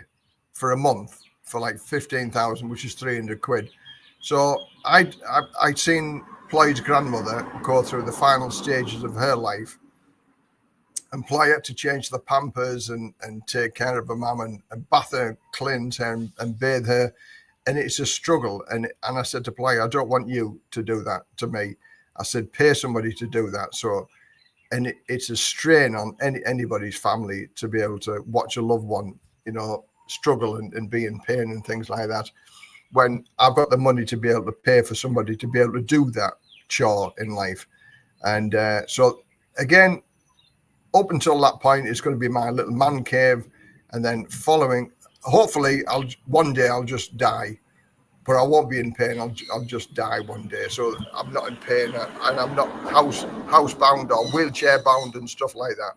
for a month for like 15,000, which is 300 quid. So I'd seen Ployd's grandmother go through the final stages of her life, and Ploy had to change the pampers and take care of her mum and bath her, cleanse her and bathe her. And it's a struggle. And I said to Ploy, I don't want you to do that to me. I said, pay somebody to do that. So, and it's a strain on anybody's family to be able to watch a loved one, struggle and be in pain and things like that, when I've got the money to be able to pay for somebody to be able to do that chore in life. And so again, up until that point, it's going to be my little man cave, and then following, hopefully one day I'll just die but I won't be in pain. I'll just die one day. So I'm not in pain, and I'm not housebound or wheelchair bound and stuff like that.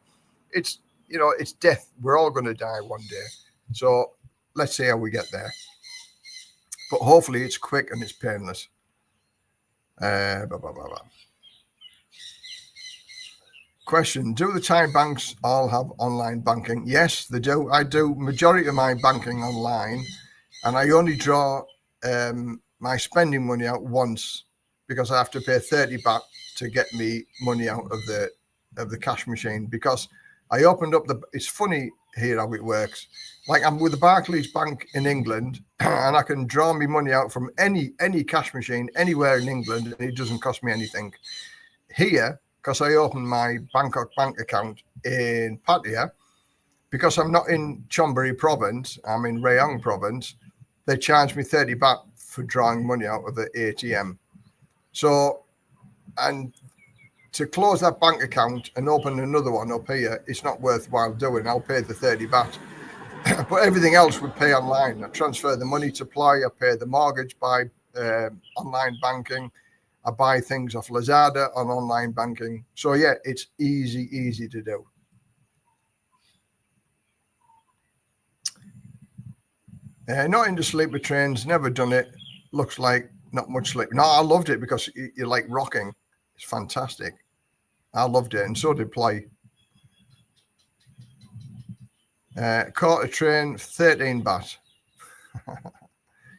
It's, you know, it's death. We're all going to die one day. So let's see how we get there. But hopefully it's quick and it's painless. Question: do the Thai banks all have online banking? Yes, they do. I do majority of my banking online, and I only draw my spending money out once, because I have to pay 30 baht to get me money out of the cash machine. Because I opened up it's funny here how it works. Like, I'm with the Barclays Bank in England, and I can draw me money out from any cash machine anywhere in England, and it doesn't cost me anything. Here, because I opened my Bangkok bank account in Pattaya, because I'm not in Chonburi province, I'm in Rayong province, they charge me 30 baht for drawing money out of the ATM. So, and to close that bank account and open another one up here, it's not worthwhile doing. I'll pay the 30 baht. But everything else would pay online. I transfer the money to Ply, I pay the mortgage by online banking. I buy things off Lazada on online banking. So yeah, it's easy to do. Not into sleeper trains, never done it. Looks like not much sleep. No, I loved it because you're like rocking. It's fantastic. I loved it, and so did Ply. Caught a train, 13 baht.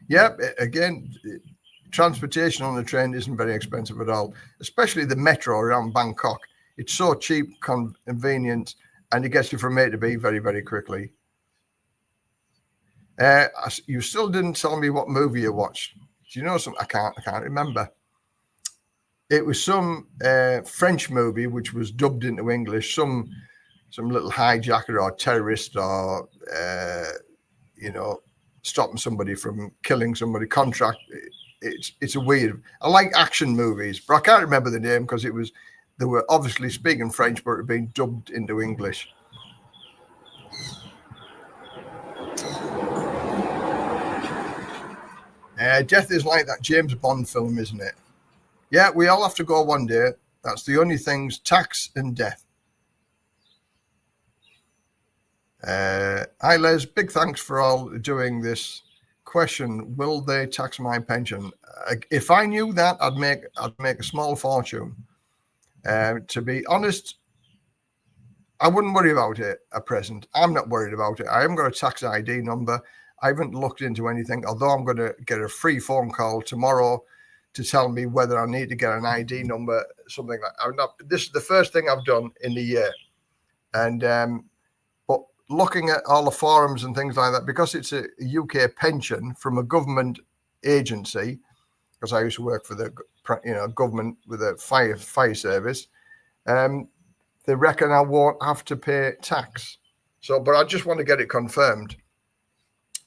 Yep, again, transportation on the train isn't very expensive at all, especially the metro around Bangkok. It's so cheap, convenient, and it gets you from A to B very, very quickly. You still didn't tell me what movie you watched. Do you know something? I can't remember. It was some French movie which was dubbed into English. Some little hijacker or terrorist or stopping somebody from killing somebody. Contract. It's a weird. I like action movies, but I can't remember the name because they were obviously speaking French, but it had been dubbed into English. Death is like that James Bond film, isn't it? Yeah, we all have to go one day. That's the only things: tax and death. Hi, Les. Big thanks for all doing this. Question: will they tax my pension? If I knew that, I'd make a small fortune. To be honest, I wouldn't worry about it at present. I'm not worried about it. I haven't got a tax ID number. I haven't looked into anything, although I'm going to get a free phone call tomorrow to tell me whether I need to get an ID number, something like that. This is the first thing I've done in the year. And but looking at all the forums and things like that, because it's a UK pension from a government agency, because I used to work for the government with a fire service, they reckon I won't have to pay tax. So, but I just want to get it confirmed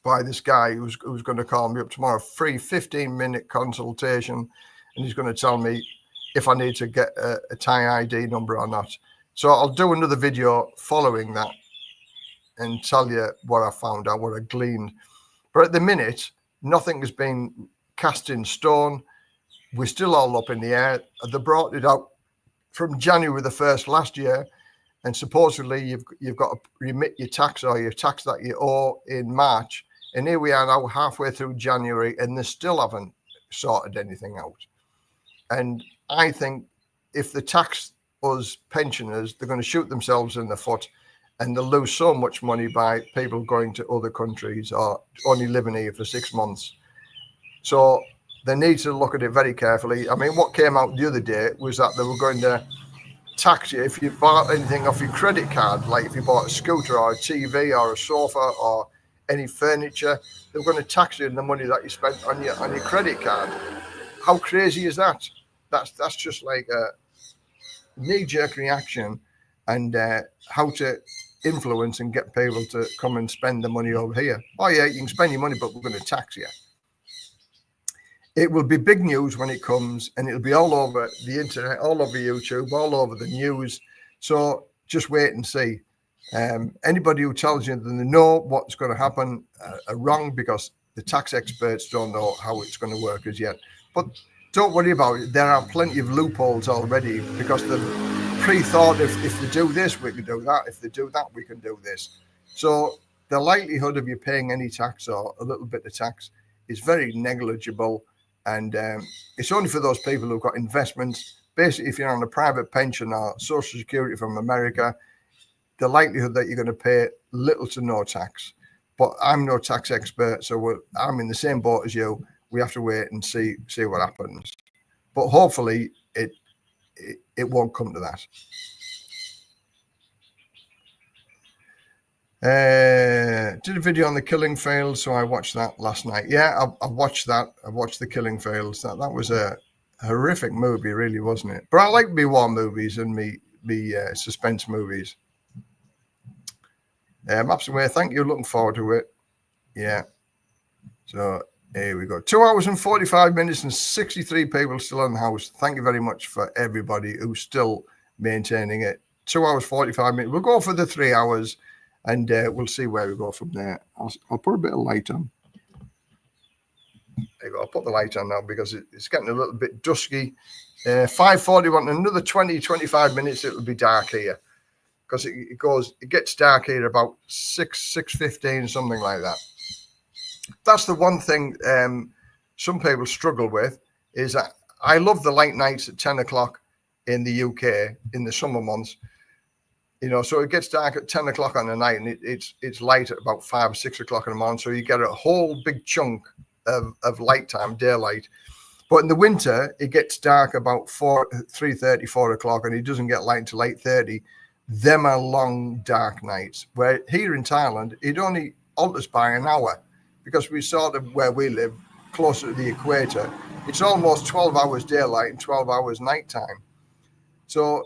by this guy who's going to call me up tomorrow, free 15-minute consultation, and he's going to tell me if I need to get a Thai ID number or not. So I'll do another video following that and tell you what I found out, what I gleaned. But at the minute, nothing has been cast in stone. We're still all up in the air. They brought it out from January the 1st last year, and supposedly you've got to remit your tax or your tax that you owe in March. And here we are now halfway through January, and they still haven't sorted anything out. And I think if they tax us pensioners, they're going to shoot themselves in the foot, and they'll lose so much money by people going to other countries or only living here for 6 months. So they need to look at it very carefully. I mean, what came out the other day was that they were going to tax you if you bought anything off your credit card, like if you bought a scooter or a TV or a sofa or any furniture, they're going to tax you in the money that you spent on your credit card. How crazy is that? That's just like a knee-jerk reaction, and how to influence and get people to come and spend the money over here. Oh yeah, you can spend your money, but we're going to tax you. It will be big news when it comes, and it'll be all over the internet, all over YouTube, all over the news. So just wait and see. Anybody who tells you that they know what's going to happen are wrong, because the tax experts don't know how it's going to work as yet. But don't worry about it. There are plenty of loopholes already because they've pre-thought if they do this, we can do that. If they do that, we can do this. So the likelihood of you paying any tax or a little bit of tax is very negligible. And it's only for those people who've got investments. Basically, if you're on a private pension or Social Security from America, the likelihood that you're going to pay little to no tax. But I'm no tax expert, so I'm in the same boat as you. We have to wait and see what happens. But hopefully it won't come to that. Did a video on the killing fields, so I watched that last night. Yeah, I watched that. I watched the killing fields. That was a horrific movie, really, wasn't it? But I like me war movies and me suspense movies. Maps away. Thank you. Looking forward to it. Yeah. So here we go. 2 hours and 45 minutes and 63 people still in the house. Thank you very much for everybody who's still maintaining it. 2 hours 45 minutes. We'll go for the 3 hours, and we'll see where we go from there. I'll put a bit of light on. There you go. I'll put the light on now because it's getting a little bit dusky. 5:41. Another 20-25 minutes. It'll be dark here. Because it gets dark here about 6:15, something like that. That's the one thing some people struggle with, is that I love the late nights at 10 o'clock in the UK in the summer months. So it gets dark at 10 o'clock on the night, and it's light at about 5 or 6 o'clock in the morning. So you get a whole big chunk of light time, daylight. But in the winter, it gets dark about 3:30, 4 o'clock, and it doesn't get light until 8:30. Them are long, dark nights. Where here in Thailand, it only alters by an hour, because we sort of, where we live, closer to the equator, it's almost 12 hours daylight and 12 hours nighttime. So,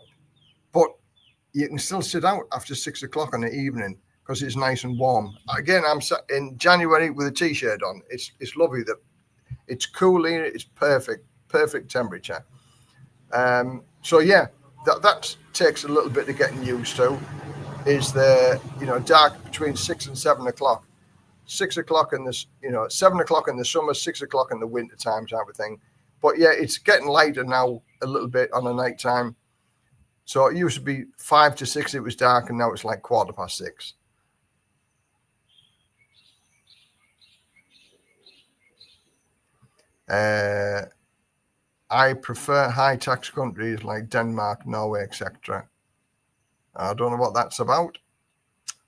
but you can still sit out after 6 o'clock in the evening because it's nice and warm. Again, I'm sat in January with a t-shirt on. It's lovely. That it's cool here. It's perfect temperature. So yeah. That takes a little bit of getting used to, is the dark between 6 and 7 o'clock. 6 o'clock in this, 7 o'clock in the summer, 6 o'clock in the winter time type of thing. But yeah, it's getting lighter now a little bit on the night time. So it used to be 5 to 6 it was dark, and now it's like 6:15. I prefer high tax countries like Denmark, Norway, etc. I don't know what that's about.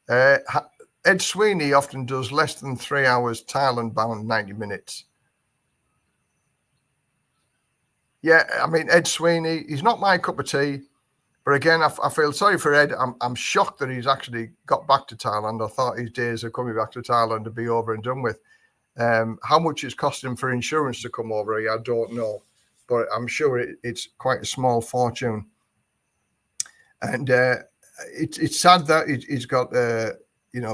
Ed Sweeney often does less than 3 hours, Thailand bound 90 minutes. Yeah, I mean, Ed Sweeney, he's not my cup of tea. But again, I feel sorry for Ed. I'm shocked that he's actually got back to Thailand. I thought his days of coming back to Thailand to be over and done with. How much it's cost him for insurance to come over here, I don't know. But I'm sure it's quite a small fortune. And it's sad that he's got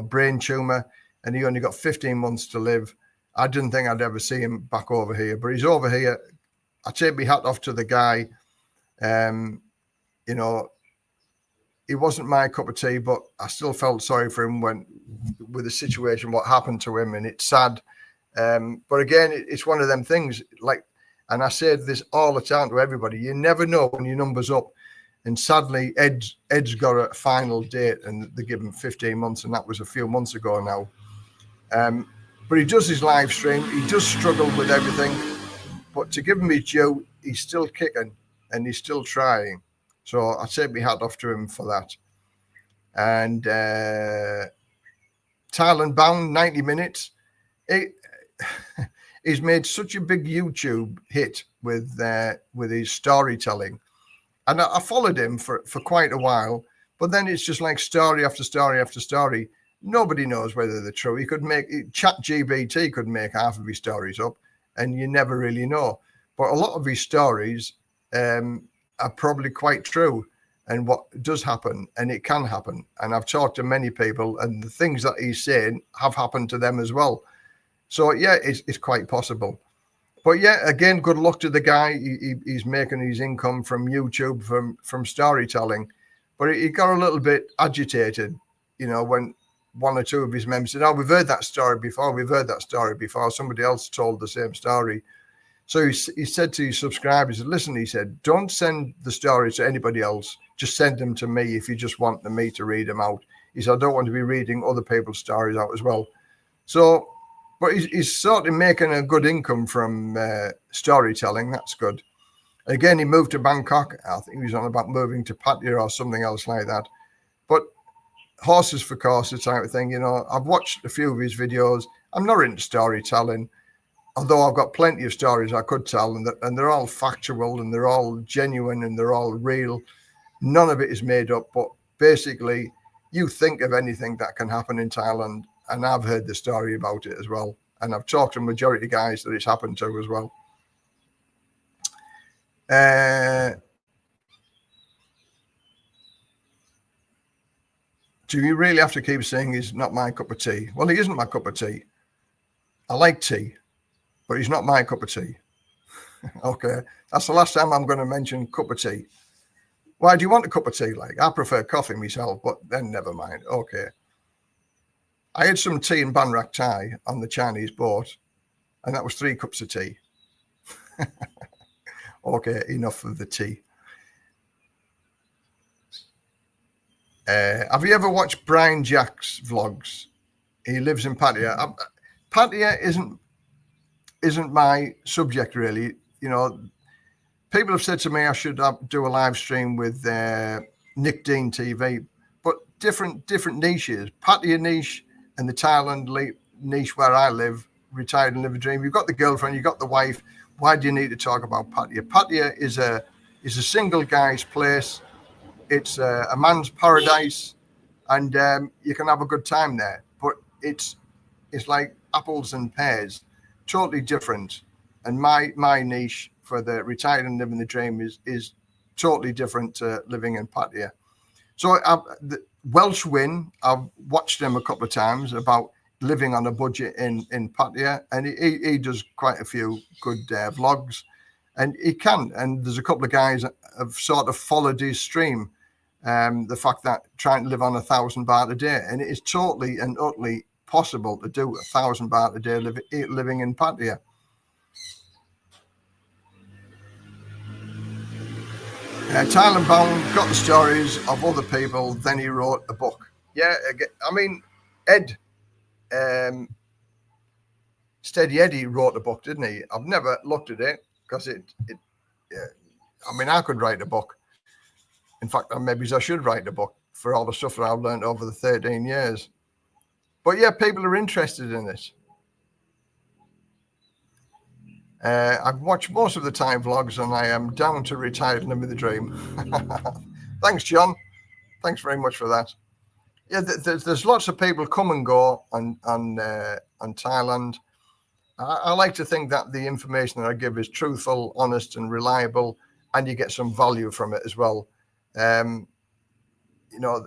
brain tumor, and he only got 15 months to live. I didn't think I'd ever see him back over here, but he's over here. I take my hat off to the guy. He wasn't my cup of tea, but I still felt sorry for him with the situation, what happened to him, and it's sad. But again, it's one of them things, and I say this all the time to everybody, you never know when your number's up. And sadly, Ed's got a final date, and they give him 15 months, and that was a few months ago now. But he does his live stream. He does struggle with everything. But to give him his due, he's still kicking, and he's still trying. So I take my hat off to him for that. And Thailand bound 90 minutes. He's made such a big YouTube hit with his storytelling. And I followed him for quite a while, but then it's just like story after story after story. Nobody knows whether they're true. ChatGPT could make half of his stories up, and you never really know. But a lot of his stories are probably quite true, and what does happen, and it can happen. And I've talked to many people, and the things that he's saying have happened to them as well. So yeah, it's quite possible. But yeah, again, good luck to the guy. He's making his income from YouTube, from storytelling. But he got a little bit agitated, when one or two of his members said, "Oh, we've heard that story before. We've heard that story before. Somebody else told the same story." So he said to his subscribers, "Listen," he said, "don't send the story to anybody else. Just send them to me if you just want me to read them out." He said, "I don't want to be reading other people's stories out as well." So, but he's sort of making a good income from storytelling. That's good. Again, he moved to Bangkok. I think he was on about moving to Pattaya or something else like that. But horses for courses type of thing, you know. I've watched a few of his videos. I'm not into storytelling, although I've got plenty of stories I could tell, and they're all factual and they're all genuine and they're all real. None of it is made up, but basically you think of anything that can happen in Thailand, and I've heard the story about it as well. And I've talked to majority guys that it's happened to as well. Do you really have to keep saying he's not my cup of tea? Well, he isn't my cup of tea. I like tea, but he's not my cup of tea. Okay, that's the last time I'm going to mention cup of tea. Why do you want a cup of tea? Like, I prefer coffee myself, but then never mind. Okay. I had some tea in Ban Rak Thai on the Chinese boat, and that was 3 cups of tea. Okay, enough of the tea. Have you ever watched Brian Jack's vlogs? He lives in Pattaya. Pattaya isn't my subject really. You know, people have said to me I should do a live stream with Nick Dean TV, but different niches. Pattaya niche and the Thailand niche where I live, retired and live a dream. You've got the girlfriend, you've got the wife. Why do you need to talk about Pattaya? Pattaya is a single guy's place. It's a man's paradise, and you can have a good time there. But it's like apples and pears, totally different. And my niche for the retired and living the dream is totally different to living in Pattaya. So the Welsh Win, I've watched him a couple of times about living on a budget in Pattaya, and he does quite a few good vlogs, and he can. And there's a couple of guys that have sort of followed his stream. The fact that trying to live on 1,000 baht a day, and it is totally and utterly possible to do 1,000 baht a day living in Pattaya. Thailand Bound got the stories of other people, then he wrote a book. Yeah, I mean, Ed, Steady Eddie wrote a book, didn't he? I've never looked at it because I mean, I could write a book. In fact, maybe I should write a book for all the stuff that I've learned over the 13 years. But yeah, people are interested in it. I've watched most of the time vlogs, and I am down to retired and living the dream. Thanks, John. Thanks very much for that. Yeah, there's lots of people come and go on Thailand. I like to think that the information that I give is truthful, honest, and reliable, and you get some value from it as well. You know,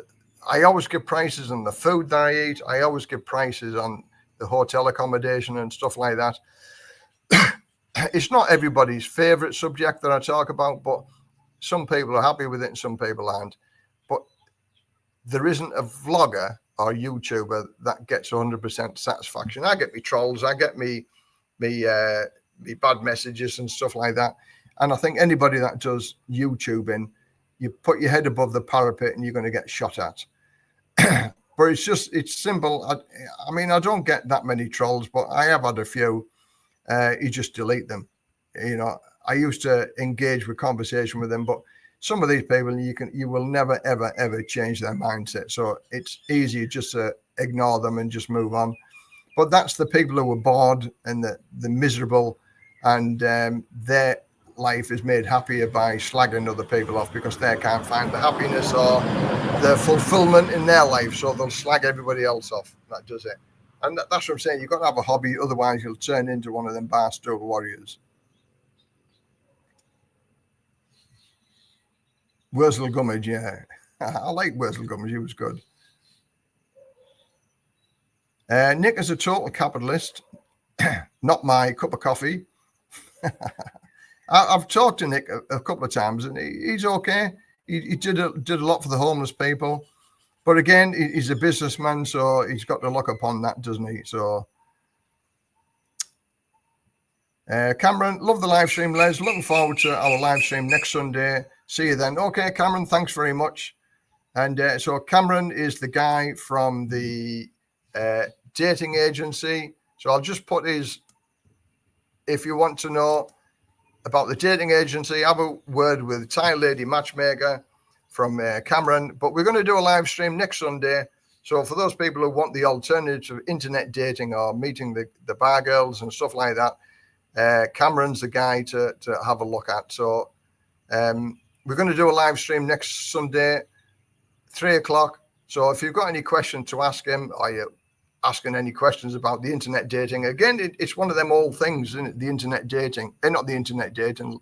I always give prices on the food that I eat. I always give prices on the hotel accommodation and stuff like that. It's not everybody's favorite subject that I talk about, but some people are happy with it and some people aren't. But there isn't a vlogger or YouTuber that gets 100% satisfaction. I get me trolls, I get me bad messages and stuff like that. And I think anybody that does YouTubing, you put your head above the parapet and you're going to get shot at. But it's simple. I mean, I don't get that many trolls, but I have had a few. You just delete them. You know, I used to engage with conversation with them, but some of these people, you will never, ever change their mindset. So it's easy just to ignore them and just move on. But that's the people who are bored and the miserable, and their life is made happier by slagging other people off because they can't find the happiness or the fulfillment in their life. So they'll slag everybody else off. That does it. And that's what I'm saying. You've got to have a hobby. Otherwise, you'll turn into one of them barstool warriors. Wurzel Gummidge, yeah. I like Wurzel Gummidge. He was good. Nick is a total capitalist. Not my cup of coffee. I've talked to Nick a couple of times, and he's okay. He did a lot for the homeless people. But again, he's a businessman, so he's got to look upon that, doesn't he? So, Cameron, love the live stream, Les. Looking forward to our live stream next Sunday. See you then. Okay, Cameron, thanks very much. And so Cameron is the guy from the dating agency. So I'll just put his, if you want to know about the dating agency, have a word with Thai Lady Matchmaker from Cameron. But we're going to do a live stream next Sunday. So for those people who want the alternative of internet dating or meeting the bar girls and stuff like that, Cameron's the guy to have a look at. So we're going to do a live stream next Sunday, 3 o'clock. So if you've got any questions to ask him, or you're asking any questions about the internet dating, again, it's one of them old things, isn't it? The internet dating, not the internet dating,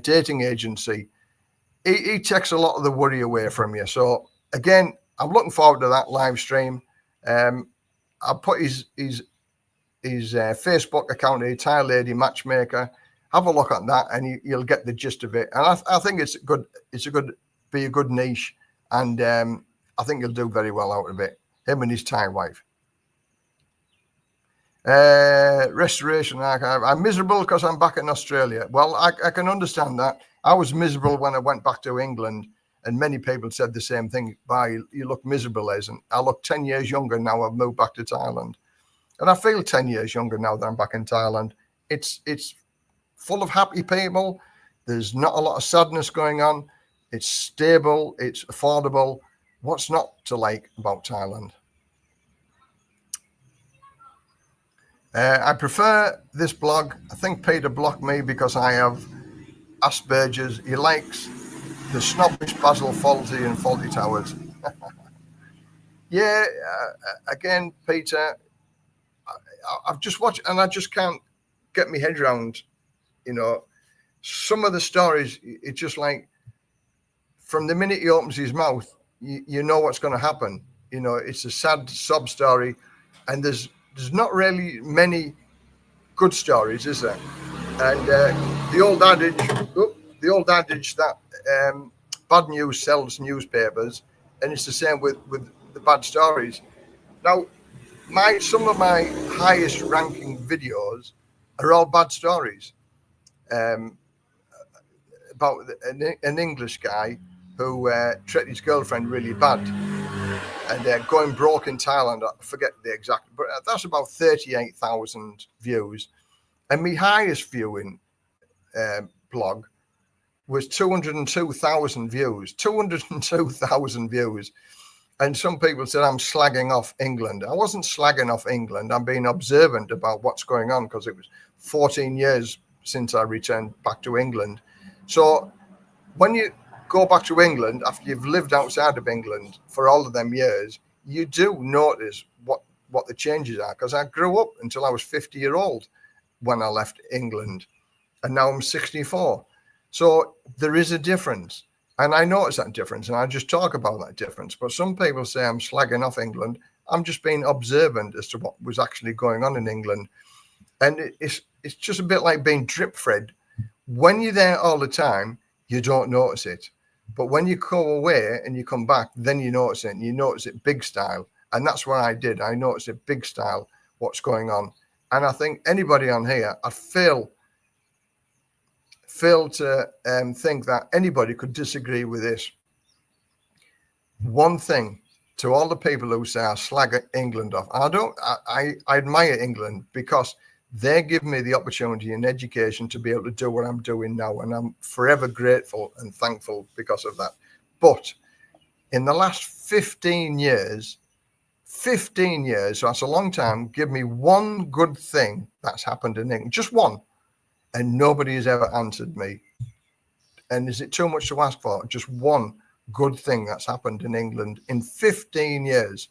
dating agency. He takes a lot of the worry away from you. So again, I'm looking forward to that live stream. I'll put his Facebook account here, Thai Lady Matchmaker. Have a look at that, and you'll get the gist of it. And I think it's good. It's a good niche, and I think he'll do very well out of it. Him and his Thai wife. Restoration Archive. I'm miserable because I'm back in Australia. Well, I can understand that. I was miserable when I went back to England, and many people said the same thing. You look miserable, Les. And I look 10 years younger now. I've moved back to Thailand, and I feel 10 years younger now that I'm back in Thailand. It's full of happy people. There's not a lot of sadness going on. It's stable. It's affordable. What's not to like about Thailand? I prefer this blog. I think Peter blocked me because I have Asperger's. He likes the snobbish Basil Fawlty and Fawlty Towers. Yeah, again, Peter, I've just watched, and I just can't get my head around, some of the stories. It's just like, from the minute he opens his mouth, you know what's going to happen. It's a sad sob story, and there's not really many good stories, is there? And the old adage that bad news sells newspapers, and it's the same with the bad stories. Now, some of my highest ranking videos are all bad stories about an English guy who treated his girlfriend really bad, and going broke in Thailand. I forget the exact, but that's about 38,000 views. And my highest viewing blog was 202,000 views. 202,000 views. And some people said I'm slagging off England. I wasn't slagging off England. I'm being observant about what's going on, because it was 14 years since I returned back to England. So when you go back to England after you've lived outside of England for all of them years, you do notice what the changes are. Because I grew up until I was 50-year-old when I left England, and now I'm 64. So there is a difference, and I notice that difference, and I just talk about that difference. But some people say I'm slagging off England. I'm just being observant as to what was actually going on in England, and it's just a bit like being drip fed. When you're there all the time, you don't notice it. But when you go away and you come back, then you notice it, and you notice it big style. And that's what I did. I noticed it big style, what's going on. And I think anybody on here, I fail to think that anybody could disagree with this. One thing, to all the people who say I slag England off, I admire England, because they give me the opportunity and education to be able to do what I'm doing now. And I'm forever grateful and thankful because of that. But in the last 15 years, so that's a long time, give me one good thing that's happened in England, just one. And nobody has ever answered me. And is it too much to ask for? Just one good thing that's happened in England in 15 years.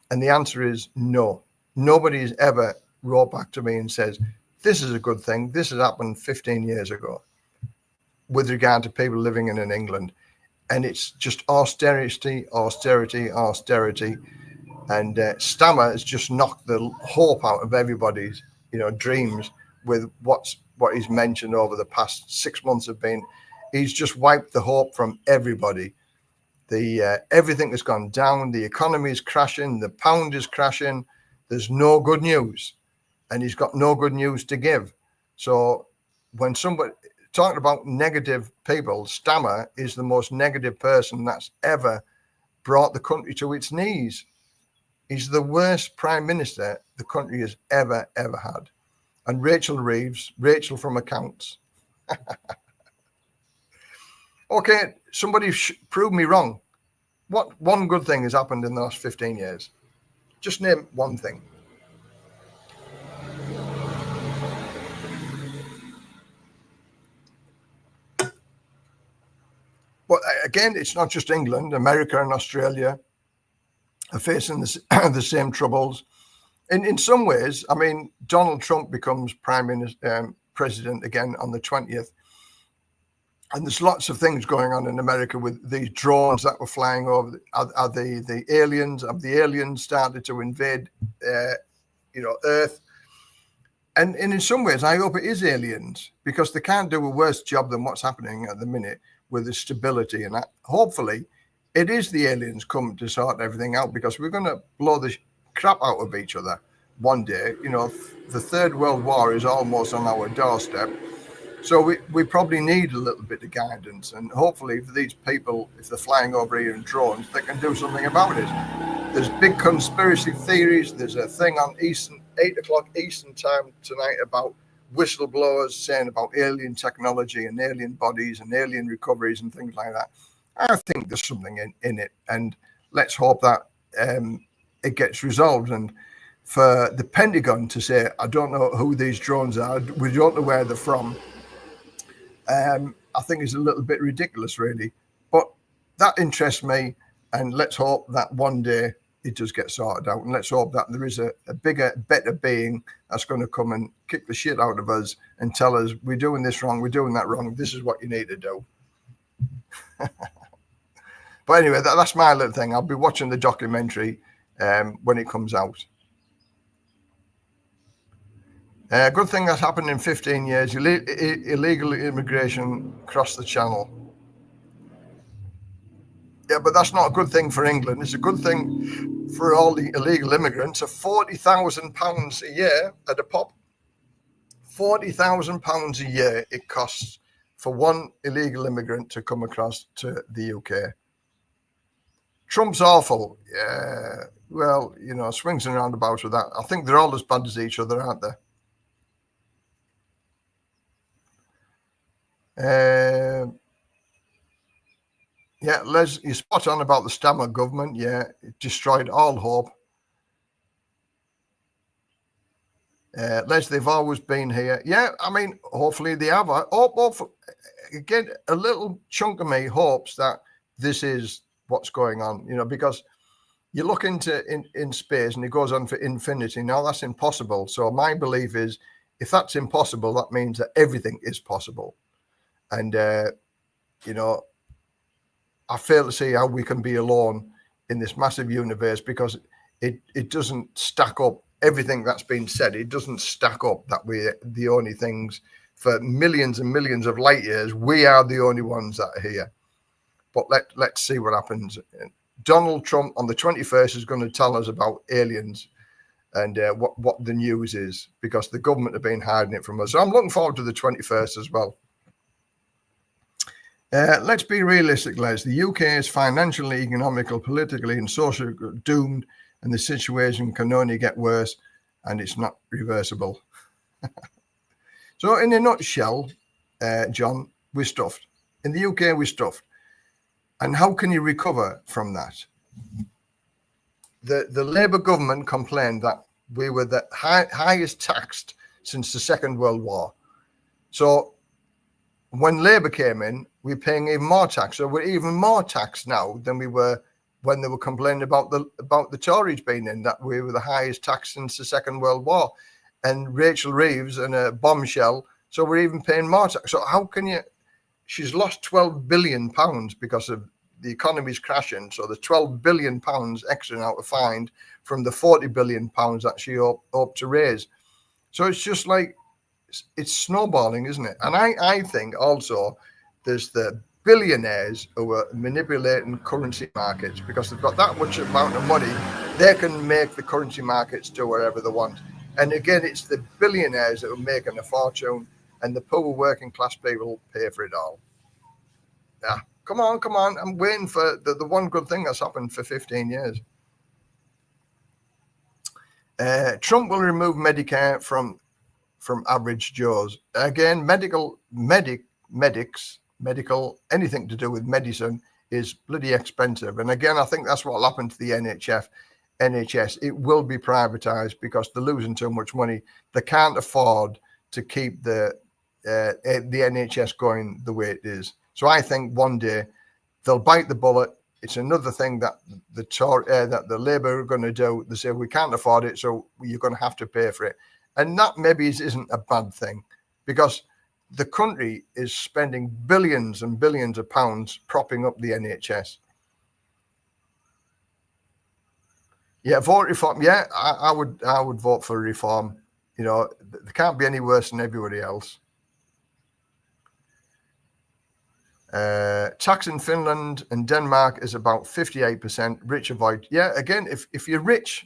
And the answer is no. Nobody has ever wrote back to me and says, this is a good thing. This has happened 15 years ago with regard to people living in England. And it's just austerity. And Stammer has just knocked the hope out of everybody's, dreams with what he's mentioned over the past 6 months have been. He's just wiped the hope from everybody. The everything has gone down. The economy is crashing. The pound is crashing. There's no good news, and he's got no good news to give. So when somebody talking about negative people, Stammer is the most negative person that's ever brought the country to its knees. He's the worst prime minister the country has ever had. And Rachel Reeves, Rachel from accounts. Okay, somebody prove me wrong. What one good thing has happened in the last 15 years? Just name one thing. But again, it's not just England. America and Australia are facing the same troubles. In some ways, I mean, Donald Trump becomes president again on the 20th. And there's lots of things going on in America with these drones that were flying over. Are the aliens? Have the aliens started to invade, Earth? And in some ways, I hope it is aliens, because they can't do a worse job than what's happening at the minute with the stability. And that, hopefully, it is the aliens come to sort everything out, because we're going to blow the crap out of each other one day. The Third World War is almost on our doorstep. So we probably need a little bit of guidance, and hopefully for these people, if they're flying over here in drones, they can do something about it. There's big conspiracy theories. There's a thing on 8 o'clock Eastern time tonight about whistleblowers saying about alien technology and alien bodies and alien recoveries and things like that. I think there's something in it, and let's hope that it gets resolved. And for the Pentagon to say, I don't know who these drones are, we don't know where they're from, I think is a little bit ridiculous, really. But that interests me, and let's hope that one day it does get sorted out, and let's hope that there is a bigger, better being that's going to come and kick the shit out of us and tell us, we're doing this wrong, we're doing that wrong, this is what you need to do. But anyway, that's my little thing. I'll be watching the documentary when it comes out. Good thing that's happened in 15 years, illegal immigration across the channel. Yeah, but that's not a good thing for England. It's a good thing for all the illegal immigrants. Of £40,000 a year at a pop. £40,000 a year it costs for one illegal immigrant to come across to the UK. Trump's awful. Well, swings and roundabouts with that. I think they're all as bad as each other, aren't they? Yeah, Les, you're spot on about the Stammer government. Yeah, it destroyed all hope. Les, they've always been here. Yeah, I mean, hopefully they have. Again, a little chunk of me hopes that this is what's going on, because you look into in space and it goes on for infinity. Now that's impossible. So my belief is, if that's impossible, that means that everything is possible. And, I fail to see how we can be alone in this massive universe, because it doesn't stack up. Everything that's been said, it doesn't stack up that we're the only things for millions and millions of light years. We are the only ones that are here. But let's see what happens. Donald Trump on the 21st is going to tell us about aliens and what the news is, because the government have been hiding it from us. So I'm looking forward to the 21st as well. Let's be realistic, Les. The UK is financially, economically, politically, and socially doomed, and the situation can only get worse, and it's not reversible. So, in a nutshell, John, we're stuffed. In the UK, we're stuffed. And how can you recover from that? The Labour government complained that we were the highest taxed since the Second World War. So, when Labour came in, we're paying even more tax. So we're even more taxed now than we were when they were complaining about the Tories being in, that we were the highest tax since the Second World War. And Rachel Reeves and a bombshell, so we're even paying more tax. So how can you? She's lost £12 billion because of the economy's crashing. So the £12 billion extra now to find from the £40 billion that she hoped to raise. So it's just like, it's snowballing, isn't it? And I think also there's the billionaires who are manipulating currency markets because they've got that much amount of money. They can make the currency markets do whatever they want. And again, it's the billionaires that are making a fortune, and the poor working class people pay for it all. Yeah, come on. I'm waiting for the one good thing that's happened for 15 years. Trump will remove Medicare from average Joes. Again, medical, anything to do with medicine is bloody expensive. And again, I think that's what will happen to the NHS. It will be privatized because they're losing too much money. They can't afford to keep the NHS going the way it is. So I think one day they'll bite the bullet. It's another thing that the Labour are going to do. They say we can't afford it, so you're going to have to pay for it. And that maybe isn't a bad thing, because the country is spending billions and billions of pounds propping up the NHS. Yeah, vote reform. Yeah, I would vote for reform. You know, they can't be any worse than everybody else. Tax in Finland and Denmark is about 58%. Rich avoid. Yeah, again, if you're rich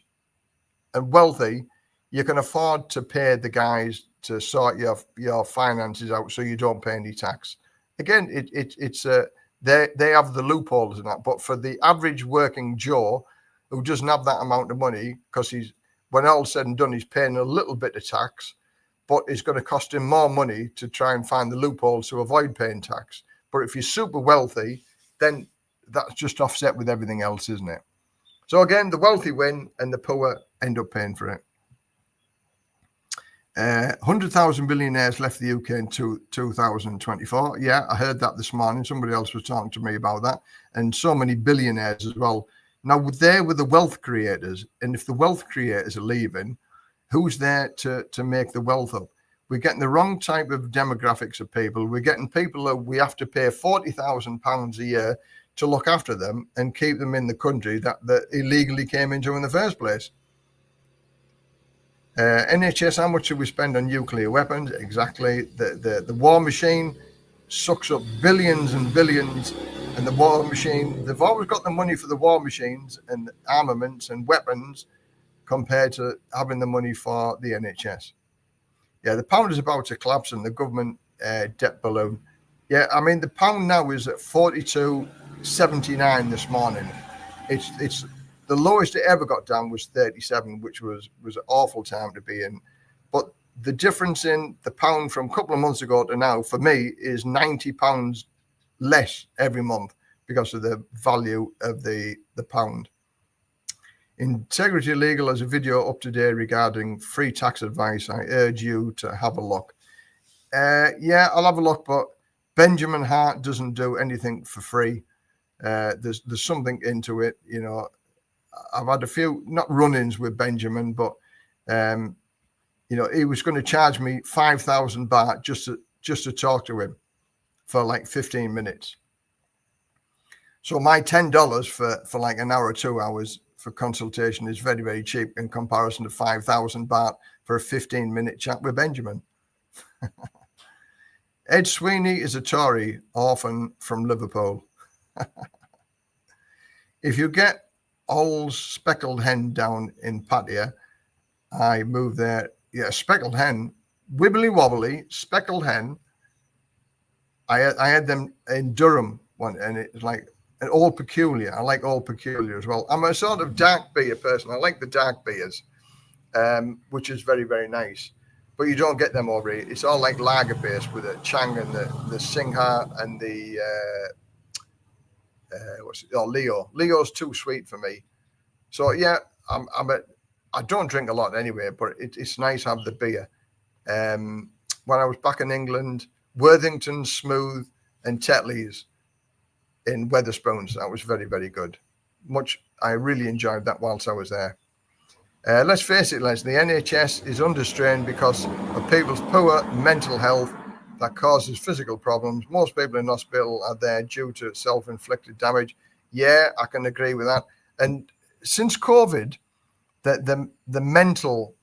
and wealthy, you can afford to pay the guys to sort your finances out so you don't pay any tax. Again, they have the loopholes in that. But for the average working Joe who doesn't have that amount of money, because when all's said and done, he's paying a little bit of tax, but it's going to cost him more money to try and find the loopholes to avoid paying tax. But if you're super wealthy, then that's just offset with everything else, isn't it? So again, the wealthy win and the poor end up paying for it. 100,000 billionaires left the UK in 2024. Yeah, I heard that this morning. Somebody else was talking to me about that. And so many billionaires as well. Now, they were the wealth creators. And if the wealth creators are leaving, who's there to make the wealth up? We're getting the wrong type of demographics of people. We're getting people that we have to pay £40,000 a year to look after them and keep them in the country that illegally came into in the first place. NHS, how much should we spend on nuclear weapons? Exactly. The war machine sucks up billions and billions, and the war machine, they've always got the money for the war machines and armaments and weapons compared to having the money for the NHS. Yeah, the pound is about to collapse and the government debt balloon. Yeah, I mean, the pound now is at 42.79 this morning. It's the lowest it ever got down was 37, which was an awful time to be in. But the difference in the pound from a couple of months ago to now, for me, is £90 less every month because of the value of the pound. Integrity Legal has a video up today regarding free tax advice. I urge you to have a look. Yeah, I'll have a look, but Benjamin Hart doesn't do anything for free. There's something into it, you know. I've had a few, not run-ins with Benjamin, but you know, he was going to charge me 5,000 baht just to talk to him for like 15 minutes. So my $10 for like an hour or 2 hours for consultation is very, very cheap in comparison to 5,000 baht for a 15-minute chat with Benjamin. Ed Sweeney is a Tory orphan from Liverpool. If you get Old speckled hen down in Pattaya, I moved there. Yeah, speckled hen, wibbly wobbly, speckled hen. I had them in Durham one, and it's like an Old Peculiar. I like Old Peculiar as well. I'm a sort of dark beer person. I like the dark beers, which is very, very nice. But you don't get them over here. It's all like lager based with the Chang and the Singha and the Leo. Leo's too sweet for me. So yeah, I don't drink a lot anyway, but it's nice to have the beer. When I was back in England, Worthington, Smooth, and Tetley's in Wetherspoons, that was very, very good. I really enjoyed that whilst I was there. Let's face it, Les, the NHS is under strain because of people's poor mental health that causes physical problems. Most people in hospital are there due to self-inflicted damage. Yeah, I can agree with that. And since COVID, the mental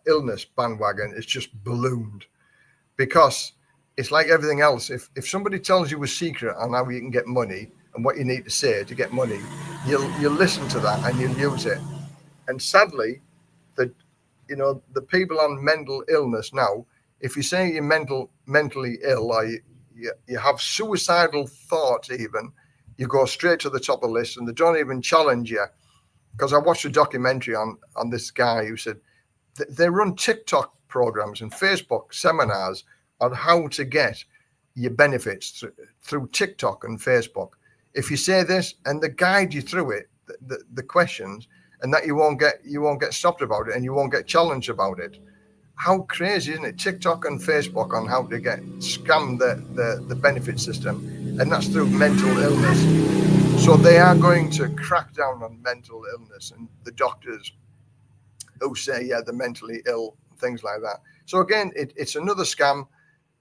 illness bandwagon is just ballooned because it's like everything else. If somebody tells you a secret on how you can get money and what you need to say to get money, you'll listen to that and you'll use it. And sadly, the the people on mental illness now, if you say you're mentally ill, or you have suicidal thoughts, even, you go straight to the top of the list, and they don't even challenge you. Because I watched a documentary on this guy who said they run TikTok programs and Facebook seminars on how to get your benefits through TikTok and Facebook. If you say this, and they guide you through it, the questions, and that you won't get stopped about it, and you won't get challenged about it. How crazy, isn't it? TikTok and Facebook on how to scam the benefit system, and that's through mental illness. So they are going to crack down on mental illness and the doctors who say, yeah, they're mentally ill, things like that. So again, it's another scam.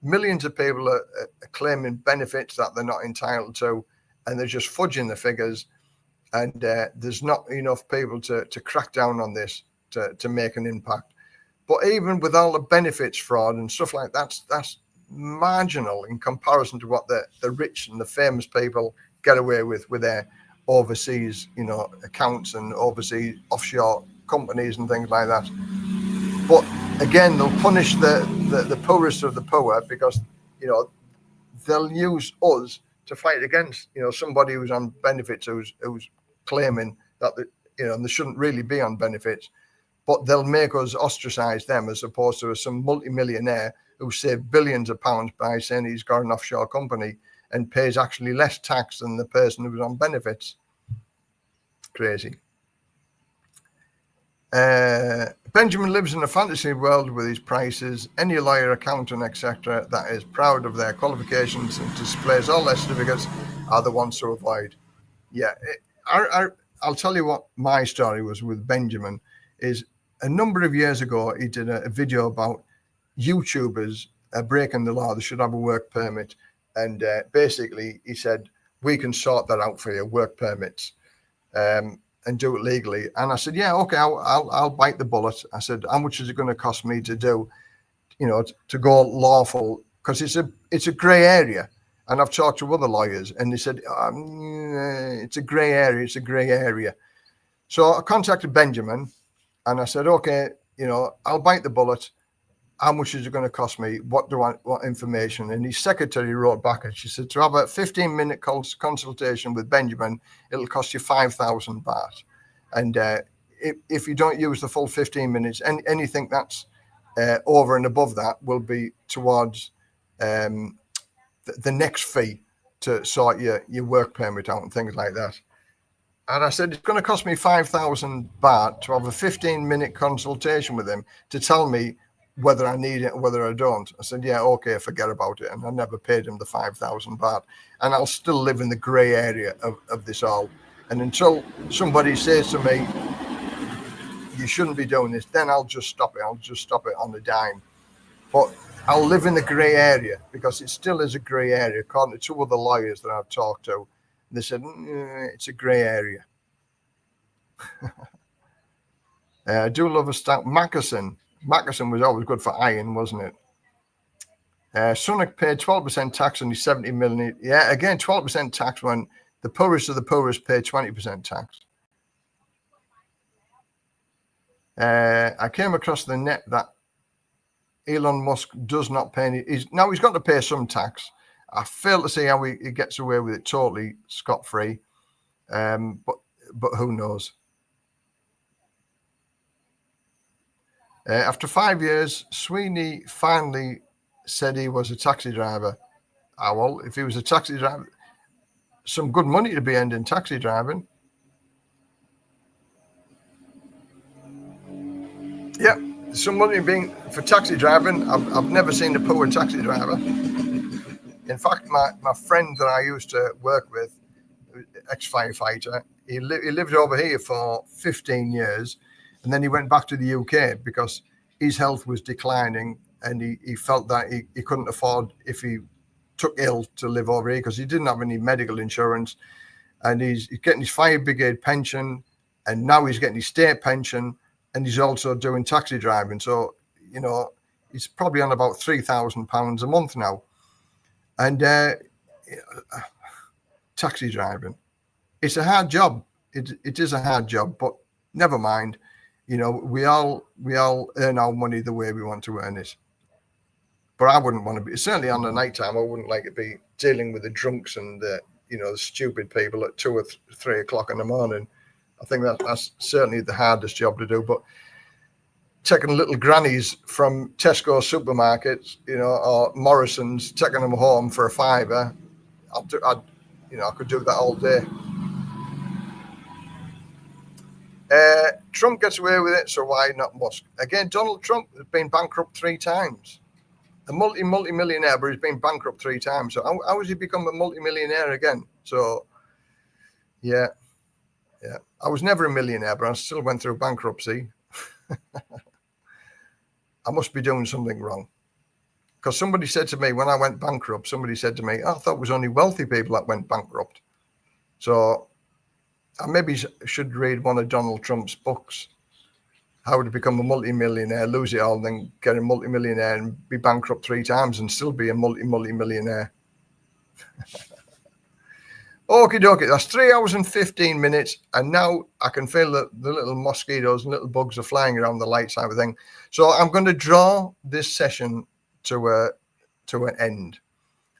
Millions of people are claiming benefits that they're not entitled to, and they're just fudging the figures. And there's not enough people to crack down on this to make an impact. But even with all the benefits fraud and stuff like that, that's marginal in comparison to what the rich and the famous people get away with their overseas, accounts and overseas offshore companies and things like that. But again, they'll punish the poorest of the poor, because they'll use us to fight against somebody who's on benefits, who's claiming that they shouldn't really be on benefits, but they'll make us ostracize them, as opposed to some multimillionaire who saved billions of pounds by saying he's got an offshore company and pays actually less tax than the person who's on benefits. Crazy. Benjamin lives in a fantasy world with his prices. Any lawyer, accountant, etc. that is proud of their qualifications and displays all their certificates are the ones to avoid. Yeah, I'll tell you what my story was with Benjamin. Is a number of years ago, he did a video about YouTubers breaking the law. They should have a work permit. And basically, he said, we can sort that out for you, work permits, and do it legally. And I said, yeah, okay, I'll bite the bullet. I said, how much is it going to cost me to do, to go lawful? Because it's a grey area. And I've talked to other lawyers, and they said, it's a grey area. It's a grey area. So I contacted Benjamin, and I said, okay, I'll bite the bullet. How much is it going to cost me? What information? And his secretary wrote back, and she said, to have a 15-minute consultation with Benjamin, it'll cost you 5,000 baht. And if you don't use the full 15 minutes, anything that's over and above that will be towards the next fee to sort your work permit out and things like that. And I said, it's going to cost me 5,000 baht to have a 15-minute consultation with him to tell me whether I need it or whether I don't. I said, yeah, okay, forget about it. And I never paid him the 5,000 baht. And I'll still live in the grey area of this all. And until somebody says to me, you shouldn't be doing this, then I'll just stop it. I'll just stop it on a dime. But I'll live in the grey area, because it still is a grey area, according to two other lawyers that I've talked to. They said, it's a grey area. I do love a stout. Mackerson was always good for iron, wasn't it? Sunak paid 12% tax on his 70 million. Yeah, again, 12% tax when the poorest of the poorest pay 20% tax. I came across the net that Elon Musk does not pay any. He's got to pay some tax. I fail to see how he gets away with it totally scot-free. But who knows? After 5 years, Sweeney finally said he was a taxi driver. Well, if he was a taxi driver, some good money to be earned in taxi driving. Yeah, some money being for taxi driving. I've never seen a poor taxi driver. In fact, my friend that I used to work with, ex-firefighter, he lived over here for 15 years. And then he went back to the UK because his health was declining, and he felt that he couldn't afford, if he took ill, to live over here, because he didn't have any medical insurance. And he's getting his fire brigade pension, and now he's getting his state pension, and he's also doing taxi driving. So, he's probably on about £3,000 a month now. And taxi driving, it's a hard job. It is a hard job, but never mind. You know, we all earn our money the way we want to earn it. But I wouldn't want to be, certainly on the night time, I wouldn't like to be dealing with the drunks and the, you know, the stupid people at 2 or 3 o'clock in the morning. I think that's certainly the hardest job to do. But taking little grannies from Tesco supermarkets, you know, or Morrison's, taking them home for a £5, I could do that all day. Trump gets away with it, so why not Musk? Again, Donald Trump has been bankrupt 3 times. A multi-millionaire, but he's been bankrupt 3 times. So how has he become a multi-millionaire again? So, yeah. I was never a millionaire, but I still went through bankruptcy. I must be doing something wrong. Because somebody said to me when I went bankrupt, I thought it was only wealthy people that went bankrupt. So I maybe should read one of Donald Trump's books. How to become a multi-millionaire, lose it all, and then get a multi-millionaire and be bankrupt 3 times and still be a multi-millionaire. Okie dokie, that's 3 hours and 15 minutes. And now I can feel that the little mosquitoes and little bugs are flying around the lights and everything. So I'm going to draw this session to an end.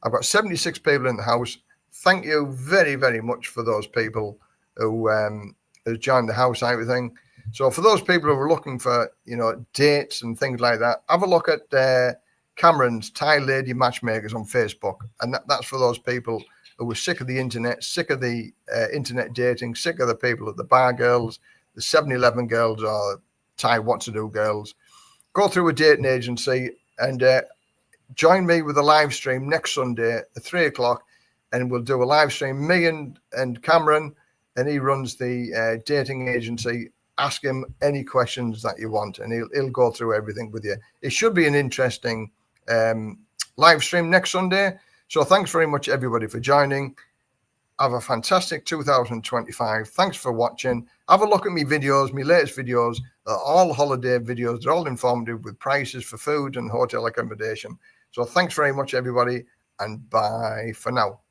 I've got 76 people in the house. Thank you very, very much for those people who joined the house and everything. So for those people who are looking for, you know, dates and things like that, have a look at Cameron's Thai Lady Matchmakers on Facebook. And that's for those people who were sick of the internet, sick of the internet dating, sick of the people at the bar girls, the 7-Eleven girls, or Thai what to do girls. Go through a dating agency and join me with a live stream next Sunday at 3 o'clock. And we'll do a live stream, me and Cameron, and he runs the dating agency. Ask him any questions that you want, and he'll go through everything with you. It should be an interesting live stream next Sunday. So thanks very much, everybody, for joining. Have a fantastic 2025. Thanks for watching. Have a look at my videos, my latest videos. They're all holiday videos. They're all informative with prices for food and hotel accommodation. So thanks very much, everybody, and bye for now.